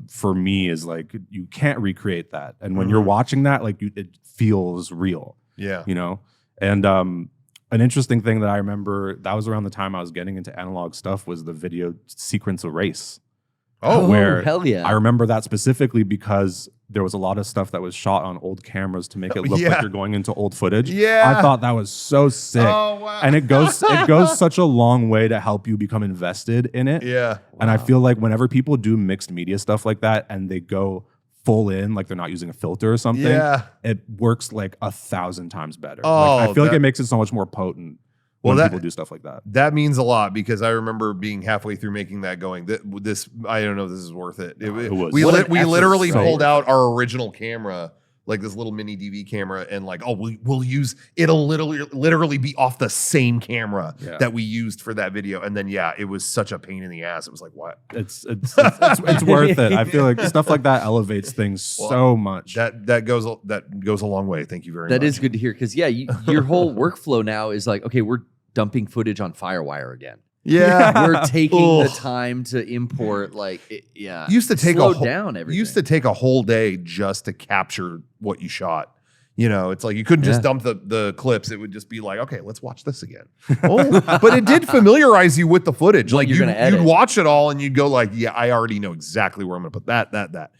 [SPEAKER 3] for me is like you can't recreate that. And when you're watching that, like it feels real. Yeah, and an interesting thing that I remember, that was around the time I was getting into analog stuff, was the video sequence erase. Where
[SPEAKER 4] hell yeah.
[SPEAKER 3] I remember that specifically because there was a lot of stuff that was shot on old cameras to make it look like you're going into old footage.
[SPEAKER 2] Yeah.
[SPEAKER 3] I thought that was so sick.
[SPEAKER 2] Oh, wow.
[SPEAKER 3] And it goes such a long way to help you become invested in it.
[SPEAKER 2] Yeah.
[SPEAKER 3] And I feel like whenever people do mixed media stuff like that and they go full in, like they're not using a filter or something, it works like 1,000 times better. I feel like it makes it so much more potent when people do stuff like that.
[SPEAKER 2] That means a lot, because I remember being halfway through making that going, this I don't know if this is worth it. It was. We literally pulled out our original camera, like this little mini DV camera, and like, we'll use, it'll literally be off the same camera that we used for that video. And then it was such a pain in the ass. It was like, what?
[SPEAKER 3] It's worth it. I feel like stuff like that elevates things so much.
[SPEAKER 2] That goes a long way. Thank you very much.
[SPEAKER 4] That is good to hear, because your whole workflow now is like, okay, we're dumping footage on Firewire again.
[SPEAKER 2] Yeah,
[SPEAKER 4] we're taking the time to import.
[SPEAKER 2] Used to take
[SPEAKER 4] down everything.
[SPEAKER 2] Used to take a whole day just to capture what you shot. It's like you couldn't just dump the clips. It would just be like, okay, let's watch this again. But it did familiarize you with the footage. Like you'd watch it all and you'd go like, I already know exactly where I'm going to put that.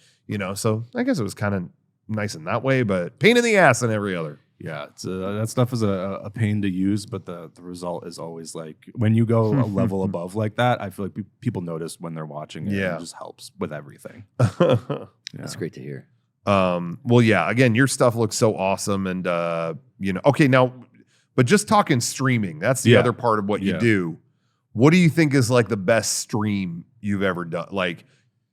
[SPEAKER 2] So I guess it was kind of nice in that way, but pain in the ass in every other.
[SPEAKER 3] Yeah, it's that stuff is a pain to use, but the result is always like, when you go a level above like that, I feel like people notice when they're watching it. Yeah. It just helps with everything.
[SPEAKER 4] That's great to hear.
[SPEAKER 2] Again, your stuff looks so awesome, and okay, now, but just talking streaming, that's the other part of what you do. What do you think is like the best stream you've ever done? Like,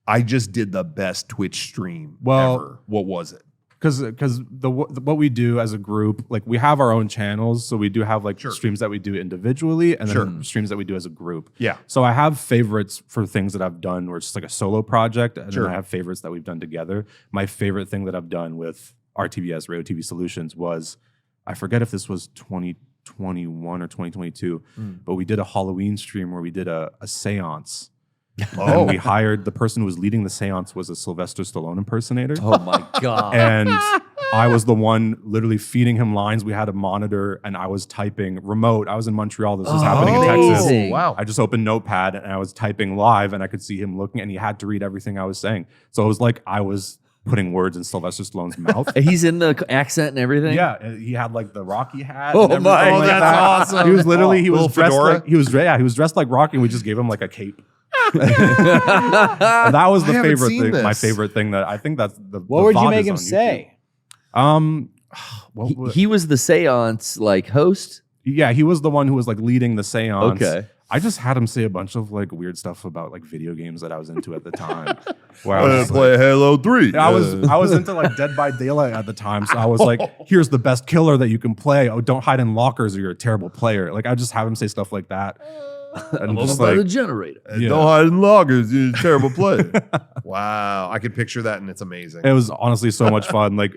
[SPEAKER 2] I just did the best Twitch stream ever. What was it?
[SPEAKER 3] because what we do as a group, like we have our own channels, so we do have like streams that we do individually and then streams that we do as a group.
[SPEAKER 2] Yeah.
[SPEAKER 3] So I have favorites for things that I've done where it's just like a solo project, and then I have favorites that we've done together. My favorite thing that I've done with RTVS, Radio TV Solutions, was, I forget if this was 2021 or 2022, but we did a Halloween stream where we did a seance. And we hired, the person who was leading the seance was a Sylvester Stallone impersonator.
[SPEAKER 4] Oh my God.
[SPEAKER 3] And I was the one literally feeding him lines. We had a monitor and I was typing remote. I was in Montreal. This was happening in Texas.
[SPEAKER 2] Wow.
[SPEAKER 3] I just opened Notepad and I was typing live and I could see him looking and he had to read everything I was saying. So it was like I was putting words in Sylvester Stallone's mouth.
[SPEAKER 4] He's in the accent and everything?
[SPEAKER 3] Yeah. He had like the Rocky hat.
[SPEAKER 4] Oh
[SPEAKER 3] and everything
[SPEAKER 4] my,
[SPEAKER 3] like
[SPEAKER 2] that's
[SPEAKER 3] that.
[SPEAKER 2] awesome.
[SPEAKER 3] He was literally, he was
[SPEAKER 2] Little
[SPEAKER 3] dressed
[SPEAKER 2] fedora?
[SPEAKER 3] like, he was dressed like Rocky and we just gave him like a cape. And that was the
[SPEAKER 2] I haven't
[SPEAKER 3] favorite
[SPEAKER 2] seen
[SPEAKER 3] thing.
[SPEAKER 2] this.
[SPEAKER 3] My favorite thing that I think that's the.
[SPEAKER 1] What
[SPEAKER 3] the
[SPEAKER 1] would you
[SPEAKER 3] VOD
[SPEAKER 1] make
[SPEAKER 3] is
[SPEAKER 1] him
[SPEAKER 3] on
[SPEAKER 1] say?
[SPEAKER 3] YouTube.
[SPEAKER 4] He was the seance like host?
[SPEAKER 3] Yeah, he was the one who was like leading the seance.
[SPEAKER 4] Okay.
[SPEAKER 3] I just had him say a bunch of like weird stuff about like video games that I was into at the time. Where I was
[SPEAKER 2] play
[SPEAKER 3] like,
[SPEAKER 2] Halo 3.
[SPEAKER 3] I was into like Dead by Daylight at the time, so I was like, here's the best killer that you can play. Oh, don't hide in lockers or you're a terrible player. Like I just have him say stuff like that. And just
[SPEAKER 4] By the
[SPEAKER 3] like,
[SPEAKER 4] generator.
[SPEAKER 3] yeah.
[SPEAKER 2] Don't hide in loggers. You're a terrible player. Wow. I could picture that and it's amazing.
[SPEAKER 3] It was honestly so much fun. Like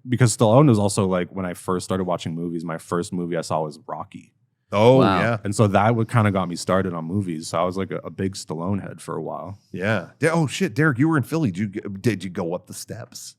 [SPEAKER 3] because Stallone was also like, when I first started watching movies, my first movie I saw was Rocky.
[SPEAKER 2] Oh,
[SPEAKER 4] Wow.
[SPEAKER 2] yeah.
[SPEAKER 3] And so that would kind of got me started on movies. So I was like a big Stallone head for a while.
[SPEAKER 2] Yeah. Oh, shit. Derek, you were in Philly. Did you go up the steps?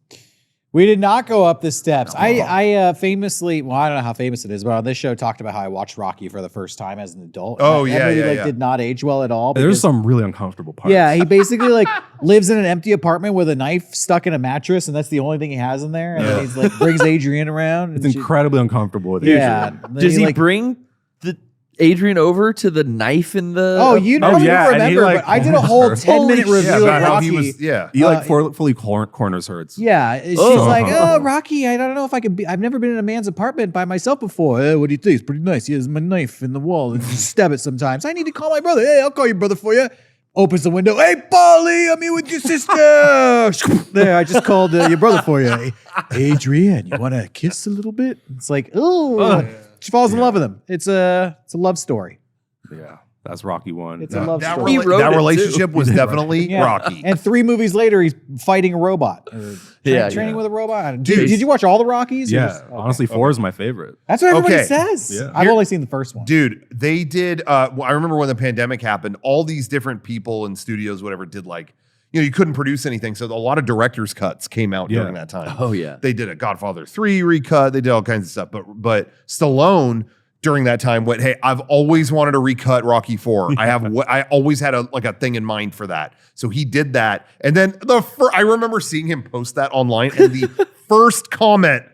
[SPEAKER 1] We did not go up the steps. I famously, well, I don't know how famous it is, but on this show talked about how I watched Rocky for the first time as an adult.
[SPEAKER 2] Oh,
[SPEAKER 1] That
[SPEAKER 2] yeah,
[SPEAKER 1] movie,
[SPEAKER 2] yeah,
[SPEAKER 1] like,
[SPEAKER 2] yeah.
[SPEAKER 1] did not age well at all.
[SPEAKER 3] There's
[SPEAKER 1] because-
[SPEAKER 3] some really uncomfortable parts.
[SPEAKER 1] Yeah, he basically like lives in an empty apartment with a knife stuck in a mattress, and that's the only thing he has in there. And then he's like brings Adrienne around.
[SPEAKER 3] It's
[SPEAKER 1] and she-
[SPEAKER 3] incredibly uncomfortable with
[SPEAKER 1] Yeah.
[SPEAKER 3] Adrian.
[SPEAKER 1] And then
[SPEAKER 4] Does he
[SPEAKER 1] like,
[SPEAKER 4] bring the Adrian over to the knife in the...
[SPEAKER 1] Oh, you
[SPEAKER 3] Oh,
[SPEAKER 1] don't
[SPEAKER 3] yeah,
[SPEAKER 1] even
[SPEAKER 3] and he,
[SPEAKER 1] remember,
[SPEAKER 3] like,
[SPEAKER 1] but I did a whole
[SPEAKER 3] corners
[SPEAKER 1] 10-minute
[SPEAKER 4] her.
[SPEAKER 1] review
[SPEAKER 2] Yeah,
[SPEAKER 1] of
[SPEAKER 2] about how
[SPEAKER 1] Rocky.
[SPEAKER 2] he was, yeah.
[SPEAKER 3] He like
[SPEAKER 1] Uh,
[SPEAKER 3] fully corners hurts.
[SPEAKER 1] Yeah, she's
[SPEAKER 4] Oh.
[SPEAKER 1] like, oh, Rocky, I don't know if I could be. I've never been in a man's apartment by myself before. What do you think? It's pretty nice. He has my knife in the wall and just stab it sometimes. I need to call my brother. Hey, I'll call your brother for you. Opens the window. Hey, Paulie, I'm here with your sister. There, I just called your brother for you. Hey, Adrienne, you want to kiss a little bit? It's like, oh, she falls in love with him. It's a love story.
[SPEAKER 3] Yeah, that's Rocky 1.
[SPEAKER 1] It's a love
[SPEAKER 2] That,
[SPEAKER 1] story.
[SPEAKER 4] He wrote
[SPEAKER 2] that
[SPEAKER 4] it,
[SPEAKER 2] relationship was definitely
[SPEAKER 1] Yeah.
[SPEAKER 2] Rocky.
[SPEAKER 1] And 3 movies later, he's fighting a robot. Or
[SPEAKER 4] Yeah,
[SPEAKER 1] training
[SPEAKER 4] yeah.
[SPEAKER 1] with a robot.
[SPEAKER 2] Dude.
[SPEAKER 1] Did you watch all the Rockies? or
[SPEAKER 3] Yeah,
[SPEAKER 1] just- okay.
[SPEAKER 3] honestly, 4 is my favorite.
[SPEAKER 1] That's what everybody
[SPEAKER 2] Okay.
[SPEAKER 1] says.
[SPEAKER 3] Yeah.
[SPEAKER 1] I've only seen the first one.
[SPEAKER 2] Dude, they did. I remember when the pandemic happened, all these different people in studios, whatever, did like, you couldn't produce anything. So a lot of director's cuts came out during that time.
[SPEAKER 4] Oh, yeah.
[SPEAKER 2] They did a Godfather 3 recut. They did all kinds of stuff. But Stallone during that time went, hey, I've always wanted to recut Rocky 4. I always had a thing in mind for that. So he did that. And then I remember seeing him post that online and the first comment,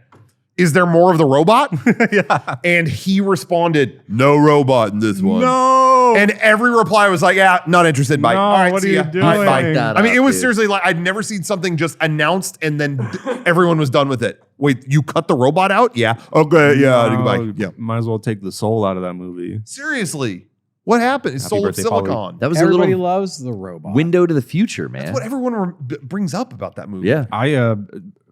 [SPEAKER 2] is there more of the robot?
[SPEAKER 3] Yeah.
[SPEAKER 2] And he responded, no robot in this one.
[SPEAKER 3] No.
[SPEAKER 2] And every reply was like, yeah, not interested. Bye.
[SPEAKER 3] No,
[SPEAKER 2] All right,
[SPEAKER 3] what
[SPEAKER 2] see
[SPEAKER 3] are you
[SPEAKER 2] ya.
[SPEAKER 3] doing?
[SPEAKER 2] Bye, bye.
[SPEAKER 4] Fuck that
[SPEAKER 2] I mean,
[SPEAKER 4] up,
[SPEAKER 2] it was
[SPEAKER 4] dude.
[SPEAKER 2] seriously like, I'd never seen something just announced and then everyone was done with it. Wait, you cut the robot out? Yeah. Okay, yeah.
[SPEAKER 3] No,
[SPEAKER 2] Bye. Yeah.
[SPEAKER 3] Might as well take the soul out of that movie.
[SPEAKER 2] Seriously. What happened? It's
[SPEAKER 3] Happy
[SPEAKER 2] Soul of
[SPEAKER 3] birthday,
[SPEAKER 2] Silicon.
[SPEAKER 3] Paulie.
[SPEAKER 4] That was
[SPEAKER 1] Everybody
[SPEAKER 4] a little
[SPEAKER 1] loves the robot.
[SPEAKER 4] window to the future, man.
[SPEAKER 2] That's what everyone brings up about that movie.
[SPEAKER 4] Yeah.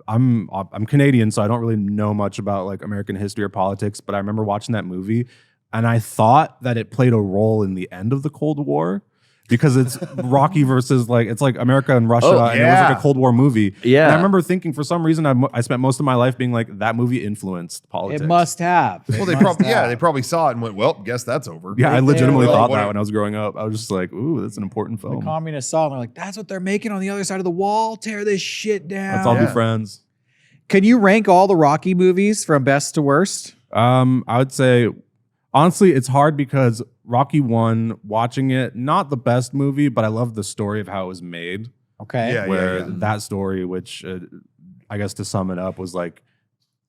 [SPEAKER 3] I'm Canadian, so I don't really know much about like American history or politics, but I remember watching that movie and I thought that it played a role in the end of the Cold War because it's Rocky versus like, it's like America and Russia
[SPEAKER 4] Oh,
[SPEAKER 3] and it was like
[SPEAKER 2] yeah.
[SPEAKER 3] a Cold War movie.
[SPEAKER 4] Yeah.
[SPEAKER 3] And I remember thinking for some reason I spent most of my life being like, that movie influenced politics.
[SPEAKER 1] It must have.
[SPEAKER 2] Well, they probably saw it and went, well, guess that's over.
[SPEAKER 3] Yeah, I
[SPEAKER 1] Right
[SPEAKER 3] legitimately
[SPEAKER 1] there.
[SPEAKER 3] thought
[SPEAKER 2] What-
[SPEAKER 3] that when I was growing up. I was just like, ooh, that's an important
[SPEAKER 1] The
[SPEAKER 3] film.
[SPEAKER 1] communists saw it and they're like, that's what they're making on the other side of the wall. Tear this shit down.
[SPEAKER 3] Let's all
[SPEAKER 2] Yeah.
[SPEAKER 3] be friends.
[SPEAKER 1] Can you rank all the Rocky movies from best to worst?
[SPEAKER 3] I would say, honestly, it's hard because Rocky 1, watching it, not the best movie, but I love the story of how it was made.
[SPEAKER 1] Okay.
[SPEAKER 2] Yeah.
[SPEAKER 3] Where that story, which I guess to sum it up, was like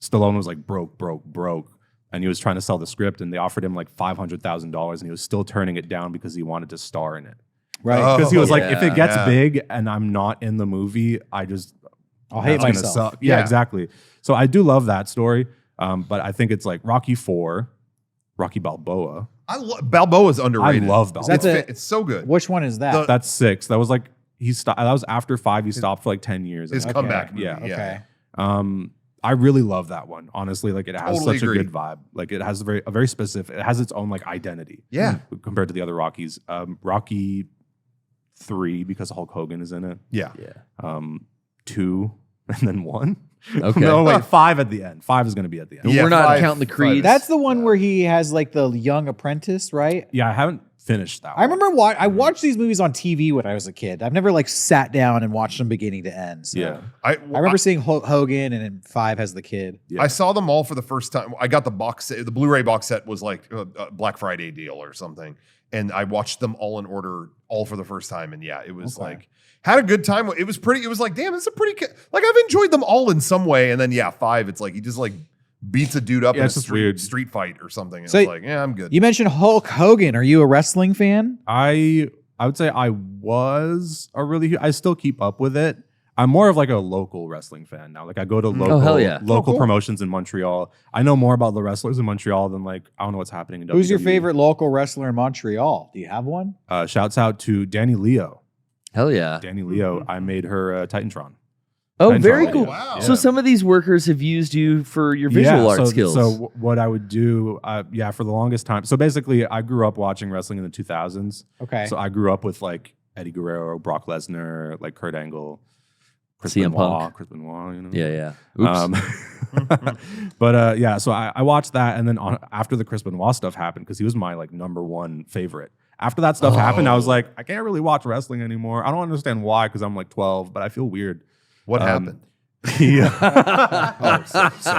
[SPEAKER 3] Stallone was like broke. And he was trying to sell the script and they offered him like $500,000 and he was still turning it down because he wanted to star in it.
[SPEAKER 1] Right.
[SPEAKER 2] Oh,
[SPEAKER 3] Because he was like,
[SPEAKER 4] yeah.
[SPEAKER 3] if it gets
[SPEAKER 2] Yeah.
[SPEAKER 3] big and I'm not in the movie,
[SPEAKER 1] I'll hate
[SPEAKER 3] that's gonna
[SPEAKER 1] myself.
[SPEAKER 3] suck. Yeah,
[SPEAKER 2] Yeah.
[SPEAKER 3] exactly. So I do love that story. But I think it's like Rocky 4, Rocky Balboa.
[SPEAKER 2] Balboa's underrated.
[SPEAKER 3] I love Balboa.
[SPEAKER 2] It's so good.
[SPEAKER 1] Which one is that?
[SPEAKER 3] That's 6. That was like he stopped. That was after 5. He stopped for like 10 years.
[SPEAKER 2] His
[SPEAKER 3] I think.
[SPEAKER 2] comeback movie.
[SPEAKER 3] Yeah.
[SPEAKER 1] Okay.
[SPEAKER 3] I really love that one. Honestly, like it has
[SPEAKER 2] Totally
[SPEAKER 3] such
[SPEAKER 2] agree.
[SPEAKER 3] a good vibe. Like it has a very specific. It has its own like identity.
[SPEAKER 2] Yeah.
[SPEAKER 3] Compared to the other Rockies. Rocky 3 because Hulk Hogan is in it.
[SPEAKER 2] Yeah.
[SPEAKER 3] 2 and then 1.
[SPEAKER 4] Okay.
[SPEAKER 3] No, wait, 5 at the end. 5 is going to be at the end.
[SPEAKER 2] Yeah,
[SPEAKER 4] We're not
[SPEAKER 2] 5
[SPEAKER 4] counting the Creeds.
[SPEAKER 1] That's the one where he has like the young apprentice, right?
[SPEAKER 3] Yeah, I haven't finished that.
[SPEAKER 1] I remember I watched these movies on TV when I was a kid. I've never like sat down and watched them beginning to end. So.
[SPEAKER 3] Yeah.
[SPEAKER 2] I
[SPEAKER 1] remember seeing Hulk Hogan, and then 5 has the kid.
[SPEAKER 3] Yeah.
[SPEAKER 2] I saw them all for the first time. I got the box set. The Blu-ray box set was like a Black Friday deal or something. And I watched them all in order, all for the first time. And yeah, it was like, had a good time. It was like, damn, it's a pretty, like I've enjoyed them all in some way. And then yeah, 5, it's like, he just like beats a dude up in a
[SPEAKER 3] it's just weird.
[SPEAKER 2] street fight or something. And
[SPEAKER 1] So
[SPEAKER 2] it's like, yeah, I'm good.
[SPEAKER 1] You mentioned Hulk Hogan. Are you a wrestling fan?
[SPEAKER 3] I would say I was I still keep up with it. I'm more of like a local wrestling fan now. Like I go to local
[SPEAKER 4] hell yeah.
[SPEAKER 3] local
[SPEAKER 1] cool.
[SPEAKER 3] promotions in Montreal. I know more about the wrestlers in Montreal than like I don't know what's happening in
[SPEAKER 1] Who's your
[SPEAKER 3] WWE.
[SPEAKER 1] favorite local wrestler in Montreal? Do you have one?
[SPEAKER 3] Shouts out to Danny Leo.
[SPEAKER 4] Hell yeah.
[SPEAKER 3] Danny Leo. I made her Titantron.
[SPEAKER 4] Oh,
[SPEAKER 3] Titantron
[SPEAKER 4] very
[SPEAKER 3] video.
[SPEAKER 4] cool.
[SPEAKER 2] Wow.
[SPEAKER 4] So some of these workers have used you for your visual art skills.
[SPEAKER 3] So what I would do, for the longest time. So basically, I grew up watching wrestling in the 2000s.
[SPEAKER 1] Okay.
[SPEAKER 3] So I grew up with like Eddie Guerrero, Brock Lesnar, like Kurt Angle, Chris
[SPEAKER 4] CM
[SPEAKER 3] Benoit,
[SPEAKER 4] Punk.
[SPEAKER 3] Chris Benoit, you know.
[SPEAKER 4] Yeah. Oops.
[SPEAKER 3] But so I watched that, and then after the Chris Benoit stuff happened, because he was my like number one favorite. After that stuff happened, I was like, I can't really watch wrestling anymore. I don't understand why, because I'm like 12, but I feel weird.
[SPEAKER 2] What happened?
[SPEAKER 3] Yeah.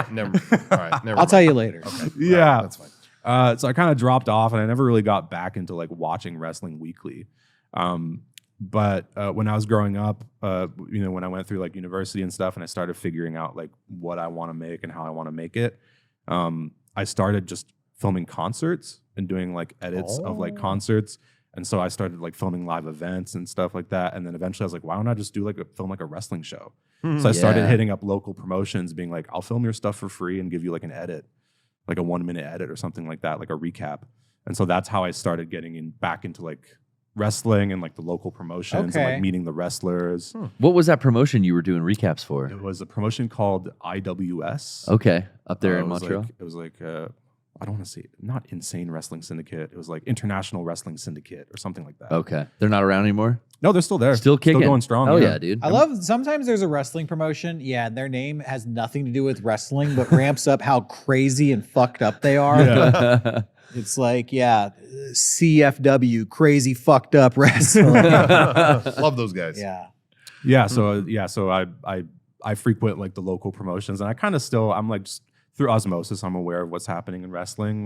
[SPEAKER 2] Never. All right. Never.
[SPEAKER 1] I'll tell you later.
[SPEAKER 2] Okay.
[SPEAKER 3] Yeah.
[SPEAKER 2] That's fine.
[SPEAKER 3] So I kind of dropped off, and I never really got back into like watching wrestling weekly. But when I was growing up, when I went through like university and stuff, and I started figuring out like what I want to make and how I want to make it, I started just filming concerts and doing like edits of like concerts. And so I started like filming live events and stuff like that. And then eventually I was like, why don't I just do film like a wrestling show? So I started hitting up local promotions, being like, I'll film your stuff for free and give you like an edit, like a 1-minute edit or something like that, like a recap. And so that's how I started getting back into like wrestling and like the local promotions and
[SPEAKER 1] Okay.
[SPEAKER 3] like meeting the wrestlers.
[SPEAKER 4] What was that promotion you were doing recaps for?
[SPEAKER 3] It was a promotion called IWS.
[SPEAKER 4] Okay. Up there
[SPEAKER 3] It
[SPEAKER 4] in
[SPEAKER 3] was
[SPEAKER 4] Montreal.
[SPEAKER 3] Like, it was like, I don't want to say not Insane Wrestling Syndicate. It was like International Wrestling Syndicate or something like that.
[SPEAKER 4] Okay. They're not around anymore?
[SPEAKER 3] No, they're still there.
[SPEAKER 4] Still kicking.
[SPEAKER 3] Still going strong.
[SPEAKER 4] Oh, yeah, dude.
[SPEAKER 1] I love sometimes there's a wrestling promotion, and their name has nothing to do with wrestling, but ramps up how crazy and fucked up they are.
[SPEAKER 3] Yeah.
[SPEAKER 1] It's like, CFW, crazy fucked up wrestling.
[SPEAKER 2] Love those guys.
[SPEAKER 1] Yeah.
[SPEAKER 3] So I frequent like the local promotions, and I kind of still I'm like just through osmosis I'm aware of what's happening in wrestling,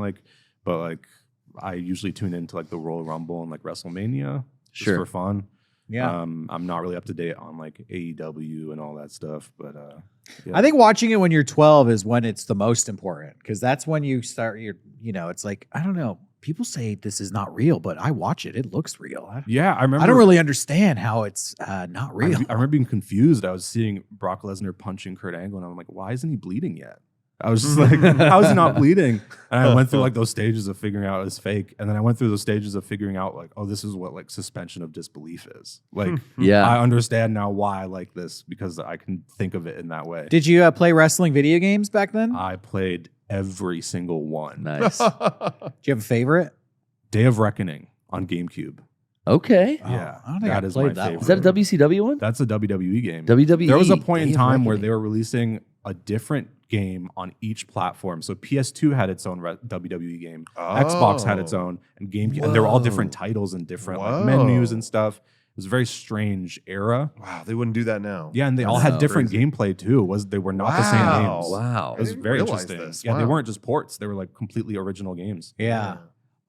[SPEAKER 3] but I usually tune into like the Royal Rumble and like WrestleMania just
[SPEAKER 4] Sure.
[SPEAKER 3] for fun.
[SPEAKER 1] Yeah.
[SPEAKER 3] I'm not really up to date on like AEW and all that stuff, but yeah.
[SPEAKER 1] I think watching it when you're 12 is when it's the most important, because that's when you start it's like, I don't know. People say this is not real, but I watch it. It looks real. I
[SPEAKER 3] I
[SPEAKER 1] don't really understand how it's not real.
[SPEAKER 3] I remember being confused. I was seeing Brock Lesnar punching Kurt Angle, and I'm like, why isn't he bleeding yet? I was just like, how is he not bleeding? And I went through like those stages of figuring out it's fake. And then I went through those stages of figuring out like, oh, this is what like suspension of disbelief is. Like,
[SPEAKER 4] Yeah.
[SPEAKER 3] I understand now why I like this, because I can think of it in that way.
[SPEAKER 1] Did you play wrestling video games back then?
[SPEAKER 3] I played every single one.
[SPEAKER 4] Nice.
[SPEAKER 1] Do you have a favorite?
[SPEAKER 3] Day of Reckoning on GameCube.
[SPEAKER 4] Okay.
[SPEAKER 3] Yeah,
[SPEAKER 1] I don't think I
[SPEAKER 3] that is
[SPEAKER 1] played
[SPEAKER 3] my
[SPEAKER 1] that one.
[SPEAKER 3] favorite.
[SPEAKER 4] Is that a WCW one?
[SPEAKER 3] That's a WWE game.
[SPEAKER 4] WWE.
[SPEAKER 3] There was a point in
[SPEAKER 4] Day of
[SPEAKER 3] time where
[SPEAKER 4] Reckoning.
[SPEAKER 3] they were releasing a different game on each platform. So PS2 had its own WWE game, Xbox had its own, and GameCube, and they were all different titles and different like menus and stuff. It was a very strange era.
[SPEAKER 2] Wow, they wouldn't do that now.
[SPEAKER 3] Yeah, and they all had
[SPEAKER 4] know.
[SPEAKER 3] different gameplay too. They were not the same games.
[SPEAKER 4] Wow.
[SPEAKER 3] It was
[SPEAKER 2] didn't
[SPEAKER 3] very
[SPEAKER 2] realize
[SPEAKER 3] interesting.
[SPEAKER 2] this.
[SPEAKER 3] Yeah, they
[SPEAKER 2] Wow.
[SPEAKER 3] weren't just ports. They were like completely original games.
[SPEAKER 1] Yeah.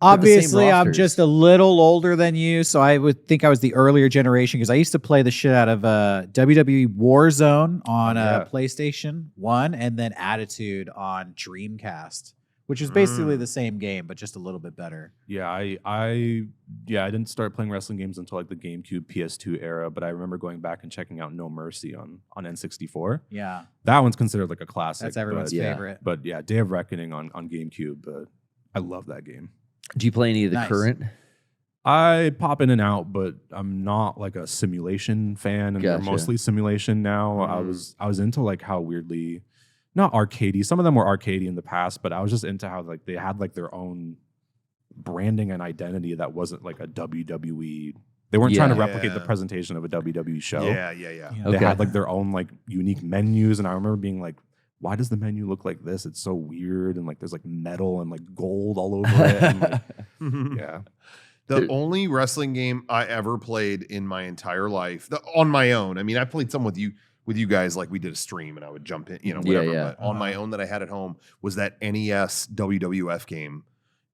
[SPEAKER 4] But the same
[SPEAKER 1] Obviously, I'm
[SPEAKER 4] rosters.
[SPEAKER 1] just a little older than you, so I would think I was the earlier generation, because I used to play the shit out of WWE Warzone on
[SPEAKER 3] Yeah.
[SPEAKER 1] PlayStation 1 and then Attitude on Dreamcast, which is basically the same game, but just a little bit better.
[SPEAKER 3] Yeah, I didn't start playing wrestling games until like the GameCube PS2 era, but I remember going back and checking out No Mercy on N64.
[SPEAKER 1] Yeah.
[SPEAKER 3] That one's considered like a classic.
[SPEAKER 1] That's everyone's
[SPEAKER 3] but,
[SPEAKER 4] yeah.
[SPEAKER 1] favorite.
[SPEAKER 3] But yeah, Day of Reckoning on GameCube. I love that game.
[SPEAKER 4] Do you play any of the
[SPEAKER 1] Nice.
[SPEAKER 4] current?
[SPEAKER 3] I pop in and out, but I'm not like a simulation fan, and they're
[SPEAKER 4] Gotcha.
[SPEAKER 3] mostly simulation now.
[SPEAKER 2] Mm.
[SPEAKER 3] I was into like how weirdly not arcadey. Some of them were arcadey in the past, but I was just into how like they had like their own branding and identity that wasn't like a WWE. They weren't trying to replicate the presentation of a WWE show.
[SPEAKER 2] Yeah.
[SPEAKER 3] They had like their own like unique menus, and I remember being like, why does the menu look like this? It's so weird, and like there's like metal and like gold all over it. And, like, yeah.
[SPEAKER 2] The only wrestling game I ever played in my entire life, on my own. I mean, I played some with you guys, like we did a stream and I would jump in, whatever. But on my own that I had at home was that NES WWF game.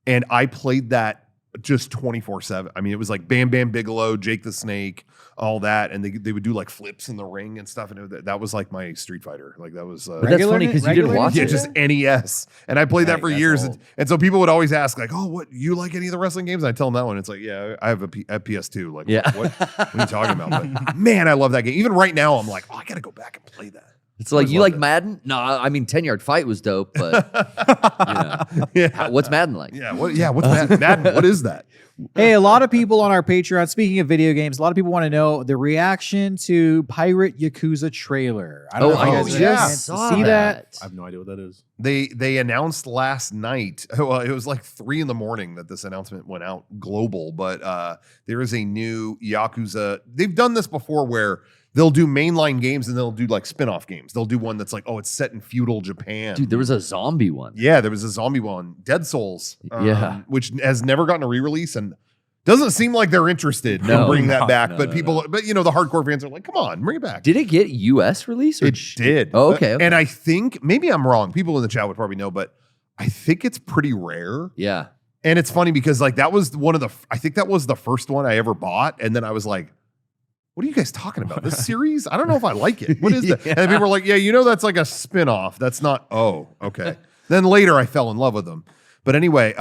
[SPEAKER 2] And I played that just 24/7. I mean, it was like Bam Bam Bigelow, Jake the Snake, all that. And they would do like flips in the ring and stuff. And that was like my Street Fighter. Like that was...
[SPEAKER 4] but that's funny because you didn't watch it.
[SPEAKER 2] Yeah, just NES. And I played that for years. And so people would always ask like, oh, what, you like any of the wrestling games? And I tell them that one. It's like, yeah, I have a PS2. Like, what are you talking about? But man, I love that game. Even right now, I'm like, oh, I got to go back and play that.
[SPEAKER 4] It's like, you like Madden? No, I mean, 10-yard fight was dope, but what's Madden like?
[SPEAKER 2] What's Madden? Madden, what is that?
[SPEAKER 1] Hey, a lot of people on our Patreon, speaking of video games, a lot of people want to know the reaction to Pirate Yakuza trailer. I don't know if you guys had a chance to see that.
[SPEAKER 3] I have no idea what that is.
[SPEAKER 2] They announced last night, well, it was like 3 a.m. that this announcement went out global, but there is a new Yakuza. They've done this before where they'll do mainline games and they'll do like spin-off games. They'll do one that's like, oh, it's set in feudal Japan.
[SPEAKER 4] Dude, there was a zombie one.
[SPEAKER 2] Yeah, there was a zombie one. Dead Souls. Which has never gotten a re-release and doesn't seem like they're interested in bringing that back. But the hardcore fans are like, come on, bring it back.
[SPEAKER 4] Did it get US release?
[SPEAKER 2] It did.
[SPEAKER 4] Oh, okay.
[SPEAKER 2] And I think, maybe I'm wrong. People in the chat would probably know, but I think it's pretty rare.
[SPEAKER 4] Yeah.
[SPEAKER 2] And it's funny because like that was I think that was the first one I ever bought. And then I was like, what are you guys talking about? This series? I don't know if I like it. What is that? And people were like, yeah, that's like a spinoff. That's not, oh, okay. Then later I fell in love with them. But anyway,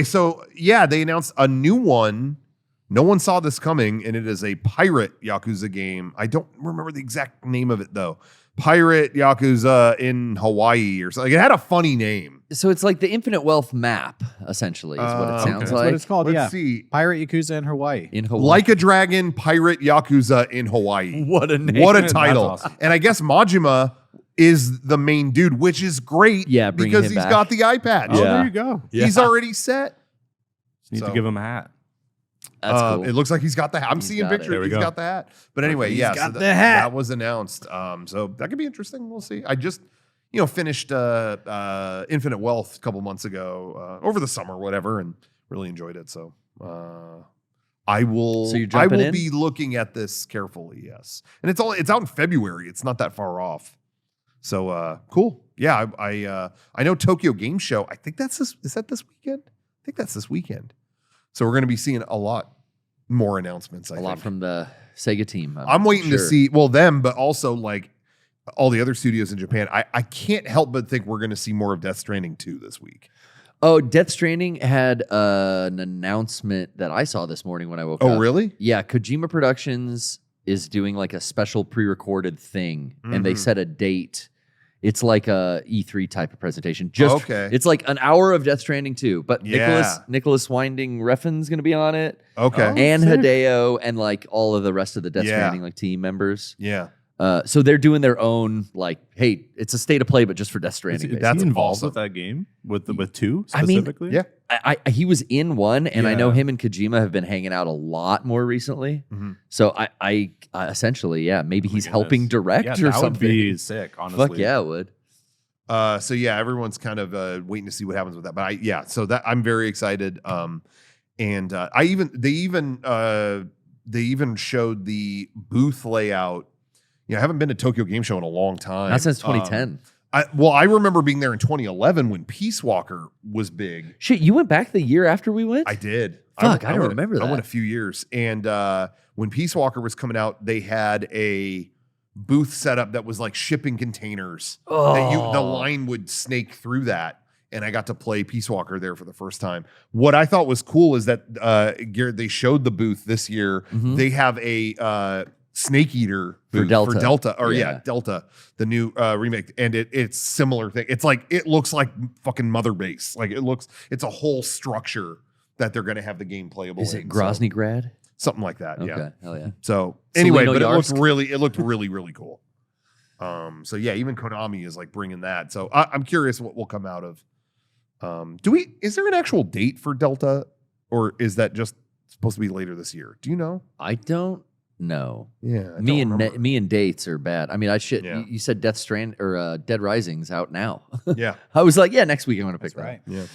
[SPEAKER 2] so yeah, they announced a new one. No one saw this coming, and it is a pirate Yakuza game. I don't remember the exact name of it though. Pirate Yakuza in Hawaii or something. It had a funny name.
[SPEAKER 4] So it's like the Infinite Wealth map, essentially, is what it sounds like.
[SPEAKER 1] That's what it's called,
[SPEAKER 2] Let's see.
[SPEAKER 1] Pirate Yakuza in Hawaii.
[SPEAKER 2] Like a Dragon, Pirate Yakuza in Hawaii.
[SPEAKER 4] What a name.
[SPEAKER 2] What a title.
[SPEAKER 3] Awesome.
[SPEAKER 2] And I guess Majima is the main dude, which is great because he's got the eye patch.
[SPEAKER 3] Oh, there you go.
[SPEAKER 2] Yeah. He's already set.
[SPEAKER 3] Need to give him a hat.
[SPEAKER 4] That's cool.
[SPEAKER 2] It looks like he's got the hat. I'm seeing pictures. He's got the hat. But anyway, that was announced. So that could be interesting. We'll see. I just, finished Infinite Wealth a couple months ago over the summer, whatever, and really enjoyed it. So I will.
[SPEAKER 4] So you're jumping in?
[SPEAKER 2] Be looking at this carefully. Yes, and it's out in February. It's not that far off. So cool. Yeah, I know Tokyo Game Show. I think that's this. Is that this weekend? I think that's this weekend. So we're going to be seeing a lot more announcements. I think
[SPEAKER 4] from the Sega team.
[SPEAKER 2] I'm waiting to see them, but also like all the other studios in Japan. I can't help but think we're going to see more of Death Stranding 2 this week.
[SPEAKER 4] Oh, Death Stranding had an announcement that I saw this morning when I woke up.
[SPEAKER 2] Oh, really?
[SPEAKER 4] Yeah, Kojima Productions is doing like a special pre-recorded thing, and they set a date. It's like a E3 type of presentation. It's like an hour of Death Stranding 2, but Nicholas Winding Refn's going to be on it.
[SPEAKER 2] Okay.
[SPEAKER 4] And Hideo and like all of the rest of the Death Stranding like team members.
[SPEAKER 2] Yeah.
[SPEAKER 4] So they're doing their own like, hey, it's a state of play, but just for Death Stranding.
[SPEAKER 3] That's involved with that game with 2 specifically.
[SPEAKER 4] I mean, he was in 1, and I know him and Kojima have been hanging out a lot more recently. So I essentially, maybe he's helping direct or something. That would be
[SPEAKER 3] sick, honestly.
[SPEAKER 4] Fuck yeah, it would.
[SPEAKER 2] So yeah, everyone's kind of waiting to see what happens with that. But so that I'm very excited. And they even showed the booth layout. I haven't been to Tokyo Game Show in a long time.
[SPEAKER 4] Not since 2010.
[SPEAKER 2] I remember being there in 2011 when Peace Walker was big.
[SPEAKER 4] Shit, you went back the year after we went?
[SPEAKER 2] I did.
[SPEAKER 4] Fuck, I don't remember that.
[SPEAKER 2] I went a few years. And when Peace Walker was coming out, they had a booth set up that was like shipping containers. That the line would snake through that. And I got to play Peace Walker there for the first time. What I thought was cool is that Garrett, they showed the booth this year. They have a Snake Eater
[SPEAKER 4] for Delta.
[SPEAKER 2] Delta, the new remake, and it's similar thing. It's like it looks like fucking Mother Base. Like it's a whole structure that they're going to have the game playable.
[SPEAKER 4] Is it Grozny Grad?
[SPEAKER 2] Something like that.
[SPEAKER 4] Okay.
[SPEAKER 2] Yeah.
[SPEAKER 4] Hell yeah.
[SPEAKER 2] So anyway,
[SPEAKER 4] Seleno
[SPEAKER 2] but
[SPEAKER 4] Yarsk?
[SPEAKER 2] it looked really really cool. So yeah, even Konami is like bringing that. So I'm curious what will come out of. Is there an actual date for Delta, or is that just supposed to be later this year? Do you know?
[SPEAKER 4] I don't know.
[SPEAKER 2] Yeah, I
[SPEAKER 4] Me
[SPEAKER 2] don't
[SPEAKER 4] and
[SPEAKER 2] remember.
[SPEAKER 4] me and dates are bad. I mean,
[SPEAKER 2] Yeah.
[SPEAKER 4] you said Death Strand or Dead Rising's out now.
[SPEAKER 2] Yeah,
[SPEAKER 4] I was like, yeah, next week I'm going to pick
[SPEAKER 1] That's
[SPEAKER 4] that.
[SPEAKER 1] right.
[SPEAKER 2] yeah.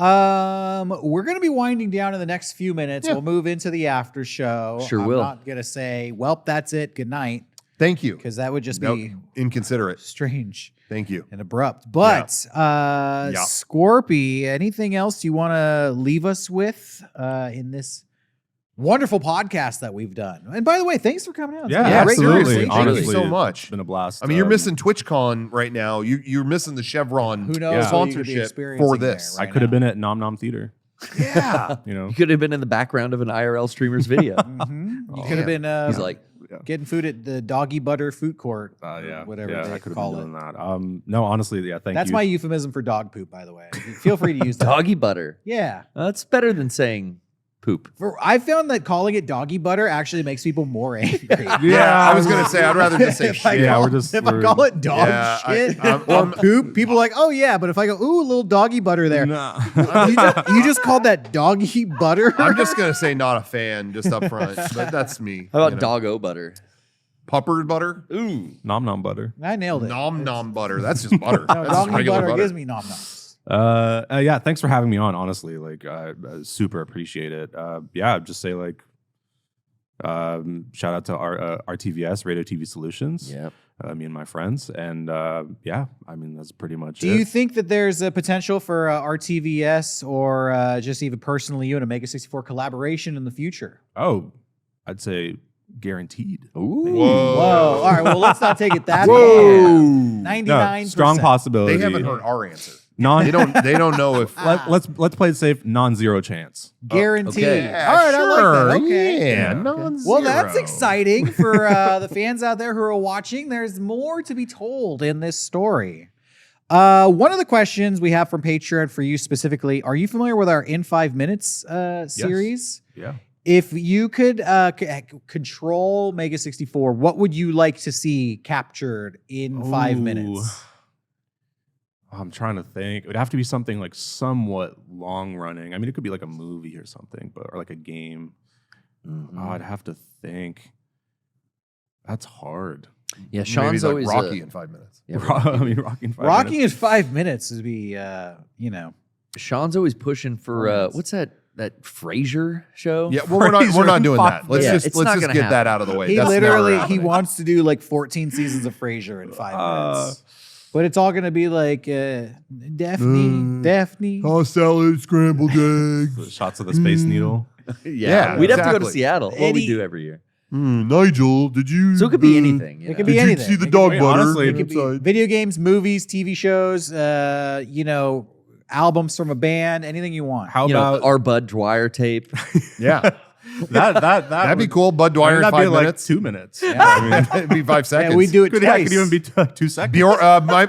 [SPEAKER 1] We're going to be winding down in the next few minutes.
[SPEAKER 2] Yeah.
[SPEAKER 1] We'll move into the after show.
[SPEAKER 4] Sure
[SPEAKER 1] I'm
[SPEAKER 4] will.
[SPEAKER 1] not going to say, well, that's it. Good night.
[SPEAKER 2] Thank you.
[SPEAKER 1] Because that would just
[SPEAKER 2] No,
[SPEAKER 1] be
[SPEAKER 2] inconsiderate.
[SPEAKER 1] strange
[SPEAKER 2] Thank you.
[SPEAKER 1] and abrupt. But
[SPEAKER 2] Yeah.
[SPEAKER 1] Scorpy, anything else you want to leave us with in this wonderful podcast that we've done? And by the way, thanks for coming out. It's
[SPEAKER 3] Yeah,
[SPEAKER 1] been a great
[SPEAKER 3] absolutely.
[SPEAKER 1] conversation.
[SPEAKER 2] Thank you
[SPEAKER 3] Honestly,
[SPEAKER 2] so much.
[SPEAKER 3] It's been a blast.
[SPEAKER 2] I mean, you're missing TwitchCon right now. You're missing the Chevron
[SPEAKER 1] Who knows what you could be
[SPEAKER 2] sponsorship
[SPEAKER 1] experiencing
[SPEAKER 2] for
[SPEAKER 1] there
[SPEAKER 2] this.
[SPEAKER 3] I
[SPEAKER 1] right
[SPEAKER 3] could have
[SPEAKER 1] now.
[SPEAKER 3] been at Nom Nom Theater.
[SPEAKER 1] Yeah.
[SPEAKER 3] You know,
[SPEAKER 4] You could have been in the background of an IRL streamer's video.
[SPEAKER 1] Mhm. You could have been
[SPEAKER 4] He's like,
[SPEAKER 1] getting food at the Doggy Butter food court.
[SPEAKER 3] yeah,
[SPEAKER 1] whatever
[SPEAKER 3] yeah,
[SPEAKER 1] they
[SPEAKER 3] I could have
[SPEAKER 1] call
[SPEAKER 3] been
[SPEAKER 1] it.
[SPEAKER 3] doing that. No, honestly, yeah, thank
[SPEAKER 1] That's
[SPEAKER 3] you.
[SPEAKER 1] my euphemism for dog poop, by the way. Feel free to use that.
[SPEAKER 4] doggy butter.
[SPEAKER 1] Yeah.
[SPEAKER 4] That's better than saying poop.
[SPEAKER 1] I found that calling it doggy butter actually makes people more angry.
[SPEAKER 2] Yeah, I was gonna say I'd rather just say
[SPEAKER 1] If I
[SPEAKER 2] shit.
[SPEAKER 3] Yeah,
[SPEAKER 1] call-
[SPEAKER 3] we're just-
[SPEAKER 1] if I
[SPEAKER 3] we're-
[SPEAKER 1] call it dog
[SPEAKER 2] Yeah,
[SPEAKER 1] shit
[SPEAKER 2] I'm-
[SPEAKER 1] or poop, people are like, oh yeah. But if I go, ooh, a little doggy butter there,
[SPEAKER 3] Nah.
[SPEAKER 1] you just called that doggy butter.
[SPEAKER 2] I'm just gonna say not a fan, just up front. But that's me.
[SPEAKER 4] How about
[SPEAKER 2] you know.
[SPEAKER 4] doggo butter?
[SPEAKER 2] Puppered butter?
[SPEAKER 4] Ooh.
[SPEAKER 3] Nom Nom butter.
[SPEAKER 1] I nailed it.
[SPEAKER 2] Nom nom butter. That's just butter.
[SPEAKER 1] No,
[SPEAKER 2] That's just
[SPEAKER 1] doggy
[SPEAKER 2] regular
[SPEAKER 1] butter
[SPEAKER 2] butter.
[SPEAKER 1] gives me nom noms.
[SPEAKER 3] Yeah, thanks for having me on. Honestly, like, super appreciate it. Yeah, I'd just say like, shout out to our RTVS Radio TV Solutions.
[SPEAKER 4] Yep.
[SPEAKER 3] Me and my friends, and yeah, I mean that's pretty much
[SPEAKER 1] Do
[SPEAKER 3] it.
[SPEAKER 1] you think that there's a potential for RTVS or just even personally you and a Mega64 collaboration in the future?
[SPEAKER 3] Oh, I'd say guaranteed.
[SPEAKER 4] Ooh.
[SPEAKER 2] Whoa.
[SPEAKER 1] Whoa. All right. Well, let's not take it that
[SPEAKER 2] Whoa.
[SPEAKER 1] far.
[SPEAKER 3] No,
[SPEAKER 1] 99%.
[SPEAKER 3] strong possibility.
[SPEAKER 2] They haven't heard our answer.
[SPEAKER 3] Non.
[SPEAKER 2] They don't know if
[SPEAKER 3] Let's play it safe. Non-zero chance.
[SPEAKER 1] Guaranteed.
[SPEAKER 4] okay.
[SPEAKER 1] All right. I like that. Okay.
[SPEAKER 2] Yeah,
[SPEAKER 3] Yeah.
[SPEAKER 2] non-zero.
[SPEAKER 1] Well, that's exciting for the fans out there who are watching. There's more to be told in this story. One of the questions we have from Patreon for you specifically, are you familiar with our In 5 Minutes series?
[SPEAKER 3] Yeah.
[SPEAKER 1] If you could control Mega64, what would you like to see captured in 5 minutes?
[SPEAKER 3] I'm trying to think. It would have to be something like somewhat long running. I mean, it could be like a movie or something, or like a game.
[SPEAKER 4] Mhm.
[SPEAKER 3] Oh, I'd have to think. That's hard.
[SPEAKER 4] Yeah,
[SPEAKER 2] Maybe
[SPEAKER 4] Sean's
[SPEAKER 2] like
[SPEAKER 4] always
[SPEAKER 2] Rocky in 5 minutes.
[SPEAKER 4] Yeah,
[SPEAKER 3] I mean, rocking 5
[SPEAKER 1] Rocking
[SPEAKER 3] minutes.
[SPEAKER 1] in 5 minutes would be, you know.
[SPEAKER 4] Sean's always pushing for
[SPEAKER 1] Romance.
[SPEAKER 4] what's that Frasier show?
[SPEAKER 2] Yeah, well, we're not doing that. Let's
[SPEAKER 4] Yeah,
[SPEAKER 2] just
[SPEAKER 4] it's not
[SPEAKER 2] get
[SPEAKER 4] gonna
[SPEAKER 2] that out of the way.
[SPEAKER 1] He
[SPEAKER 2] That's
[SPEAKER 1] literally,
[SPEAKER 2] never
[SPEAKER 1] he
[SPEAKER 2] happening.
[SPEAKER 1] wants to do like 14 seasons of Frasier in 5 minutes. But it's all going to be like Daphne.
[SPEAKER 2] Tossed salad, scrambled eggs.
[SPEAKER 3] Shots of the Space Needle.
[SPEAKER 2] Yeah,
[SPEAKER 4] We'd have to go to
[SPEAKER 2] exactly.
[SPEAKER 4] Seattle. What we
[SPEAKER 1] Eddie-
[SPEAKER 4] do every year.
[SPEAKER 2] Nigel, did you?
[SPEAKER 4] So it could be anything.
[SPEAKER 1] It could be
[SPEAKER 2] Did
[SPEAKER 1] anything.
[SPEAKER 2] you see the
[SPEAKER 1] It
[SPEAKER 2] dog
[SPEAKER 3] Wait,
[SPEAKER 2] butter?
[SPEAKER 3] honestly,
[SPEAKER 1] It could be video games, movies, TV shows, you know, albums from a band, anything you want.
[SPEAKER 3] How
[SPEAKER 4] You
[SPEAKER 3] about
[SPEAKER 4] know, our Bud Dwyer tape.
[SPEAKER 2] Yeah,
[SPEAKER 3] that'd
[SPEAKER 2] be cool. Bud Dwyer in
[SPEAKER 3] That'd
[SPEAKER 2] 5
[SPEAKER 3] be like
[SPEAKER 2] minutes.
[SPEAKER 3] 2 minutes.
[SPEAKER 2] I mean, it'd be 5 seconds.
[SPEAKER 1] Yeah, we do it
[SPEAKER 3] Could, yeah,
[SPEAKER 1] twice.
[SPEAKER 3] could even be 2 seconds.
[SPEAKER 2] Bjork,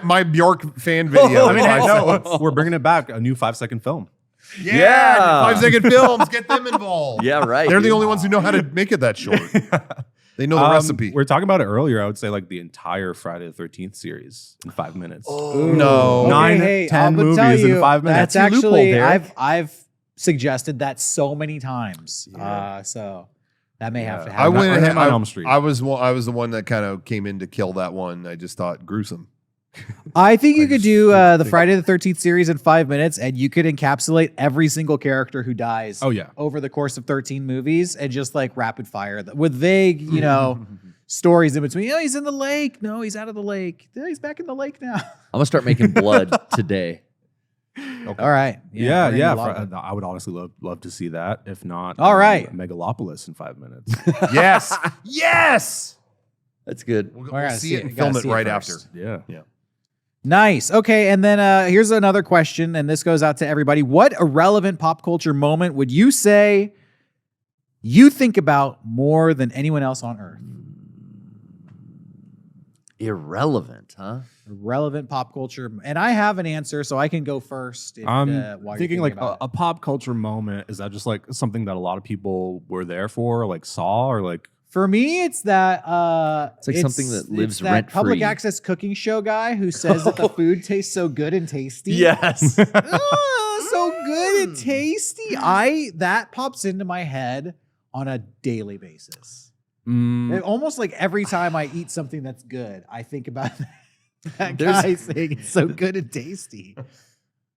[SPEAKER 2] my Bjork fan video.
[SPEAKER 3] I mean,
[SPEAKER 2] in
[SPEAKER 3] hey,
[SPEAKER 2] 5
[SPEAKER 3] no,
[SPEAKER 2] seconds.
[SPEAKER 3] we're bringing it back. A new 5-second film.
[SPEAKER 2] Yeah, 5-second films. Get them involved.
[SPEAKER 4] Yeah, right.
[SPEAKER 2] They're the
[SPEAKER 4] dude.
[SPEAKER 2] only ones who know how to make it that short. They know the recipe.
[SPEAKER 3] We were talking about it earlier. I would say like the entire Friday the 13th series in 5 minutes.
[SPEAKER 2] No.
[SPEAKER 1] Okay,
[SPEAKER 3] 9,
[SPEAKER 1] hey,
[SPEAKER 3] 10
[SPEAKER 1] I'm gonna
[SPEAKER 3] movies
[SPEAKER 1] tell you,
[SPEAKER 3] in 5 minutes.
[SPEAKER 1] That's
[SPEAKER 3] That's your
[SPEAKER 1] actually
[SPEAKER 3] loophole, Derrick.
[SPEAKER 1] I've suggested that so many times. So that may have to
[SPEAKER 3] Yeah.
[SPEAKER 1] happen.
[SPEAKER 2] I went
[SPEAKER 3] Or
[SPEAKER 2] ahead.
[SPEAKER 3] Nightmare on Elm Street.
[SPEAKER 2] I was the one that kind of came in to kill that one. I just thought gruesome.
[SPEAKER 1] I think you could do the
[SPEAKER 2] think-
[SPEAKER 1] Friday the 13th series in 5 minutes, and you could encapsulate every single character who dies.
[SPEAKER 3] Oh, yeah.
[SPEAKER 1] Over the course of 13 movies, and just like rapid fire with vague, you know, stories in between. Oh, he's in the lake. No, he's out of the lake. No, he's back in the lake now.
[SPEAKER 4] I'm gonna start making blood today.
[SPEAKER 1] All right.
[SPEAKER 3] Yeah,
[SPEAKER 1] we're gonna
[SPEAKER 3] yeah.
[SPEAKER 1] do a lot of it.
[SPEAKER 3] I would honestly love to see that. If not,
[SPEAKER 1] All right.
[SPEAKER 3] Megalopolis in 5 minutes.
[SPEAKER 2] Yes, yes.
[SPEAKER 4] That's good.
[SPEAKER 2] We'll
[SPEAKER 1] gotta
[SPEAKER 2] see
[SPEAKER 1] see
[SPEAKER 2] it
[SPEAKER 1] it.
[SPEAKER 2] and
[SPEAKER 1] Gotta
[SPEAKER 2] film it
[SPEAKER 1] see it
[SPEAKER 2] right
[SPEAKER 1] first.
[SPEAKER 2] after.
[SPEAKER 3] Yeah.
[SPEAKER 1] Nice. Okay, and then here's another question, and this goes out to everybody. What irrelevant pop culture moment would you say you think about more than anyone else on Earth?
[SPEAKER 4] Irrelevant, huh?
[SPEAKER 1] Irrelevant pop culture, and I have an answer, so I can go first. If,
[SPEAKER 3] I'm
[SPEAKER 1] while you're
[SPEAKER 3] thinking like
[SPEAKER 1] about
[SPEAKER 3] a pop culture moment. Is that just like something that a lot of people were there for, or like saw, or like
[SPEAKER 1] For me, it's that
[SPEAKER 4] It's like something that lives
[SPEAKER 1] it's that
[SPEAKER 4] rent-free.
[SPEAKER 1] public access cooking show guy who says that the food tastes so good and tasty.
[SPEAKER 4] Yes.
[SPEAKER 1] Oh, so good and tasty. That pops into my head on a daily basis. Almost like every time I eat something that's good, I think about that guy saying it's so good and tasty.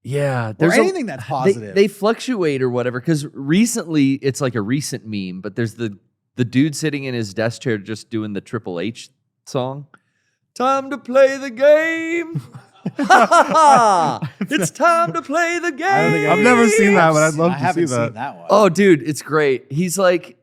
[SPEAKER 4] Yeah,
[SPEAKER 1] Or anything that's positive.
[SPEAKER 4] They fluctuate or whatever. Because recently, it's like a recent meme, but there's the dude sitting in his desk chair just doing the Triple H song. Time to play the game. It's time to play the game.
[SPEAKER 3] I've never seen that, but I'd love
[SPEAKER 1] I
[SPEAKER 3] to
[SPEAKER 1] haven't
[SPEAKER 3] see that.
[SPEAKER 1] seen that one.
[SPEAKER 4] Oh, dude, it's great. He's like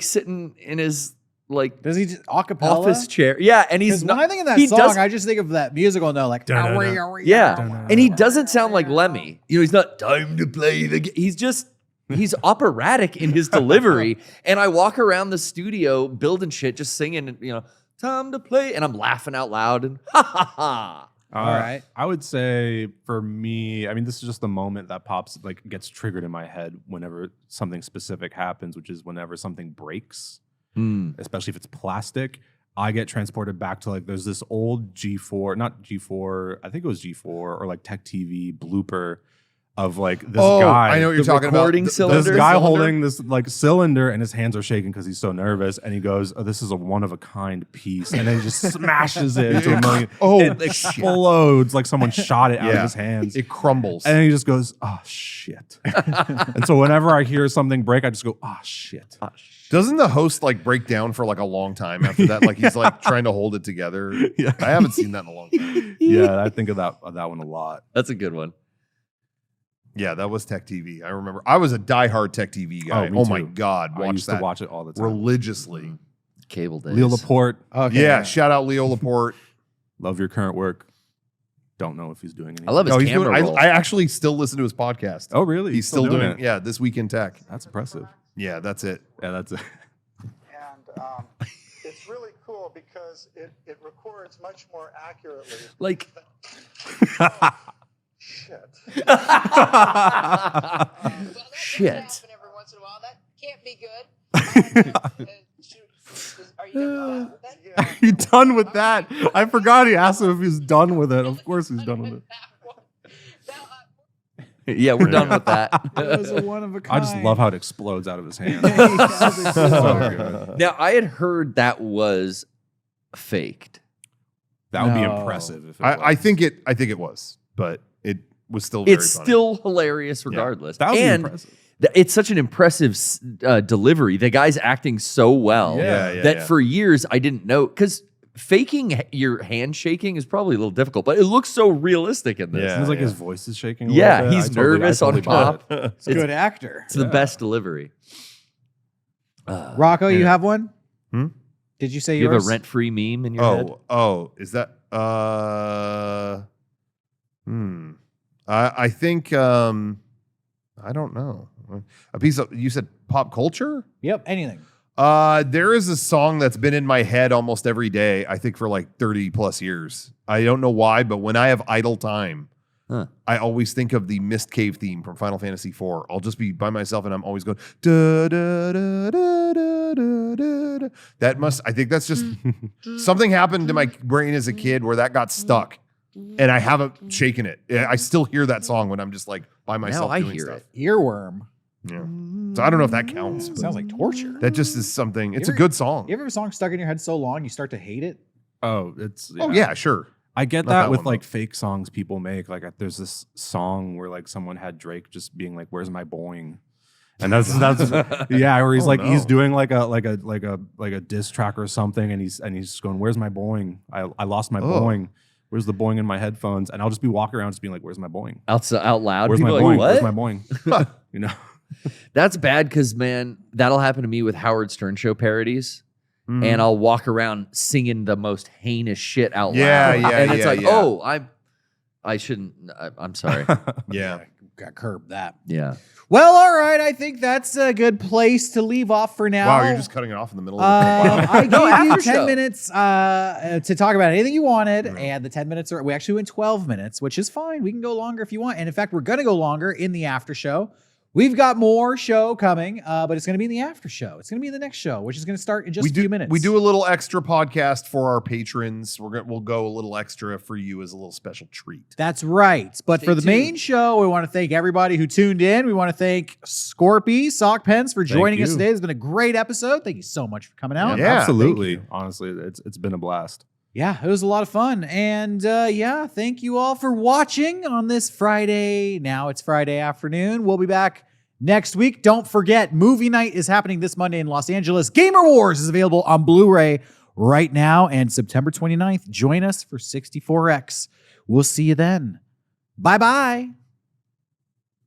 [SPEAKER 4] sitting in his like
[SPEAKER 1] Does he just acapella?
[SPEAKER 4] office chair. Yeah, and he's
[SPEAKER 1] When
[SPEAKER 4] not.
[SPEAKER 1] I think of that
[SPEAKER 4] he
[SPEAKER 1] song,
[SPEAKER 4] does-
[SPEAKER 1] I just think of that musical note, like
[SPEAKER 4] yeah, and he doesn't sound like Lemmy. You know, he's not time to play the game. He's operatic in his delivery. And I walk around the studio building shit, just singing, you know, time to play, and I'm laughing out loud and ha ha ha.
[SPEAKER 1] All right.
[SPEAKER 3] I would say for me, I mean, this is just the moment that pops, like, gets triggered in my head whenever something specific happens, which is whenever something breaks, especially if it's plastic. I get transported back to, like, there's this old G4, not G4, I think it was G4 or like Tech TV blooper of like this guy.
[SPEAKER 2] I know what you're talking about.
[SPEAKER 4] recording cylinder?
[SPEAKER 3] This guy
[SPEAKER 2] cylinder?
[SPEAKER 3] holding this like cylinder and his hands are shaking because he's so nervous, and he goes, "Oh, this is a one of a kind piece," and then he just smashes it into a million.
[SPEAKER 2] Oh,
[SPEAKER 3] it explodes like someone shot it out of his hands.
[SPEAKER 2] It crumbles.
[SPEAKER 3] And then he just goes, "Oh shit!" And so whenever I hear something break, I just go, "Oh shit!"
[SPEAKER 2] Doesn't the host like break down for like a long time after that? Like he's like trying to hold it together.
[SPEAKER 3] Yeah.
[SPEAKER 2] I haven't seen that in a long time.
[SPEAKER 3] Yeah, I think of that one a lot.
[SPEAKER 4] That's a good one.
[SPEAKER 2] Yeah, that was Tech TV. I remember. I was a diehard Tech TV guy.
[SPEAKER 3] me
[SPEAKER 2] Oh my
[SPEAKER 3] too.
[SPEAKER 2] God,
[SPEAKER 3] I
[SPEAKER 2] watch
[SPEAKER 3] used
[SPEAKER 2] that
[SPEAKER 3] to watch it all the time.
[SPEAKER 2] religiously.
[SPEAKER 4] Cable days.
[SPEAKER 3] Leo Laporte,
[SPEAKER 1] Okay.
[SPEAKER 2] Yeah, shout out Leo Laporte.
[SPEAKER 3] love your current work. Don't know if he's doing anything.
[SPEAKER 4] I love his
[SPEAKER 2] No, he's
[SPEAKER 4] camera
[SPEAKER 2] doing.
[SPEAKER 4] roll.
[SPEAKER 2] I actually still listen to his podcast.
[SPEAKER 3] Oh, really?
[SPEAKER 2] He's still doing.
[SPEAKER 3] it.
[SPEAKER 2] Yeah, This Week in Tech.
[SPEAKER 3] That's impressive.
[SPEAKER 2] Yeah, that's it.
[SPEAKER 3] Yeah, that's it.
[SPEAKER 6] And it's really cool because it records much more accurately.
[SPEAKER 4] like,
[SPEAKER 6] Shit.
[SPEAKER 4] shit.
[SPEAKER 7] Happen every once in a while. That can't be good. Are you done with that?
[SPEAKER 6] Yeah.
[SPEAKER 3] You done with that? I forgot he asked him if he's done with it. Of course he's done with it.
[SPEAKER 4] Yeah, we're done with that.
[SPEAKER 1] That was a one of a kind.
[SPEAKER 3] I just love how it explodes out of his hand.
[SPEAKER 1] That's
[SPEAKER 3] So good.
[SPEAKER 4] Now, I had heard that was faked.
[SPEAKER 3] That would be
[SPEAKER 1] No.
[SPEAKER 3] impressive if it
[SPEAKER 2] I
[SPEAKER 3] was.
[SPEAKER 2] think it was, but it was still very
[SPEAKER 4] It's
[SPEAKER 2] funny.
[SPEAKER 4] still hilarious regardless.
[SPEAKER 3] That would be
[SPEAKER 4] and
[SPEAKER 3] impressive.
[SPEAKER 4] it's such an impressive delivery. The guy's acting so well
[SPEAKER 2] Yeah,
[SPEAKER 4] that
[SPEAKER 2] yeah.
[SPEAKER 4] for years I didn't know. Because faking your handshaking is probably a little difficult, but it looks so realistic in this.
[SPEAKER 2] Yeah.
[SPEAKER 3] Seems like his voice is shaking. A
[SPEAKER 4] Yeah,
[SPEAKER 3] little bit.
[SPEAKER 4] he's
[SPEAKER 3] I totally-
[SPEAKER 4] nervous
[SPEAKER 3] I
[SPEAKER 4] on
[SPEAKER 3] totally get
[SPEAKER 4] top.
[SPEAKER 3] it.
[SPEAKER 1] It's a good actor.
[SPEAKER 4] It's the best delivery.
[SPEAKER 1] Rocco, you
[SPEAKER 2] Yeah.
[SPEAKER 1] have one?
[SPEAKER 2] Hmm?
[SPEAKER 1] Did you say
[SPEAKER 4] You have
[SPEAKER 1] yours?
[SPEAKER 4] a rent-free meme in your head?
[SPEAKER 2] Is that I think I don't know. A piece of, you said pop culture?
[SPEAKER 1] Yep, anything.
[SPEAKER 2] There is a song that's been in my head almost every day, I think for like 30 plus years. I don't know why, but when I have idle time, I always think of the Mist Cave theme from Final Fantasy IV. I'll just be by myself and I'm always going da, da, da, da, da, da, da, da. I think that's just something happened to my brain as a kid where that got stuck and I haven't shaken it. I still hear that song when I'm just like by myself
[SPEAKER 4] Now I
[SPEAKER 2] doing
[SPEAKER 4] hear
[SPEAKER 2] stuff.
[SPEAKER 4] it.
[SPEAKER 1] Earworm.
[SPEAKER 2] Yeah. So I don't know if that counts. but
[SPEAKER 1] Sounds like torture.
[SPEAKER 2] that just is something. It's a
[SPEAKER 1] ever-
[SPEAKER 2] good song.
[SPEAKER 1] You ever have a song stuck in your head so long you start to hate it?
[SPEAKER 3] Oh, it's
[SPEAKER 2] Oh yeah, sure.
[SPEAKER 3] I get
[SPEAKER 2] Not
[SPEAKER 3] that
[SPEAKER 2] that
[SPEAKER 3] with
[SPEAKER 2] one,
[SPEAKER 3] like
[SPEAKER 2] though.
[SPEAKER 3] fake songs people make. Like there's this song where like someone had Drake just being like, "Where's my boing?" And that's yeah, or he's
[SPEAKER 2] Oh,
[SPEAKER 3] like
[SPEAKER 2] no.
[SPEAKER 3] he's doing like a diss track or something, and he's just going, "Where's my boing? I lost my
[SPEAKER 2] Oh.
[SPEAKER 3] boing. Where's the boing in my headphones?" And I'll just be walking around just being like, "Where's my boing?
[SPEAKER 4] Out loud.
[SPEAKER 3] Where's my
[SPEAKER 4] People are
[SPEAKER 3] boing?
[SPEAKER 4] like,
[SPEAKER 3] Where's
[SPEAKER 4] what?
[SPEAKER 3] my boing?" You know.
[SPEAKER 4] That's bad because, man, that'll happen to me with Howard Stern show parodies.
[SPEAKER 2] Mm.
[SPEAKER 4] And I'll walk around singing the most heinous shit out
[SPEAKER 2] Yeah,
[SPEAKER 4] loud.
[SPEAKER 2] yeah,
[SPEAKER 4] and it's
[SPEAKER 2] yeah,
[SPEAKER 4] like,
[SPEAKER 2] yeah.
[SPEAKER 4] oh, I shouldn't. I'm sorry.
[SPEAKER 2] Yeah.
[SPEAKER 1] Got curbed that.
[SPEAKER 4] Yeah.
[SPEAKER 1] Well, all right. I think that's a good place to leave off for now.
[SPEAKER 2] Wow, you're just cutting it off in the middle of the
[SPEAKER 1] I gave
[SPEAKER 4] No,
[SPEAKER 1] you
[SPEAKER 4] after
[SPEAKER 1] 10
[SPEAKER 4] show.
[SPEAKER 1] minutes to talk about anything you wanted, and the 10 minutes we actually went 12 minutes, which is fine. We can go longer if you want. And in fact, we're going to go longer in the after show. We've got more show coming, but it's going to be in the after show. It's going to be in the next show, which is going to start in just a few minutes.
[SPEAKER 2] We do a little extra podcast for our patrons. We'll go a little extra for you as a little special treat.
[SPEAKER 1] That's right. But for the main show, we want to thank everybody who tuned in. We want to thank Scorpy, Socpens for joining us today. It's been a great episode. Thank you so much for coming out.
[SPEAKER 2] Yeah,
[SPEAKER 3] absolutely. Honestly, it's been a blast.
[SPEAKER 1] Yeah, it was a lot of fun. And thank you all for watching on this Friday. Now it's Friday afternoon. We'll be back next week. Don't forget, movie night is happening this Monday in Los Angeles. Gamer Wars is available on Blu-ray right now. And September 29th, join us for 64X. We'll see you then. Bye-bye.